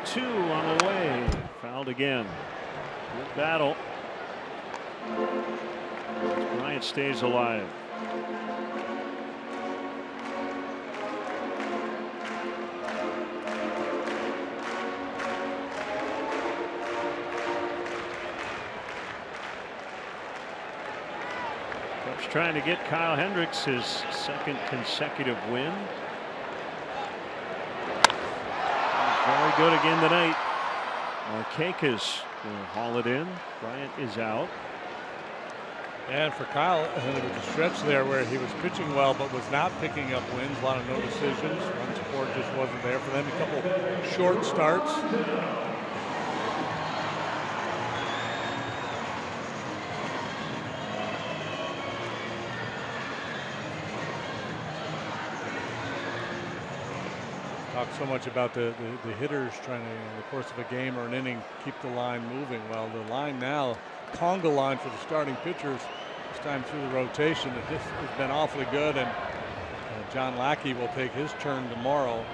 Two on the way. Fouled again. Good battle. Bryant stays alive. Cubs trying to get Kyle Hendricks his second consecutive win. Very good again tonight. Markakis will haul it in. Bryant is out. And for Kyle, there was a stretch there where he was pitching well but was not picking up wins. A lot of no decisions. Run support just wasn't there for them. A couple short starts. talk so much about the hitters trying to, in the course of a game or an inning, keep the line moving. Well, the line now, conga line for the starting pitchers, this time through the rotation, has been awfully good, and John Lackey will take his turn tomorrow up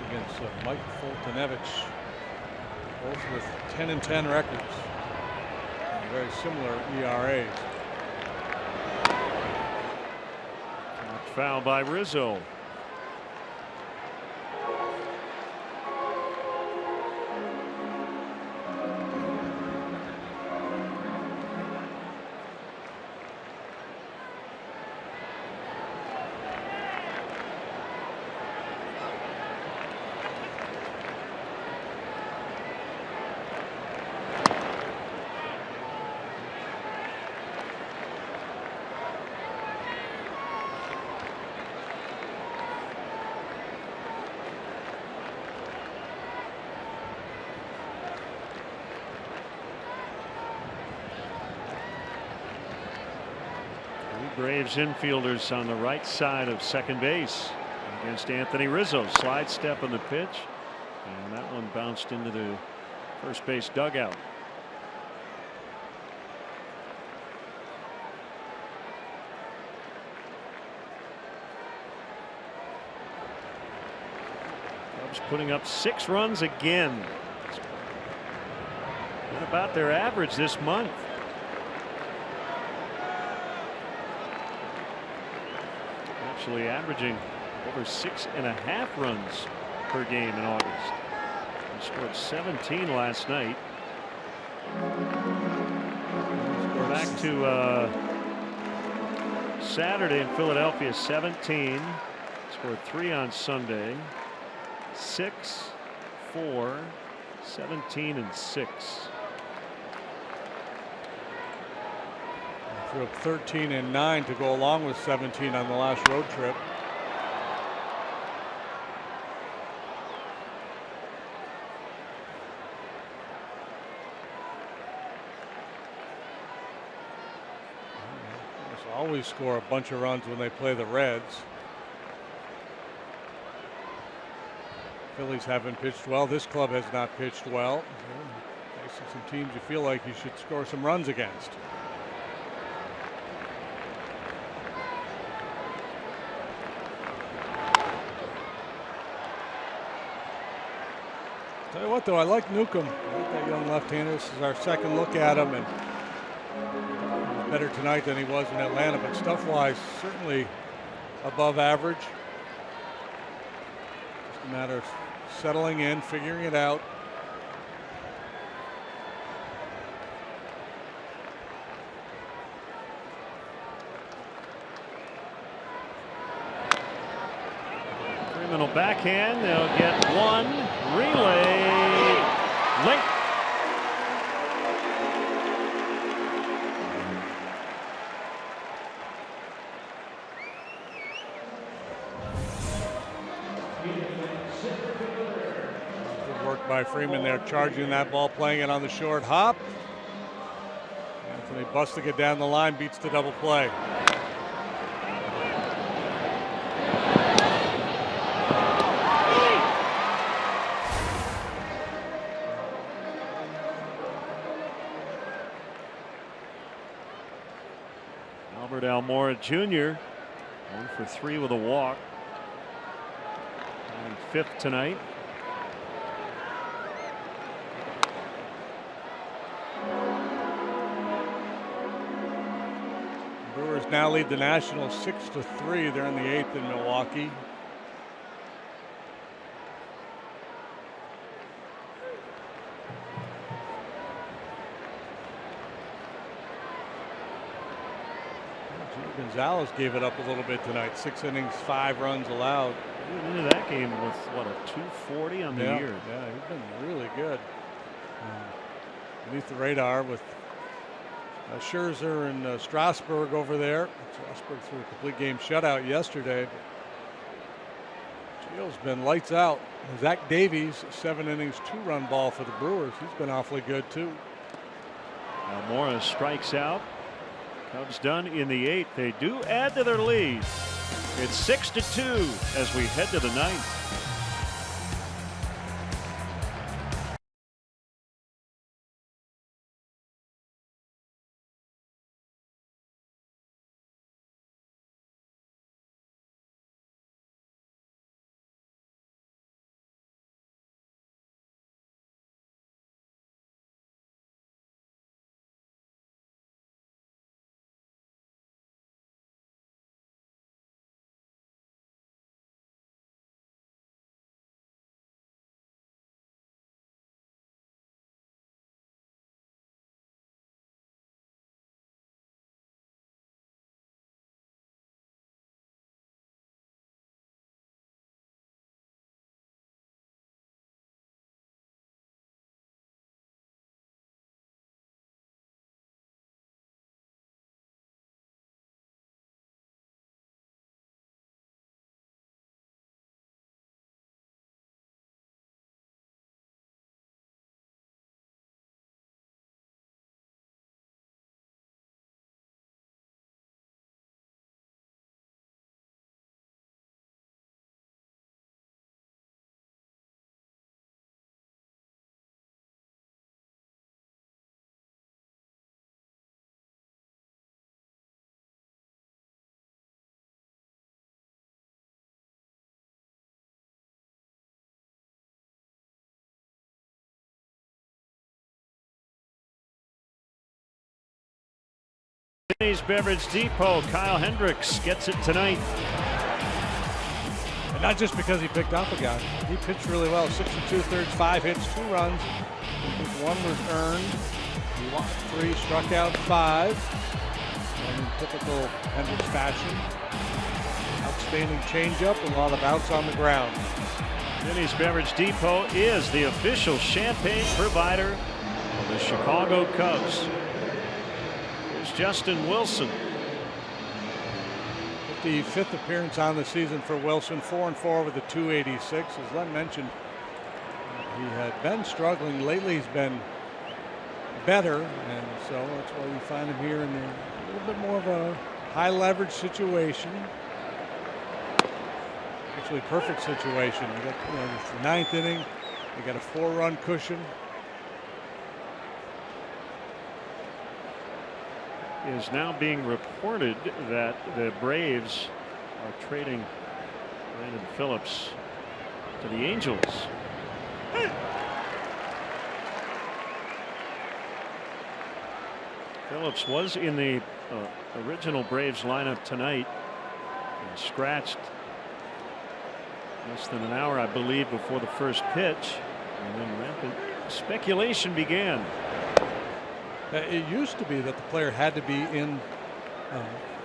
against Mike Foltynewicz, both with 10-10 records, and very similar ERAs. Foul by Rizzo. Braves infielders on the right side of second base against Anthony Rizzo. Slide step on the pitch, and that one bounced into the first base dugout. Cubs putting up 6 runs again. What about their average this month? Actually averaging over 6.5 runs per game in August. He scored 17 last night. We're back to Saturday in Philadelphia. 17. Scored 3 on Sunday. 6, 4, 17, and 6. Threw up 13 and 9 to go along with 17 on the last road trip. Always score a bunch of runs when they play the Reds. Phillies haven't pitched well. This club has not pitched well. Facing some teams you feel like you should score some runs against. Tell you what, though, I like Newcomb. I like that young left-hander. This is our second look at him, and he's better tonight than he was in Atlanta, but stuff-wise, certainly above average. Just a matter of settling in, figuring it out. Criminal backhand. They'll get one. Relay late. Good work by Freeman there, charging that ball, playing it on the short hop. Anthony busting it down the line, beats the double play. Almora Jr. 1 for 3 with a walk. And 5th tonight. Brewers now lead the Nationals 6-3. They're in the 8th in Milwaukee. Gonzalez gave it up a little bit tonight. 6 innings, 5 runs allowed. Into that game with what, a 240 on the year. Yeah, he's been really good. Beneath the radar with Scherzer and Strasburg over there. Strasburg threw a complete game shutout yesterday. Gio's been lights out. Zach Davies, 7 innings, 2-run ball for the Brewers. He's been awfully good too. Almora strikes out. Cubs done in the 8th. They do add to their lead. It's 6-2 as we head to the ninth. Beverage Depot, Kyle Hendricks gets it tonight. And not just because he picked up a guy. He pitched really well. 6 2/3, 5 hits, 2 runs. I think 1 was earned. He walked 3, struck out 5. And in typical Hendricks fashion, outstanding changeup and a lot of outs on the ground. Denny's Beverage Depot is the official champagne provider of the Chicago Cubs. Justin Wilson. 55th appearance on the season for Wilson, 4-4 with a 286. As Len mentioned, he had been struggling. Lately he's been better, and so that's why you find him here in a little bit more of a high leverage situation. Actually perfect situation. You got, it's the 9th inning. You got a 4-run cushion. Is now being reported that the Braves are trading Brandon Phillips to the Angels. Phillips was in the original Braves lineup tonight and scratched less than an hour, I believe, before the first pitch, and then rampant speculation began. It used to be that the player had to be in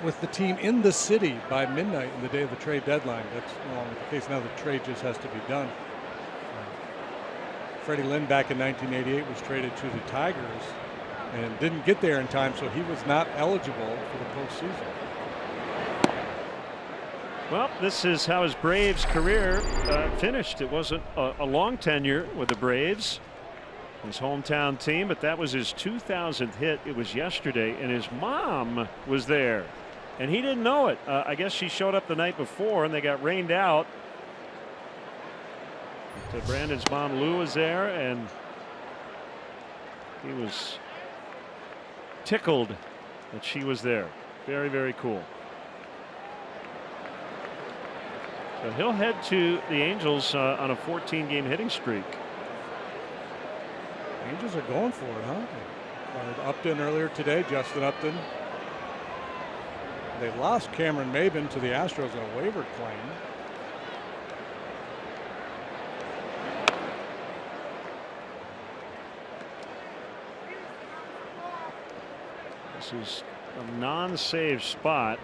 with the team in the city by midnight in the day of the trade deadline. That's no longer the case now. The trade just has to be done. Freddie Lynn back in 1988 was traded to the Tigers and didn't get there in time, so he was not eligible for the postseason. Well, this is how his Braves career finished. It wasn't a long tenure with the Braves, his hometown team, but that was his 2000th hit. It was yesterday, and his mom was there, and he didn't know it. I guess she showed up the night before, and they got rained out. So Brandon's mom, Lou, was there, and he was tickled that she was there. Very, very cool. So he'll head to the Angels on a 14-game hitting streak. Angels are going for it, huh? Upton earlier today, Justin Upton. They lost Cameron Maben to the Astros on a waiver claim. This is a non-save spot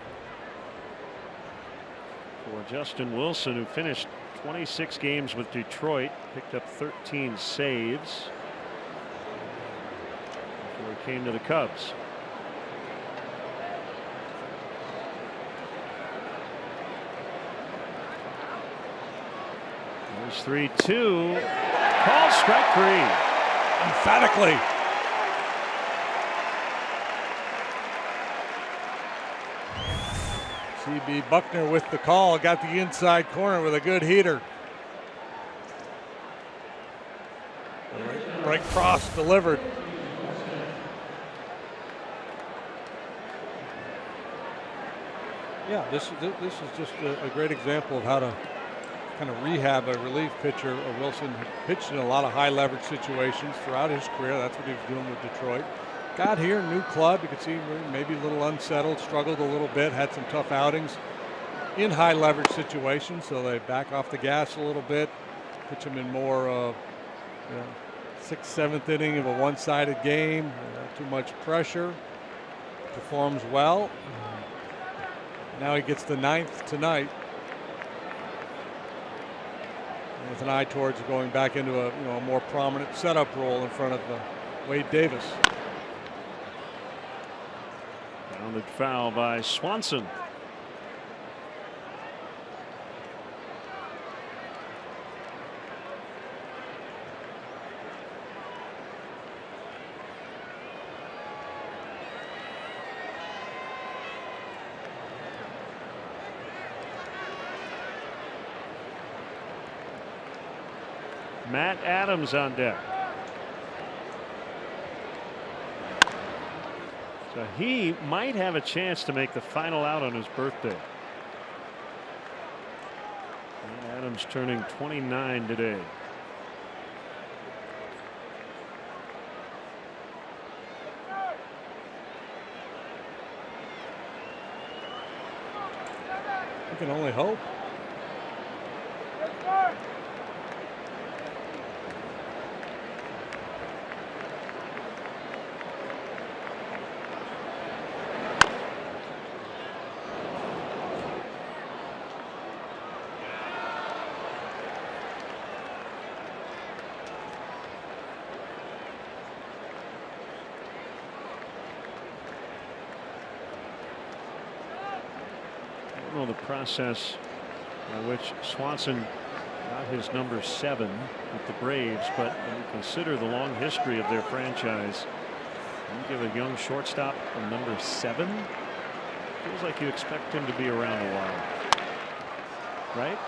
for Justin Wilson, who finished 26 games with Detroit, picked up 13 saves before he came to the Cubs. There's 3-2. Called strike 3. Emphatically. T.B. Buckner with the call. Got the inside corner with a good heater. Right cross delivered. Yeah, this is just a great example of how to kind of rehab a relief pitcher. Wilson had pitched in a lot of high leverage situations throughout his career. That's what he was doing with Detroit. Got here, new club. You could see maybe a little unsettled, struggled a little bit, had some tough outings in high leverage situations. So they back off the gas a little bit, pitch him in more 6th, 7th inning of a one-sided game. Not too much pressure. Performs well. Now he gets the 9th tonight, with an eye towards going back into a more prominent setup role in front of Wade Davis. Grounded foul by Swanson. Matt Adams on deck. So he might have a chance to make the final out on his birthday. Matt Adams turning 29 today. You can only hope. The process by which Swanson got his number 7 with the Braves, but when you consider the long history of their franchise, you give a young shortstop a number 7, feels like you expect him to be around a while, right?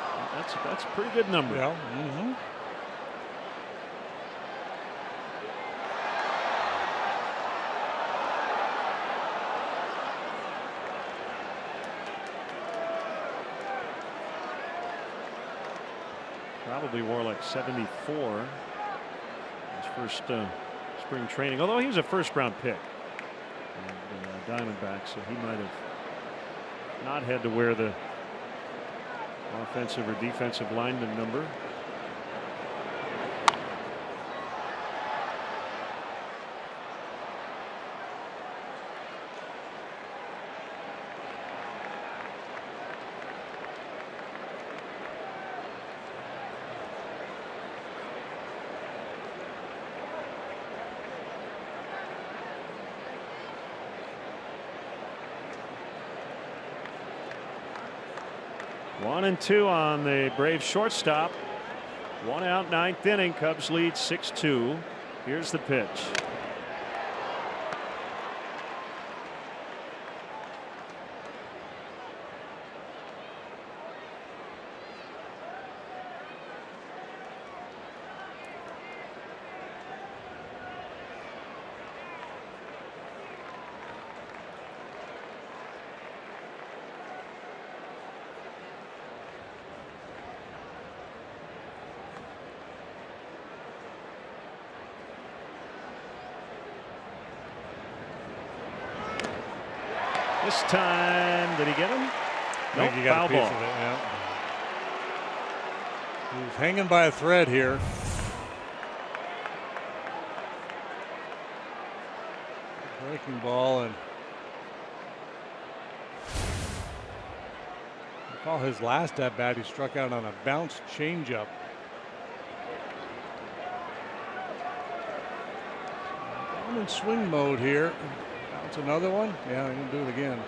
That's a pretty good number. Yeah. Probably wore like 74 his first spring training, although he was a first-round pick in the Diamondbacks, so he might have not had to wear the offensive or defensive lineman number. One and two on the Braves shortstop. One out, 9th inning. Cubs lead 6-2. Here's the pitch. This time, did he get him? Nope, Nope, got foul a piece ball. of it, yeah. He's hanging by a thread here. Breaking ball, and recall his last at bat, he struck out on a bounce changeup. I'm in swing mode here. Bounce another one. Yeah, he didn't do it again.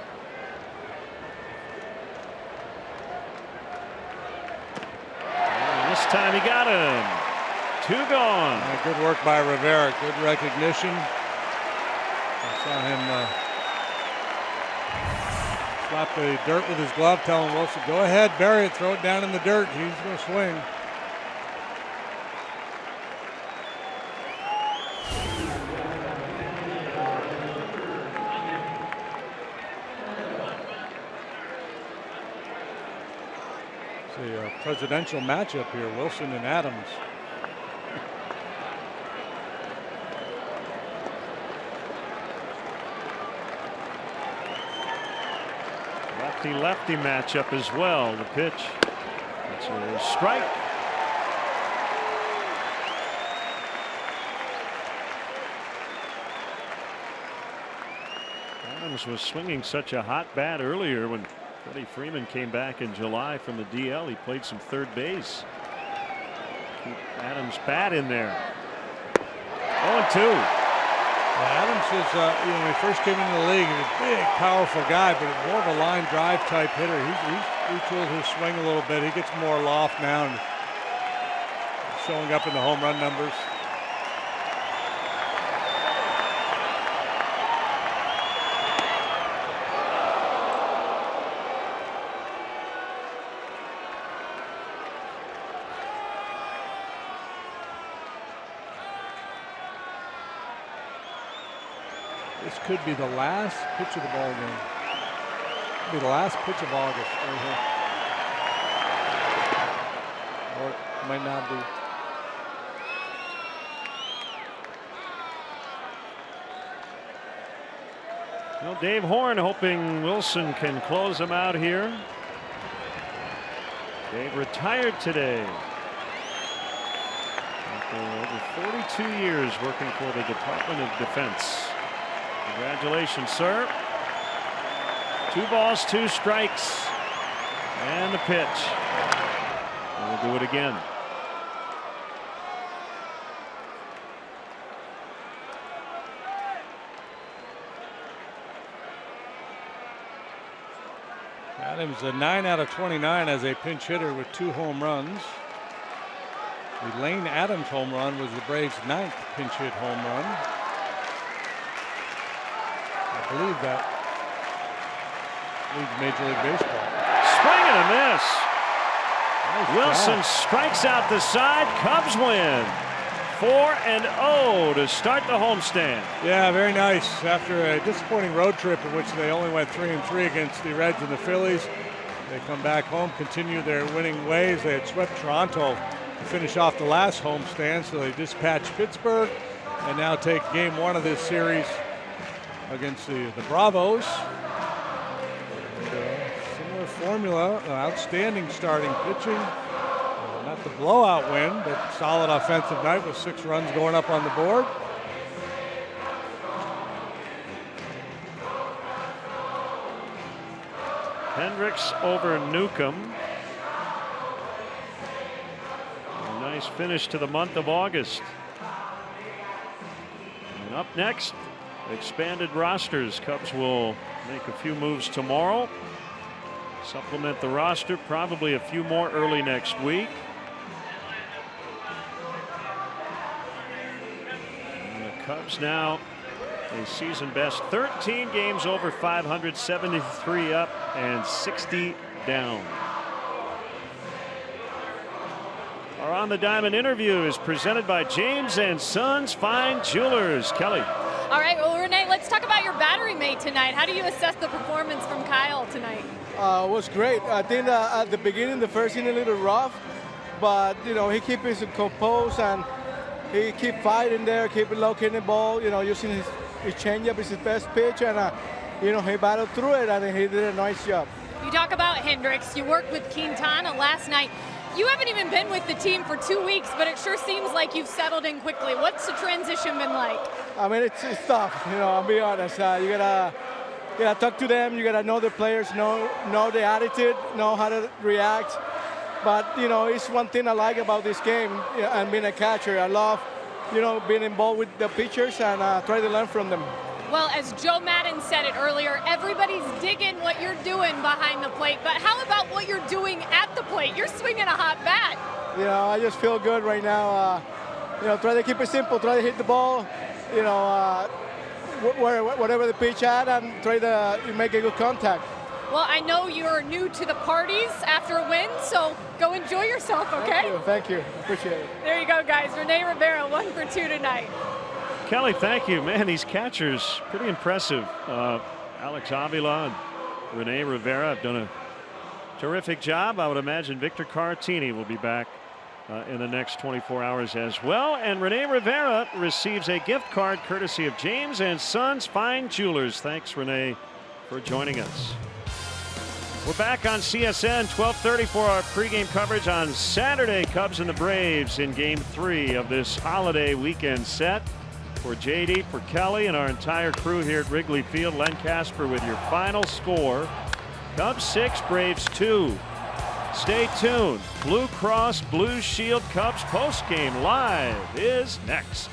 And this time he got him. 2 gone. Good work by Rivera. Good recognition. I saw him Slap the dirt with his glove, telling Wilson, go ahead, bury it, throw it down in the dirt. He's going to swing. It's a presidential matchup here, Wilson and Adams. Lefty-lefty matchup as well. The pitch. It's a strike. Adams was swinging such a hot bat earlier when Freddie Freeman came back in July from the DL. He played some third base. Keep Adams' bat in there. 0-2. Adams is, when he first came into the league, he was a big, powerful guy, but more of a line drive type hitter. He's retooled his swing a little bit. He gets more loft now and showing up in the home run numbers. This could be the last pitch of the ball game. Could be the last pitch of August right here. Or it might not be. Well, Dave Horn hoping Wilson can close him out here. Dave retired today after over 42 years working for the Department of Defense. Congratulations, sir. 2 balls, 2 strikes, and the pitch. And we'll do it again. Adams a 9 out of 29 as a pinch hitter with 2 home runs. The Lane Adams home run was the Braves' 9th pinch hit home run. I believe that leads Major League Baseball. Swing and a miss. Nice Wilson job. strikes out the side. Cubs win 4-0 to start the homestand. Yeah, very nice. After a disappointing road trip in which they only went 3-3 against the Reds and the Phillies, they come back home, continue their winning ways. They had swept Toronto to finish off the last homestand, so they dispatched Pittsburgh and now take game 1 of this series against the Bravos. And, similar formula, outstanding starting pitching. Not the blowout win, but solid offensive night with 6 runs going up on the board. Hendricks over Newcomb. A nice finish to the month of August. And up next, expanded rosters. Cubs will make a few moves tomorrow. Supplement the roster, probably a few more early next week. And the Cubs now a season best 13 games over 500, 73 up and 60 down. Our On the Diamond interview is presented by James and Sons Fine Jewelers. Kelly. All right, well, Renee, let's talk about your battery mate tonight. How do you assess the performance from Kyle tonight? It was great. I think at the beginning, the first inning, a little rough, but he keep his composed and he keep fighting there, keep locating the ball. Using his changeup is his best pitch, and he battled through it and he did a nice job. You talk about Hendricks. You worked with Quintana last night. You haven't even been with the team for 2 weeks, but it sure seems like you've settled in quickly. What's the transition been like? I mean, it's tough. I'll be honest. You gotta talk to them. You gotta know the players, know the attitude, know how to react. But it's one thing I like about this game and being a catcher. I love, being involved with the pitchers and try to learn from them. Well, as Joe Madden said it earlier, everybody's digging what you're doing behind the plate. But how about what you're doing at the plate? You're swinging a hot bat. I just feel good right now. Try to keep it simple. Try to hit the ball, whatever the pitch at, and try to make a good contact. Well, I know you're new to the parties after a win, so go enjoy yourself, okay? Thank you. Appreciate it. There you go, guys. Rene Rivera, 1 for 2 tonight. Kelly, thank you. Man, these catchers, pretty impressive. Alex Avila and Rene Rivera have done a terrific job. I would imagine Victor Caratini will be back in the next 24 hours as well. And Rene Rivera receives a gift card courtesy of James and Sons Fine Jewelers. Thanks, Rene, for joining us. We're back on CSN 12:30 for our pregame coverage on Saturday. Cubs and the Braves in Game 3 of this holiday weekend set. For JD, for Kelly, and our entire crew here at Wrigley Field, Len Casper with your final score. Cubs 6, Braves 2. Stay tuned. Blue Cross Blue Shield Cubs postgame live is next.